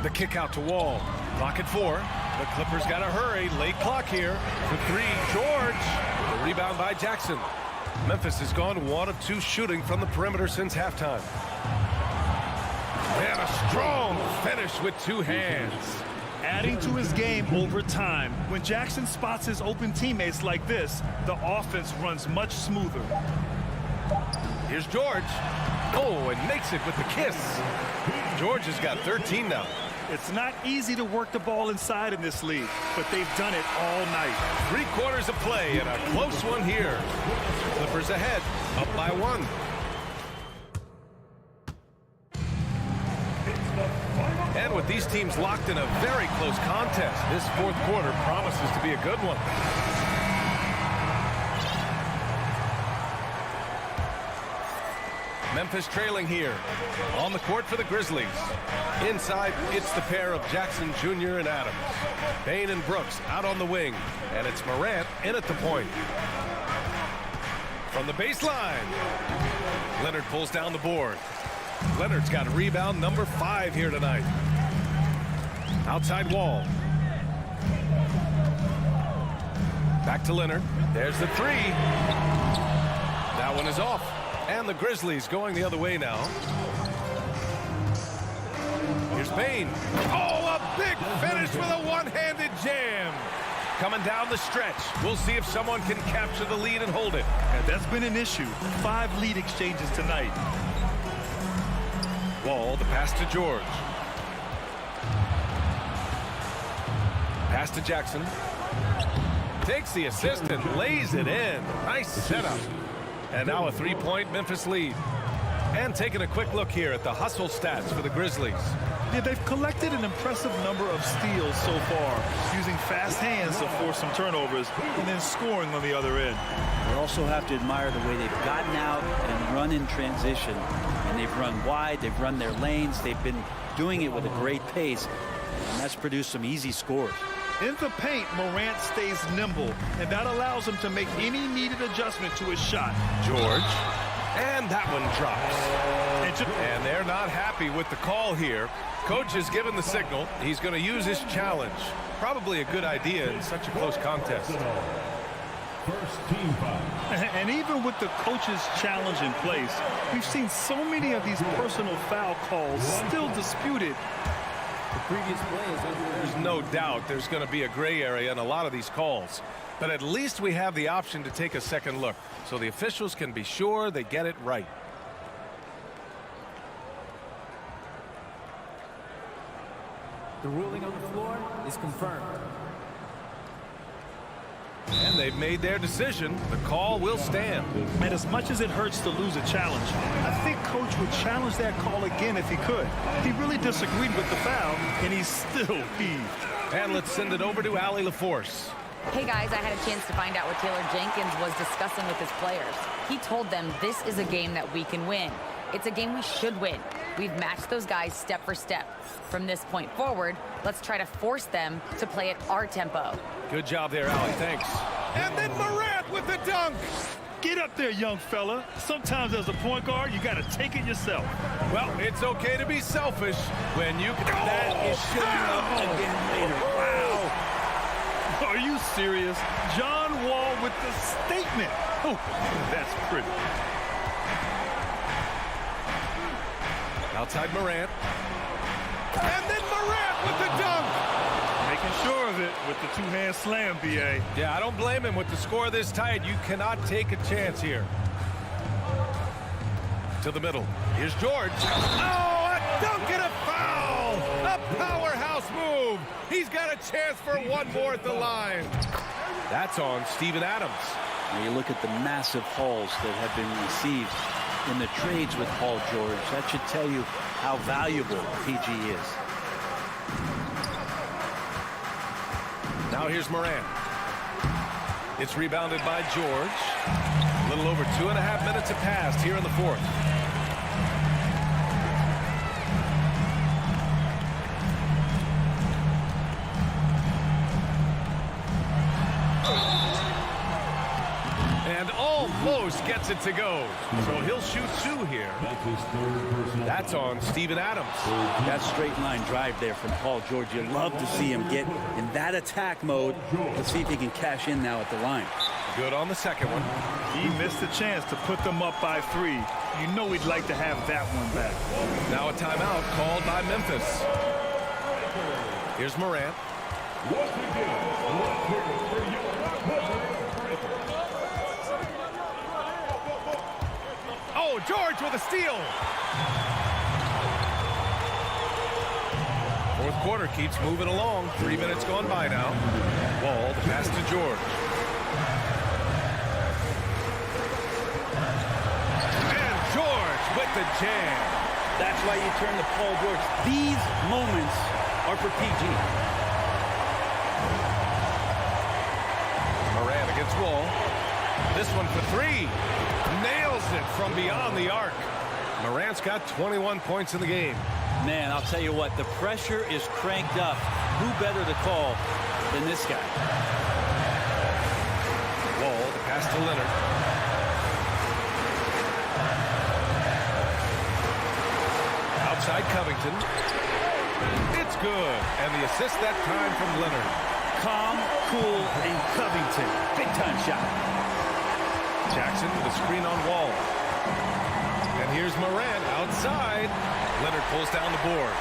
The kick out to Wall. Clock at 4. The Clippers got to hurry. Late clock here. For 3, George. The rebound by Jackson. Memphis has gone 1 of 2 shooting from the perimeter since halftime. And a strong finish with 2 hands. Adding to his game over time. When Jackson spots his open teammates like this, the offense runs much smoother. Here's George. Oh, and makes it with the kiss. George has got 13 now. It's not easy to work the ball inside in this league, but they've done it all night. 3 quarters of play and a close one here. Clippers ahead, up by 1. And with these teams locked in a very close contest, this 4th quarter promises to be a good one. Memphis trailing here. On the court for the Grizzlies. Inside, it's the pair of Jackson Jr. and Adams. Bain and Brooks out on the wing. And it's Morant in at the point. From the baseline, Leonard pulls down the board. Leonard's got rebound number 5 here tonight. Outside Wall. Back to Leonard. There's the 3. That one is off. And the Grizzlies going the other way now. Here's Bain. Oh, a big finish with a one-handed jam. Coming down the stretch. We'll see if someone can capture the lead and hold it. And that's been an issue. 5 lead exchanges tonight. Wall, the pass to George. Pass to Jackson. Takes the assist and lays it in. Nice setup. And now a 3-point Memphis lead. And taking a quick look here at the hustle stats for the Grizzlies. Yeah, they've collected an impressive number of steals so far, using fast hands to force some turnovers and then scoring on the other end. We also have to admire the way they've gotten out and run in transition. And they've run wide, they've run their lanes, they've been doing it with a great pace. And that's produced some easy scores. In the paint, Morant stays nimble, and that allows him to make any needed adjustment to his shot. George, and that one drops. And they're not happy with the call here. Coach has given the signal. He's going to use his challenge. Probably a good idea in such a close contest. First team foul. And even with the coach's challenge in place, we've seen so many of these personal foul calls still disputed. The previous play is under. There's no doubt there's going to be a gray area in a lot of these calls. But at least we have the option to take a second look, so the officials can be sure they get it right. The ruling on the floor is confirmed. And they've made their decision. The call will stand. And as much as it hurts to lose a challenge, I think Coach would challenge that call again if he could. He really disagreed with the foul, and he's still peeved. And let's send it over to Allie LaForce. Hey guys, I had a chance to find out what Taylor Jenkins was discussing with his players. He told them this is a game that we can win. It's a game we should win. We've matched those guys step for step. From this point forward, let's try to force them to play at our tempo. Good job there, Allie. Thanks. And then Morant with the dunk. Get up there, young fella. Sometimes as a point guard, you got to take it yourself. Well, it's okay to be selfish when you can. That is showing up again later. Wow. Are you serious? John Wall with the statement. Oh, that's pretty. Outside Morant. And then Morant with the dunk. Making sure of it with the two-hand slam, B.A. Yeah, I don't blame him. With the score this tight, you cannot take a chance here. To the middle. Here's George. Oh, a dunk and a foul! A powerhouse move. He's got a chance for one more at the line. That's on Steven Adams. Now you look at the massive hauls that have been received in the trades with Paul George. That should tell you how valuable PG is. Now here's Morant. It's rebounded by George. A little over 2.5 minutes have passed here in the fourth. And almost post gets it to go. So he'll shoot 2 here. That's on Steven Adams. That straight line drive there from Paul George. You love to see him get in that attack mode. Let's see if he can cash in now at the line. Good on the second one. He missed a chance to put them up by 3. You know he'd like to have that one back. Now a timeout called by Memphis. Here's Morant. Oh, George with a steal. Fourth quarter keeps moving along. 3 minutes gone by now. Wall, the pass to George. And George with the jam. That's why you turn to Paul George. These moments are for PG. Morant against Wall. This one for 3. Nails it from beyond the arc. Morant's got 21 points in the game. Man, I'll tell you what, the pressure is cranked up. Who better to call than this guy? Wall, the pass to Leonard. Outside Covington. It's good. And the assist that time from Leonard. Calm, cool, and Covington. Big time shot. Jackson with a screen on Wall. And here's Morant outside. Leonard pulls down the board.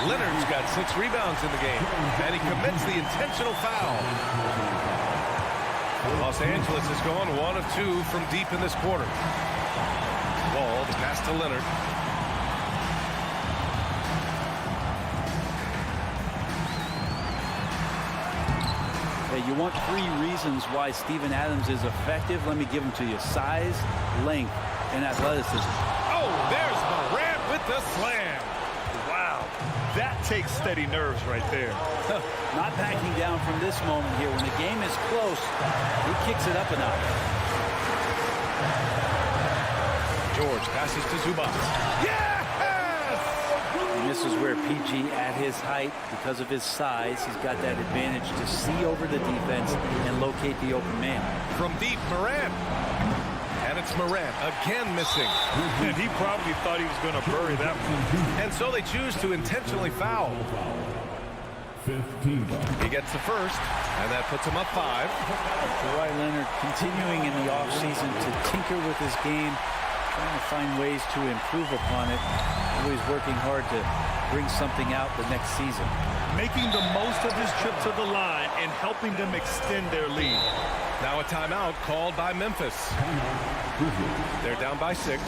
Leonard's got 6 rebounds in the game. And he commits the intentional foul. Los Angeles is going 1 of 2 from deep in this quarter. Wall, the pass to Leonard. You want 3 reasons why Steven Adams is effective. Let me give them to you. Size, length, and athleticism. Oh, there's Morant with the slam. Wow. That takes steady nerves right there. Not backing down from this moment here. When the game is close, he kicks it up a notch. George passes to Zubac. Yes! And this is where PG, at his height, because of his size, he's got that advantage to see over the defense and locate the open man. From deep, Morant. And it's Morant again missing. And he probably thought he was going to bury that one. And so they choose to intentionally foul. 15. He gets the first, and that puts him up 5. Kawhi Leonard continuing in the offseason to tinker with his game, trying to find ways to improve upon it. Always working hard to bring something out the next season. Making the most of his trip to the line and helping them extend their lead. Now a timeout called by Memphis. They're down by 6.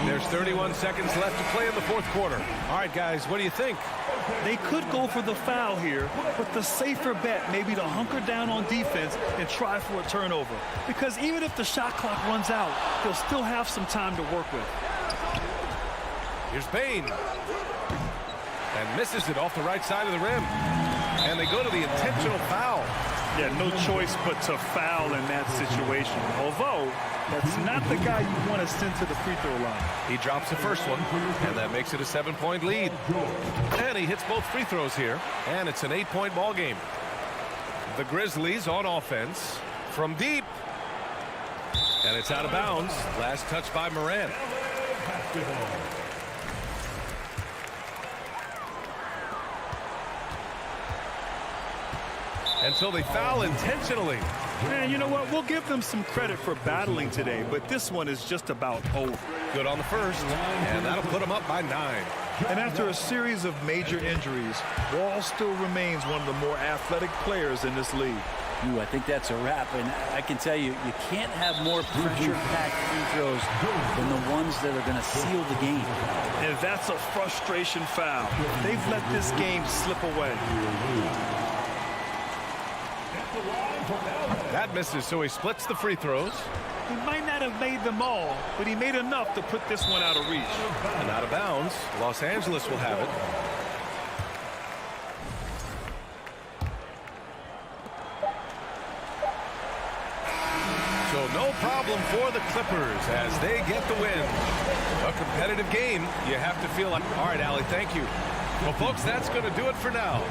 There's 31 seconds left to play in the fourth quarter. All right, guys, what do you think? They could go for the foul here, but the safer bet may be to hunker down on defense and try for a turnover. Because even if the shot clock runs out, they'll still have some time to work with. Here's Bain. And misses it off the right side of the rim. And they go to the intentional foul. Yeah, no choice but to foul in that situation. Although, that's not the guy you want to send to the free throw line. He drops the first one, and that makes it a 7-point lead. And he hits both free throws here, and it's an 8-point ball game. The Grizzlies on offense from deep. And it's out of bounds. Last touch by Morant. And so they foul intentionally. Man, you know what? We'll give them some credit for battling today, but this one is just about over. Good on the first, and that'll put them up by 9. And after a series of major injuries, Wall still remains one of the more athletic players in this league. Ooh, I think that's a wrap, and I can tell you, you can't have more pressure-packed free throws than the ones that are going to seal the game. And that's a frustration foul. They've let this game slip away. That misses, so he splits the free throws. He might not have made them all, but he made enough to put this one out of reach. And out of bounds, Los Angeles will have it. So no problem for the Clippers as they get the win. A competitive game, you have to feel like, all right, Allie, thank you. Well, folks, that's going to do it for now.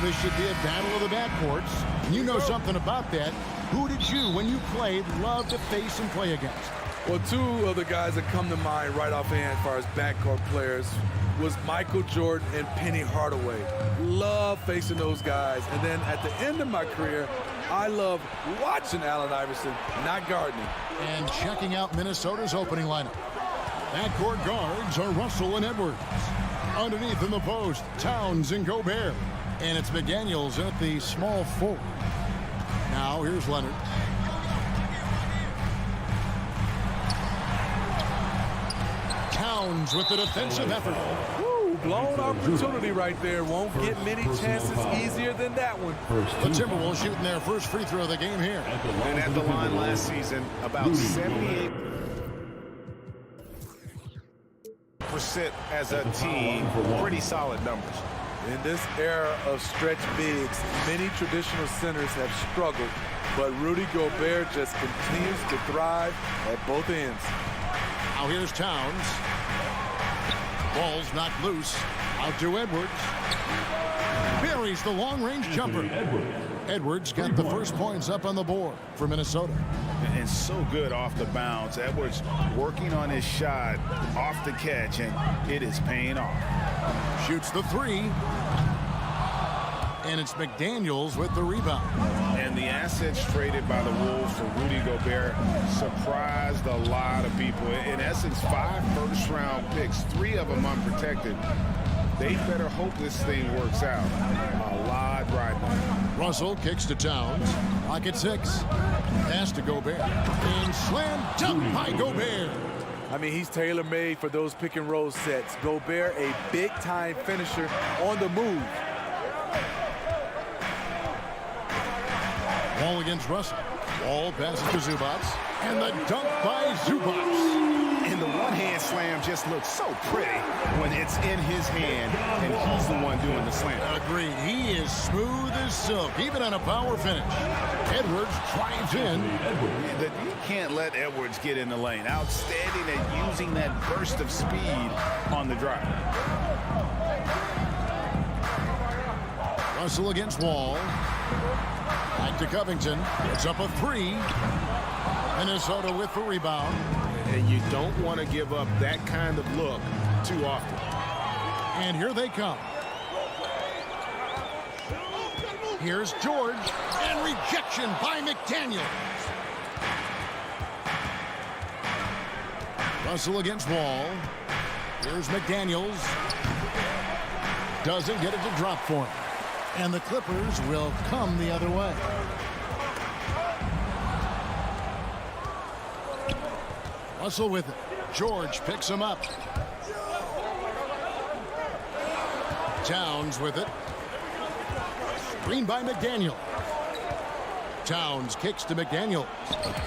This should be a battle of the backcourts. And you know something about that. Who did you, when you played, love to face and play against? Well, two of the guys that come to mind right offhand as far as backcourt players was Michael Jordan and Penny Hardaway. Love facing those guys. And then at the end of my career, I love watching Allen Iverson, not gardening. And checking out Minnesota's opening lineup. Backcourt guards are Russell and Edwards. Underneath in the post, Towns and Gobert. And it's McDaniels at the small forward. Now here's Leonard. Towns with the defensive effort. Woo, blown opportunity right there. Won't get many chances easier than that one. The Timberwolves shooting their first free throw of the game here. And at the line last season, about 78% as a team. Pretty solid numbers. In this era of stretch bigs, many traditional centers have struggled, but Rudy Gobert just continues to thrive at both ends. Now here's Towns. Ball's knocked loose. Out to Edwards. Buries the long-range jumper. Edwards got the first points up on the board for Minnesota. And so good off the bounce. Edwards working on his shot off the catch, and it is paying off. Shoots the three. And it's McDaniels with the rebound. And the assets traded by the Wolves for Rudy Gobert surprised a lot of people. In essence, 5 first-round picks, 3 of them unprotected. They better hope this thing works out. A lot right now. Russell kicks to Towns. Clock at 6. Pass to Gobert. And slam dunk by Gobert. I mean, he's tailor-made for those pick-and-roll sets. Gobert, a big-time finisher on the move. Wall against Russell. Wall passes to Zubats. And the dunk by Zubats. And the one-hand slam just looks so pretty when it's in his hand and he's the one doing the slam. Agreed. He is smooth as silk, even on a power finish. Edwards drives in. You can't let Edwards get in the lane. Outstanding at using that burst of speed on the drive. Russell against Wall. Back to Covington. It's up a 3. Minnesota with the rebound. And you don't want to give up that kind of look too often. And here they come. Here's George. And rejection by McDaniels. Russell against Wall. Here's McDaniels. Doesn't get it to drop for him. And the Clippers will come the other way. Russell with it. George picks him up. Towns with it. Screen by McDaniel. Towns kicks to McDaniel.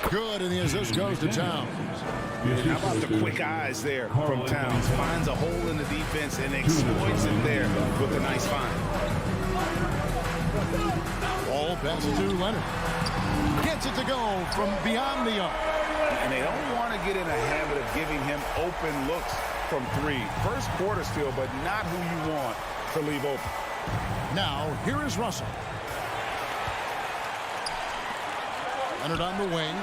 Good, and the assist goes to Towns. How about the quick eyes there from Towns? Finds a hole in the defense and exploits it there with a nice find. Ball passes to Leonard. Gets it to go from beyond the arc. And they don't want to get in a habit of giving him open looks from 3. First quarter still, but not who you want to leave open. Now, here is Russell. Leonard on the wing.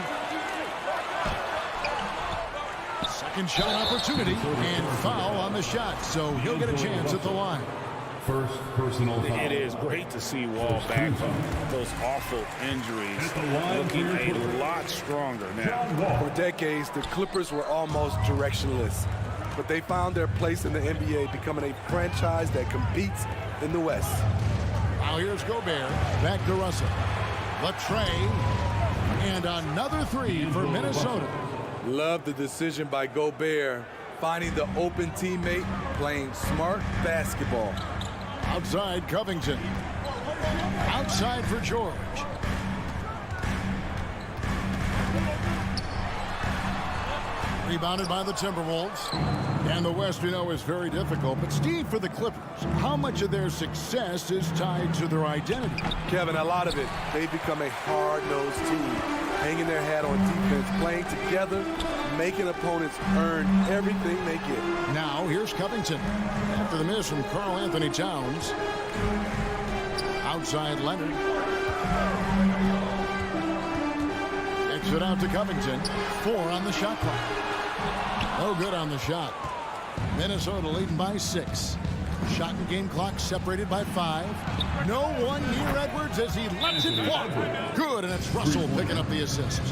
Second shot opportunity and foul on the shot, so he'll get a chance at the line. First personal foul. It is great to see Wall back from those awful injuries, looking a lot stronger now. For decades, the Clippers were almost directionless, but they found their place in the NBA, becoming a franchise that competes in the West. Now here's Gobert, back to Russell. Latrey, and another 3 for Minnesota. Love the decision by Gobert, finding the open teammate, playing smart basketball. Outside Covington. Outside for George. Rebounded by the Timberwolves. And the West, we know, is very difficult. But Steve, for the Clippers, how much of their success is tied to their identity? Kevin, a lot of it. They've become a hard-nosed team, hanging their hat on defense, playing together, making opponents earn everything they get. Now, here's Covington. After the miss from Karl Anthony Towns. Outside Leonard. Kicks it out to Covington. 4 on the shot clock. No good on the shot. Minnesota leading by 6. Shot and game clock separated by 5. No one near Edwards as he lets it walk. Good, and it's Russell picking up the assist.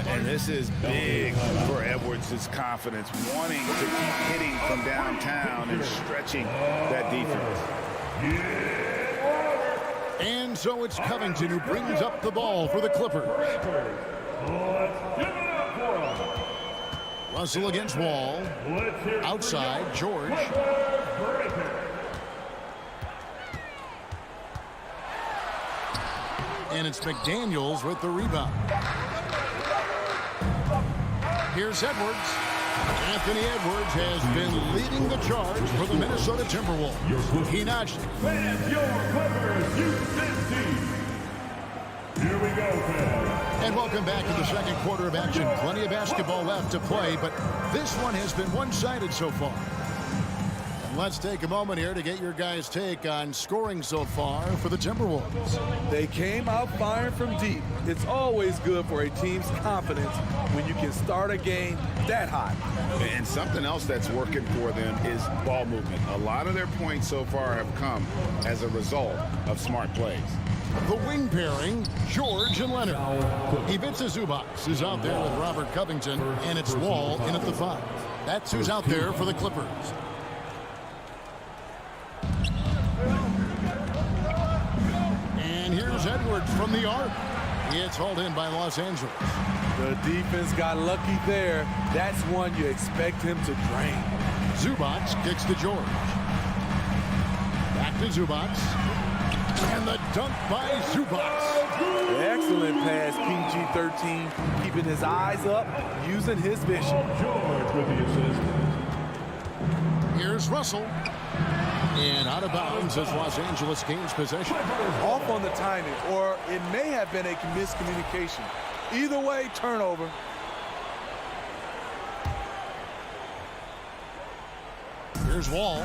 And this is big for Edwards' confidence, wanting to keep hitting from downtown and stretching that defense. And so it's Covington who brings up the ball for the Clippers. Russell against Wall. Outside, George. And it's McDaniels with the rebound. Here's Edwards. Anthony Edwards has been leading the charge for the Minnesota Timberwolves. He notched. Fans, your Clippers, Houston team. Here we go, fans. And welcome back to the second quarter of action. Plenty of basketball left to play, but this one has been one-sided so far. Let's take a moment here to get your guys' take on scoring so far for the Timberwolves. They came out firing from deep. It's always good for a team's confidence when you can start a game that hot. And something else that's working for them is ball movement. A lot of their points so far have come as a result of smart plays. The wing pairing, George and Leonard. Ivica Zubac is out there with Robert Covington, and it's Wall in at the 5. That's who's out there for the Clippers. And here's Edwards from the arc. It's hauled in by Los Angeles. The defense got lucky there. That's one you expect him to drain. Zubac kicks to George. Back to Zubac. And the dunk by Zubac. Excellent pass, PG-13, keeping his eyes up, using his vision. George with the assist. Here's Russell. And out of bounds as Los Angeles gains possession. Off on the timing, or it may have been a miscommunication. Either way, turnover. Here's Wall.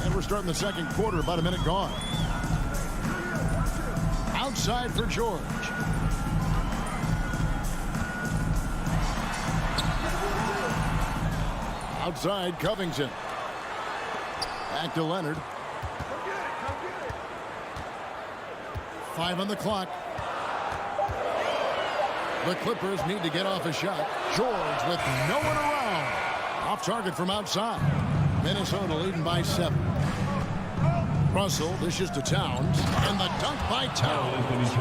And we're starting the second quarter, about a minute gone. Outside for George. Outside, Covington. Back to Leonard. 5 on the clock. The Clippers need to get off a shot. George with no one around. Off target from outside. Minnesota leading by 7. Russell dishes to Towns. And the dunk by Towns.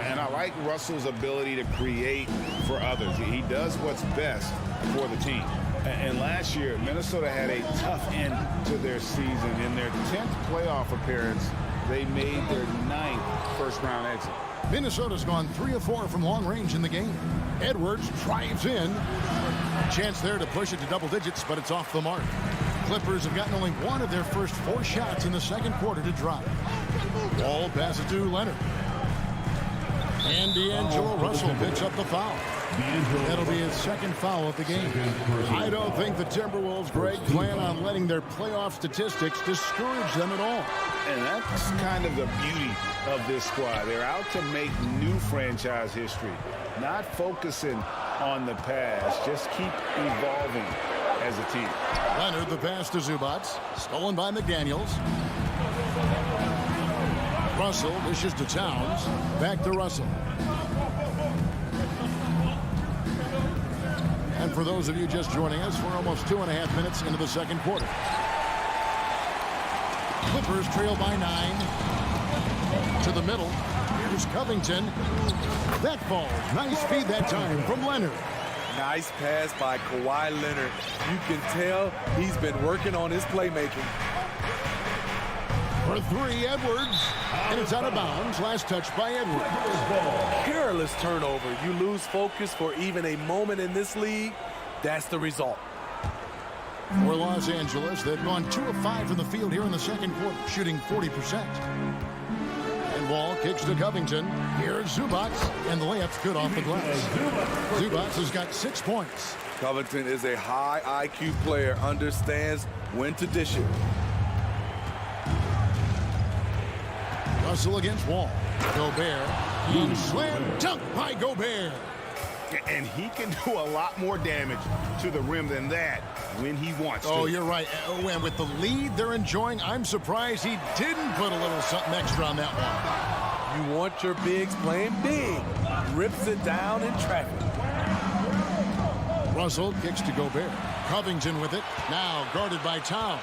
And I like Russell's ability to create for others. He does what's best for the team. And last year, Minnesota had a tough end to their season. In their 10th playoff appearance, they made their 9th first-round exit. Minnesota's gone 3 of 4 from long range in the game. Edwards drives in. Chance there to push it to double digits, but it's off the mark. Clippers have gotten only 1 of their first 4 shots in the second quarter to drop. Ball passes to Leonard. And D'Angelo Russell picks up the foul. That'll be his second foul of the game. I don't think the Timberwolves, Greg, plan on letting their playoff statistics discourage them at all. And that's kind of the beauty of this squad. They're out to make new franchise history, not focusing on the past. Just keep evolving as a team. Leonard, the pass to Zubac. Stolen by McDaniels. Russell dishes to Towns. Back to Russell. And for those of you just joining us, we're almost 2.5 minutes into the second quarter. Clippers trail by 9. To the middle. Here's Covington. That falls. Nice feed that time from Leonard. Nice pass by Kawhi Leonard. You can tell he's been working on his playmaking. For 3, Edwards. And it's out of bounds. Last touch by Edwards. Careless turnover. You lose focus for even a moment in this league. That's the result. For Los Angeles, they've gone 2 of 5 from the field here in the second quarter, shooting 40%. And Wall kicks to Covington. Here's Zubac, and the layup's good off the glass. Zubac has got 6 points. Covington is a high IQ player, understands when to dish it. Russell against Wall. Gobert. And slam dunk by Gobert. And he can do a lot more damage to the rim than that when he wants to. Oh, you're right. And with the lead they're enjoying, I'm surprised he didn't put a little something extra on that one. You want your bigs playing big. Rips it down in traffic. Russell kicks to Gobert. Covington with it. Now guarded by Towns.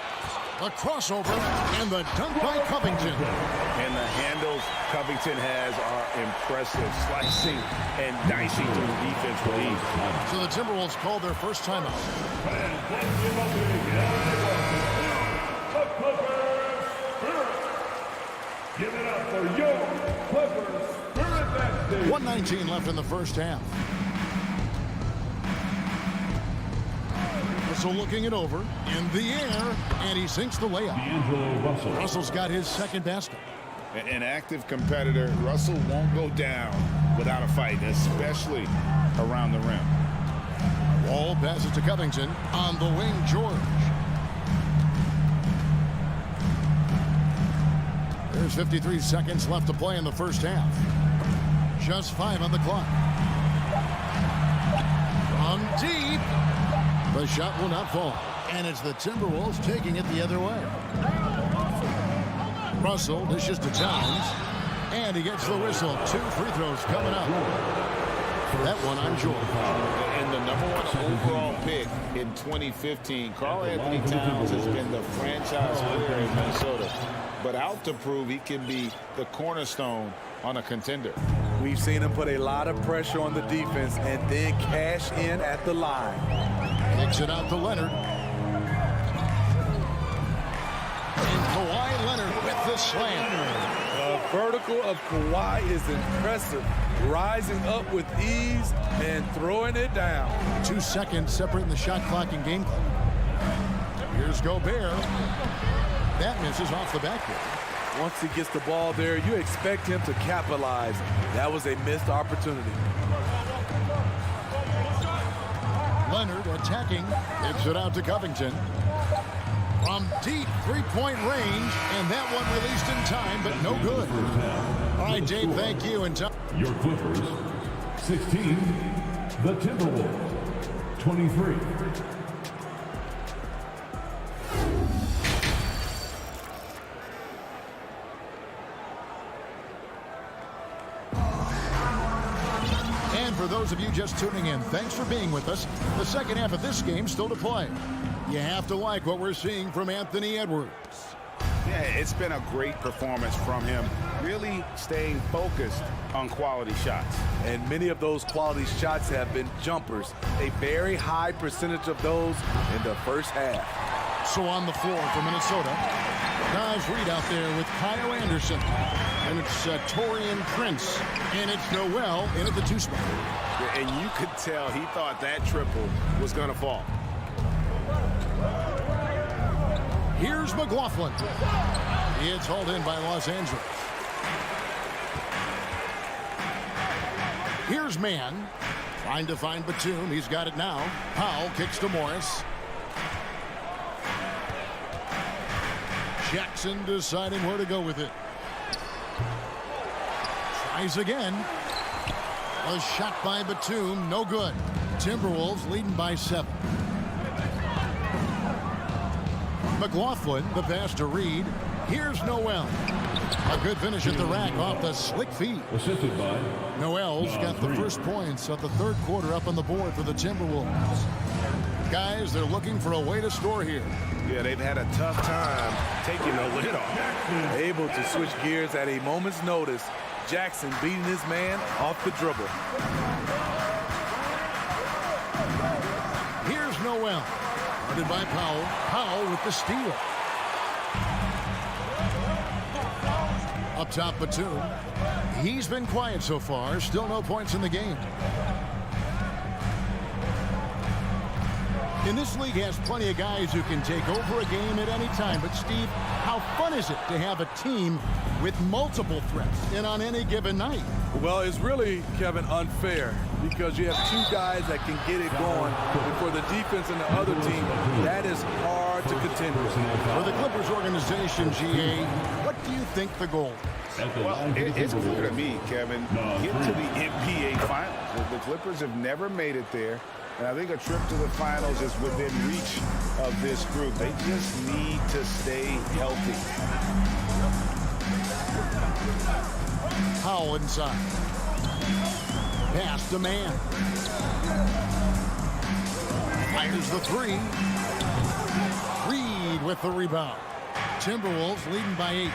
A crossover and the dunk by Covington. And the handles Covington has are impressive. Slicing and dicing through the defense with ease. So the Timberwolves called their first timeout. Give it up for your Clippers Spirit that day. 1:19 left in the first half. Russell looking it over in the air, and he sinks the layup. Russell. Russell's got his second basket. An active competitor, Russell won't go down without a fight, especially around the rim. Wall passes to Covington. On the wing, George. There's 53 seconds left to play in the first half. Just 5 on the clock. From deep. The shot will not fall. And it's the Timberwolves taking it the other way. Russell dishes to Towns. And he gets the whistle. 2 free throws coming up. That one on George. And the #1 overall pick in 2015, Karl Anthony Towns has been the franchise player in Minnesota, but out to prove he can be the cornerstone on a contender. We've seen him put a lot of pressure on the defense and then cash in at the line. Kicks it out to Leonard. And Kawhi Leonard with the slam. The vertical of Kawhi is impressive. Rising up with ease and throwing it down. 2 seconds separating the shot clock and game clock. Here's Gobert. That misses off the backboard. Once he gets the ball there, you expect him to capitalize. That was a missed opportunity. Leonard attacking. Gives it out to Covington. From deep three-point range, and that one released in time, but no good. All right, Dave, thank you. And your Clippers, 16, the Timberwolves, 23. And for those of you just tuning in, thanks for being with us. The second half of this game still to play. You have to like what we're seeing from Anthony Edwards. Yeah, it's been a great performance from him, really staying focused on quality shots. And many of those quality shots have been jumpers. A very high percentage of those in the first half. So on the floor for Minnesota, Naz Reid out there with Kyle Anderson. And it's Taurean Prince. And it's Noel in at the 2 spot. Yeah, and you could tell he thought that triple was going to fall. Here's McLaughlin. It's hauled in by Los Angeles. Here's Mann. Trying to find Batum. He's got it now. Powell kicks to Morris. Jackson deciding where to go with it. Tries again. A shot by Batum. No good. Timberwolves leading by 7. McLaughlin, the pass to Reed. Here's Noel. A good finish at the rack off the slick feet. Assisted by Noel's got the first points of the third quarter up on the board for the Timberwolves. Guys, they're looking for a way to score here. Yeah, they've had a tough time taking the lid off. Able to switch gears at a moment's notice. Jackson beating his man off the dribble. Here's Noel. Guarded by Powell. Powell with the steal. Up top, Batum. He's been quiet so far. Still no points in the game. And this league has plenty of guys who can take over a game at any time. But, Steve, how fun is it to have a team with multiple threats and on any given night? Well, it's really, Kevin, unfair because you have 2 guys that can get it going. And for the defense and the other team, that is hard to contend with. For the Clippers organization, GA, what do you think the goal is? Well, it's clear to me, Kevin, get to the NBA Finals. The Clippers have never made it there. And I think a trip to the finals is within reach of this group. They just need to stay healthy. Powell inside. Pass to Mann. Fires the 3. Reed with the rebound. Timberwolves leading by 8.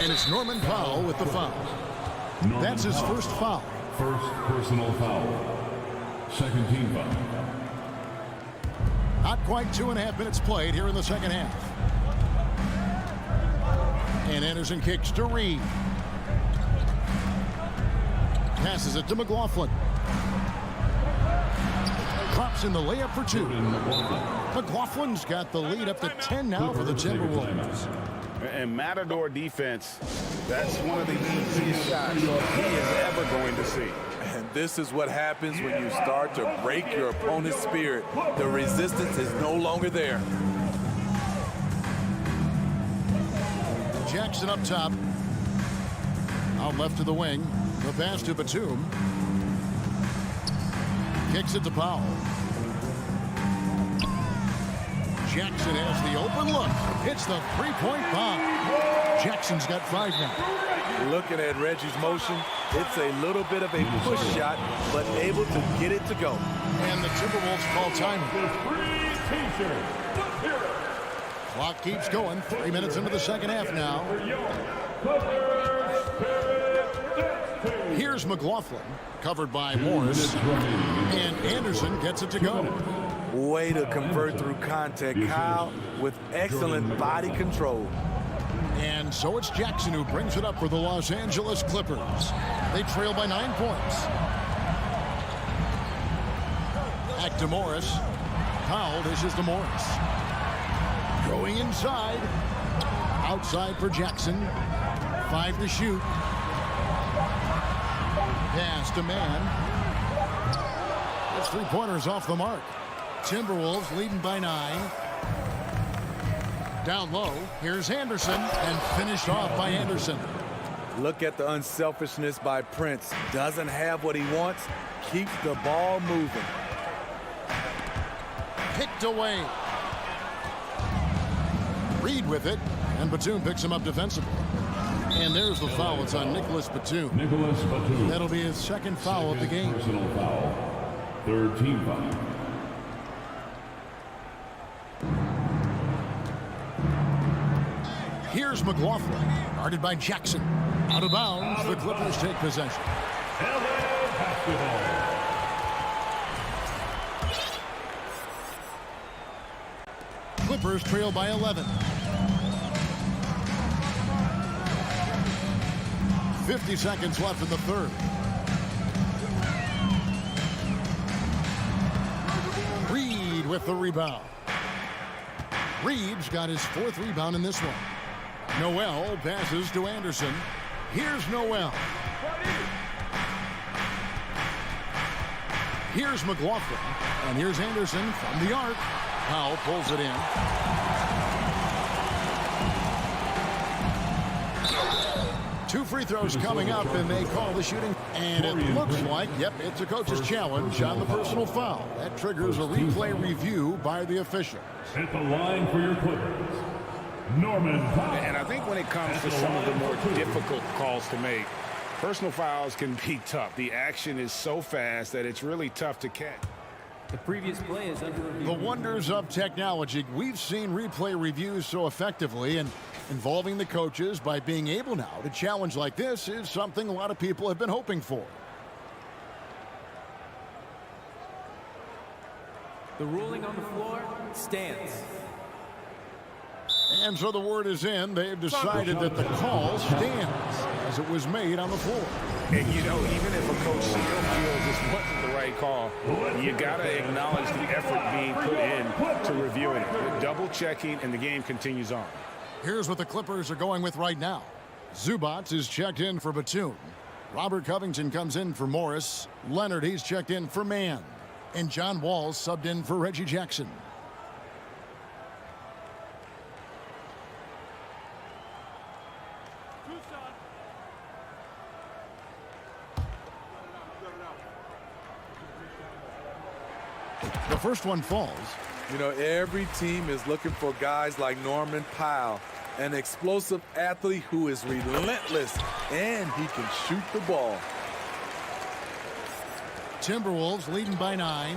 And it's Norman Powell with the foul. That's his first foul. First personal foul. Second team foul. Not quite 2.5 minutes played here in the second half. And Anderson kicks to Reed. Passes it to McLaughlin. Drops in the layup for 2. McLaughlin's got the lead up to 10 now for the Timberwolves. And Matador defense, that's one of the easiest shots he is ever going to see. And this is what happens when you start to break your opponent's spirit. The resistance is no longer there. Jackson up top. Out left to the wing. The pass to Batum. Kicks it to Powell. Jackson has the open look. Hits the three-point bomb. Jackson's got 5 now. Looking at Reggie's motion, it's a little bit of a push shot, but able to get it to go. And the Timberwolves call time. Clock keeps going. 3 minutes into the second half now. Here's McLaughlin, covered by Morris. And Anderson gets it to go. Way to convert through contact, Kyle, with excellent body control. And so it's Jackson who brings it up for the Los Angeles Clippers. They trail by 9 points. Back to Morris. Powell dishes to Morris. Going inside. Outside for Jackson. 5 to shoot. Pass to Man. His three-pointers off the mark. Timberwolves leading by 9. Down low, here's Anderson, and finished off by Anderson. Look at the unselfishness by Prince. Doesn't have what he wants, keeps the ball moving. Picked away. Reed with it, and Batum picks him up defensively. And there's the foul. It's on Nicholas Batum. That'll be his second foul of the game. Personal foul. Third team foul. Here's McLaughlin, guarded by Jackson. Out of bounds, the Clippers take possession. Clippers trail by 11. 50 seconds left in the third. Reed with the rebound. Reed's got his 4th rebound in this one. Noel passes to Anderson. Here's Noel. Here's McLaughlin. And here's Anderson from the arc. Powell pulls it in. Two free throws coming up, and they call the shooting. And it looks like, yep, it's a coach's challenge on the personal foul. That triggers a replay review by the official. At the line for your Clippers, Norman Powell. And I think when it comes to some of the more difficult calls to make, personal fouls can be tough. The action is so fast that it's really tough to catch. The previous play is under review. The wonders of technology. We've seen replay reviews so effectively, and involving the coaches by being able now to challenge like this is something a lot of people have been hoping for. The ruling on the floor stands. And so the word is in. They've decided that the call stands as it was made on the floor. And, you know, even if a coach still feels this wasn't the right call, you got to acknowledge the effort being put in to reviewing it. Double checking, and the game continues on. Here's what the Clippers are going with right now. Zubac is checked in for Batum. Robert Covington comes in for Morris. Leonard, he's checked in for Mann. And John Wall subbed in for Reggie Jackson. The first one falls. You know, every team is looking for guys like Norman Powell, an explosive athlete who is relentless, and he can shoot the ball. Timberwolves leading by 9.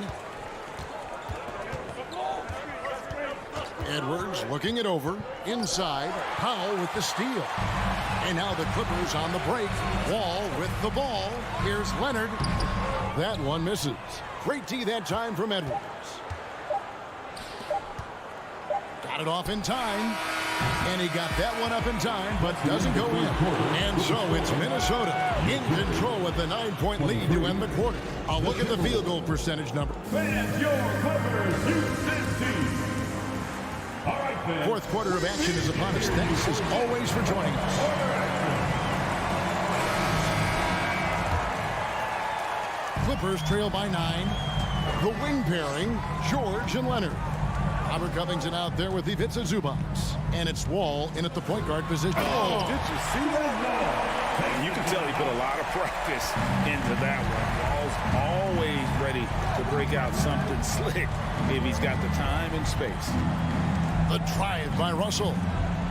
Edwards looking it over. Inside, Powell with the steal. And now the Clippers on the break. Wall with the ball. Here's Leonard. That one misses. Great D that time from Edwards. Got it off in time. And he got that one up in time, but doesn't go in. And so it's Minnesota in control with the 9-point lead to end the quarter. I'll look at the field goal percentage number. Fans, your Clippers, Houston team. All right, fans. Fourth quarter of action is upon us. Thanks as always for joining us. Clippers trail by 9. The wing pairing, George and Leonard. Robert Covington out there with Ivica Zubac. And it's Wall in at the point guard position. Oh, did you see that? You can tell he put a lot of practice into that one. Wall's always ready to break out something slick if he's got the time and space. The drive by Russell.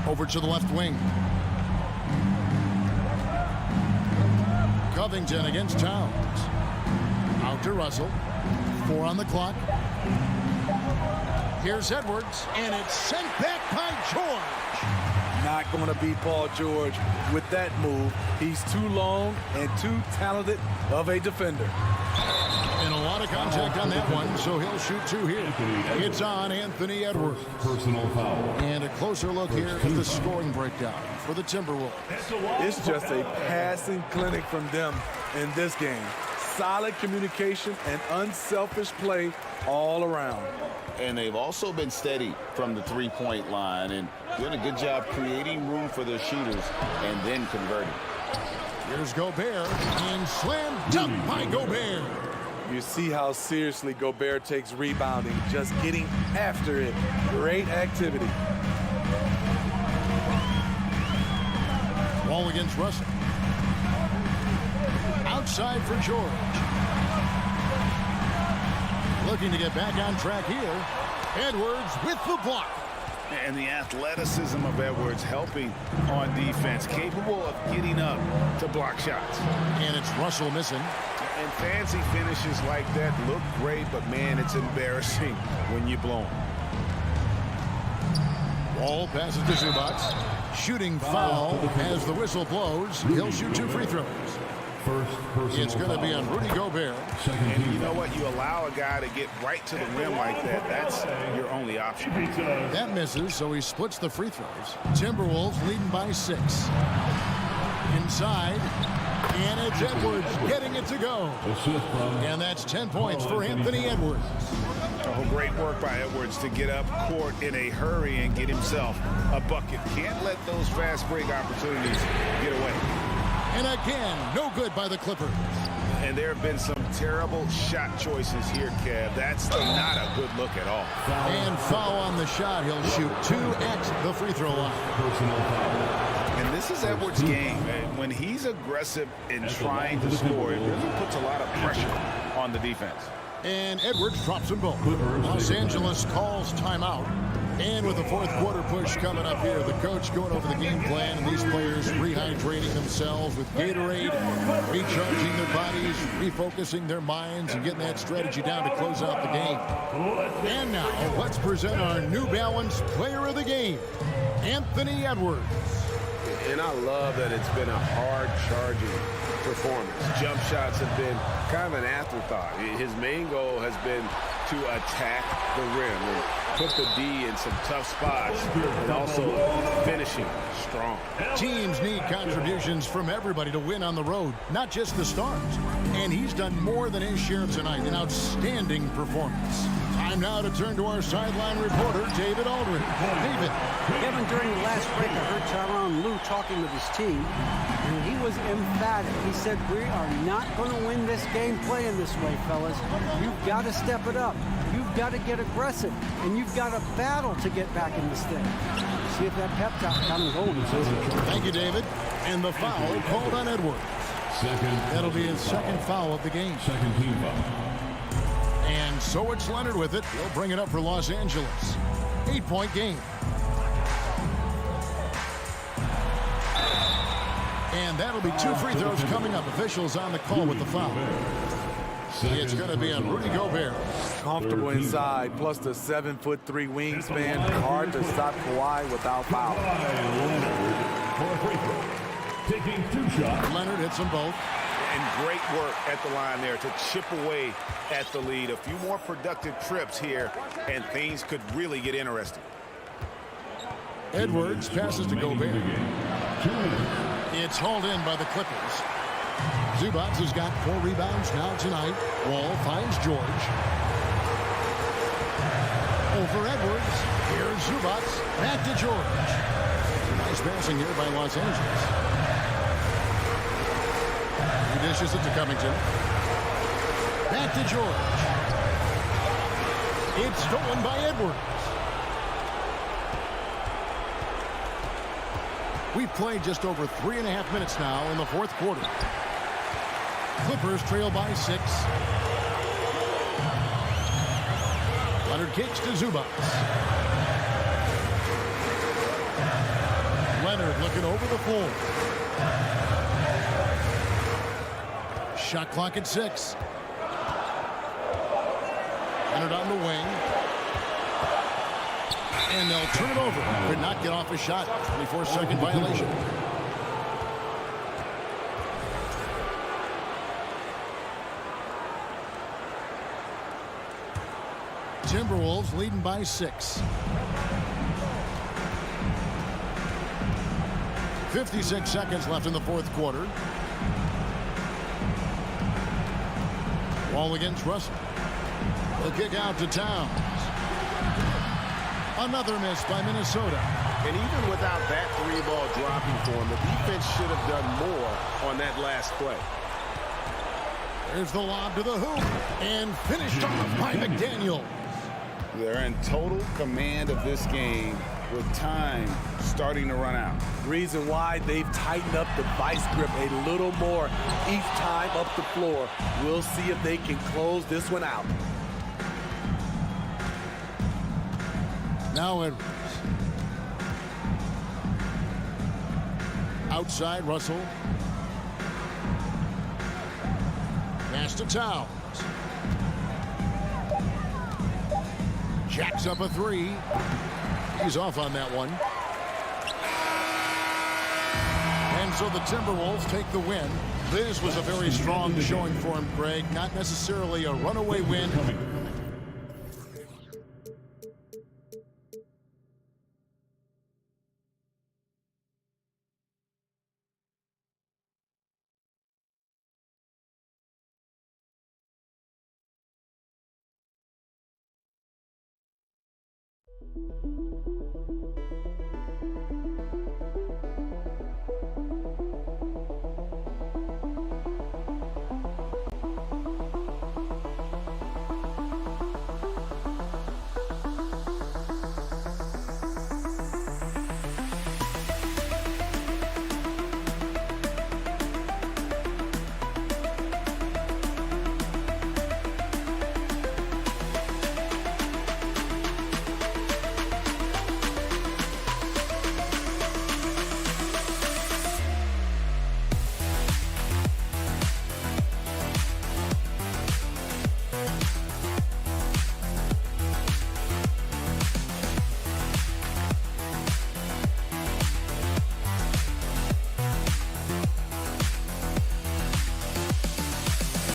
Over to the left wing. Covington against Towns. Out to Russell. 4 on the clock. Here's Edwards, and it's sent back by George. Not going to beat Paul George with that move. He's too long and too talented of a defender. And a lot of contact on that one, so he'll shoot 2 here. It's on Anthony Edwards. Personal foul. And a closer look here at the scoring breakdown for the Timberwolves. It's just a passing clinic from them in this game. Solid communication and unselfish play all around. And they've also been steady from the three-point line and doing a good job creating room for their shooters and then converting. Here's Gobert, and slam dunk by Gobert. You see how seriously Gobert takes rebounding, just getting after it. Great activity. Wall against Russell. Outside for George. Looking to get back on track here. Edwards with the block. And the athleticism of Edwards helping on defense, capable of getting up to block shots. And it's Russell missing. And fancy finishes like that look great, but man, it's embarrassing when you blow them. Wall passes to Zubac. Shooting foul as the whistle blows. He'll shoot 2 free throws. It's going to be on Rudy Gobert. And you know what? You allow a guy to get right to the rim like that. That's your only option. That misses, so he splits the free throws. Timberwolves leading by 6. Inside. And it's Edwards getting it to go. And that's 10 points for Anthony Edwards. Oh, great work by Edwards to get up court in a hurry and get himself a bucket. Can't let those fast break opportunities get away. And again, no good by the Clippers. And there have been some terrible shot choices here, Kev. That's not a good look at all. And foul on the shot. He'll shoot 2 at the free throw line. And this is Edwards' game. When he's aggressive in trying to score, it really puts a lot of pressure on the defense. And Edwards drops them both. Los Angeles calls timeout. And with the fourth quarter push coming up here, the coach going over the game plan and these players rehydrating themselves with Gatorade, recharging their bodies, refocusing their minds, and getting that strategy down to close out the game. And now, let's present our New Balance Player of the Game, Anthony Edwards. And I love that it's been a hard-charging performance. Jump shots have been kind of an afterthought. His main goal has been to attack the rim and put the D in some tough spots and also finishing strong. Teams need contributions from everybody to win on the road, not just the stars. And he's done more than his share tonight. An outstanding performance. Time now to turn to our sideline reporter, David Aldridge. David. Kevin, during the last break, I heard Tyronn Lue talking with his team, and he was emphatic. He said, we are not going to win this game playing this way, fellas. You've got to step it up. You've got to get aggressive, and you've got to battle to get back in this thing. See if that pep talk kind of going. Thank you, David. And the foul called on Edwards. That'll be his second foul of the game. Second team foul. And so it's Leonard with it. He'll bring it up for Los Angeles. 8-point game. And that'll be 2 free throws coming up. Officials on the call with the foul. It's going to be on Rudy Gobert. Comfortable inside, plus the 7'3" wingspan. Hard to stop Kawhi without foul. Taking 2 shots. Leonard hits them both. And great work at the line there to chip away at the lead. A few more productive trips here, and things could really get interesting. Edwards passes to Gobert. It's hauled in by the Clippers. Zubac has got 4 rebounds now tonight. Wall finds George. Over Edwards. Here's Zubac. Back to George. Nice passing here by Los Angeles. He dishes it to Covington. Back to George. It's stolen by Edwards. We've played just over 3.5 minutes now in the fourth quarter. Clippers trail by 6. Leonard kicks to Zubac. Leonard looking over the floor. Shot clock at 6. Leonard on the wing. And they'll turn it over. Could not get off a shot. 24-second violation. Timberwolves leading by 6. 56 seconds left in the fourth quarter. Ball against Russell. The kick out to Towns. Another miss by Minnesota. And even without that 3-ball dropping for him, the defense should have done more on that last play. There's the lob to the hoop. And finished off by McDaniel. They're in total command of this game with time starting to run out. Reason why they've tightened up the vice grip a little more each time up the floor. We'll see if they can close this one out. Now Edwards. Outside Russell. Pass to Towns. Jacks up a 3. He's off on that one. And so the Timberwolves take the win. This was a very strong showing for him, Greg. Not necessarily a runaway win.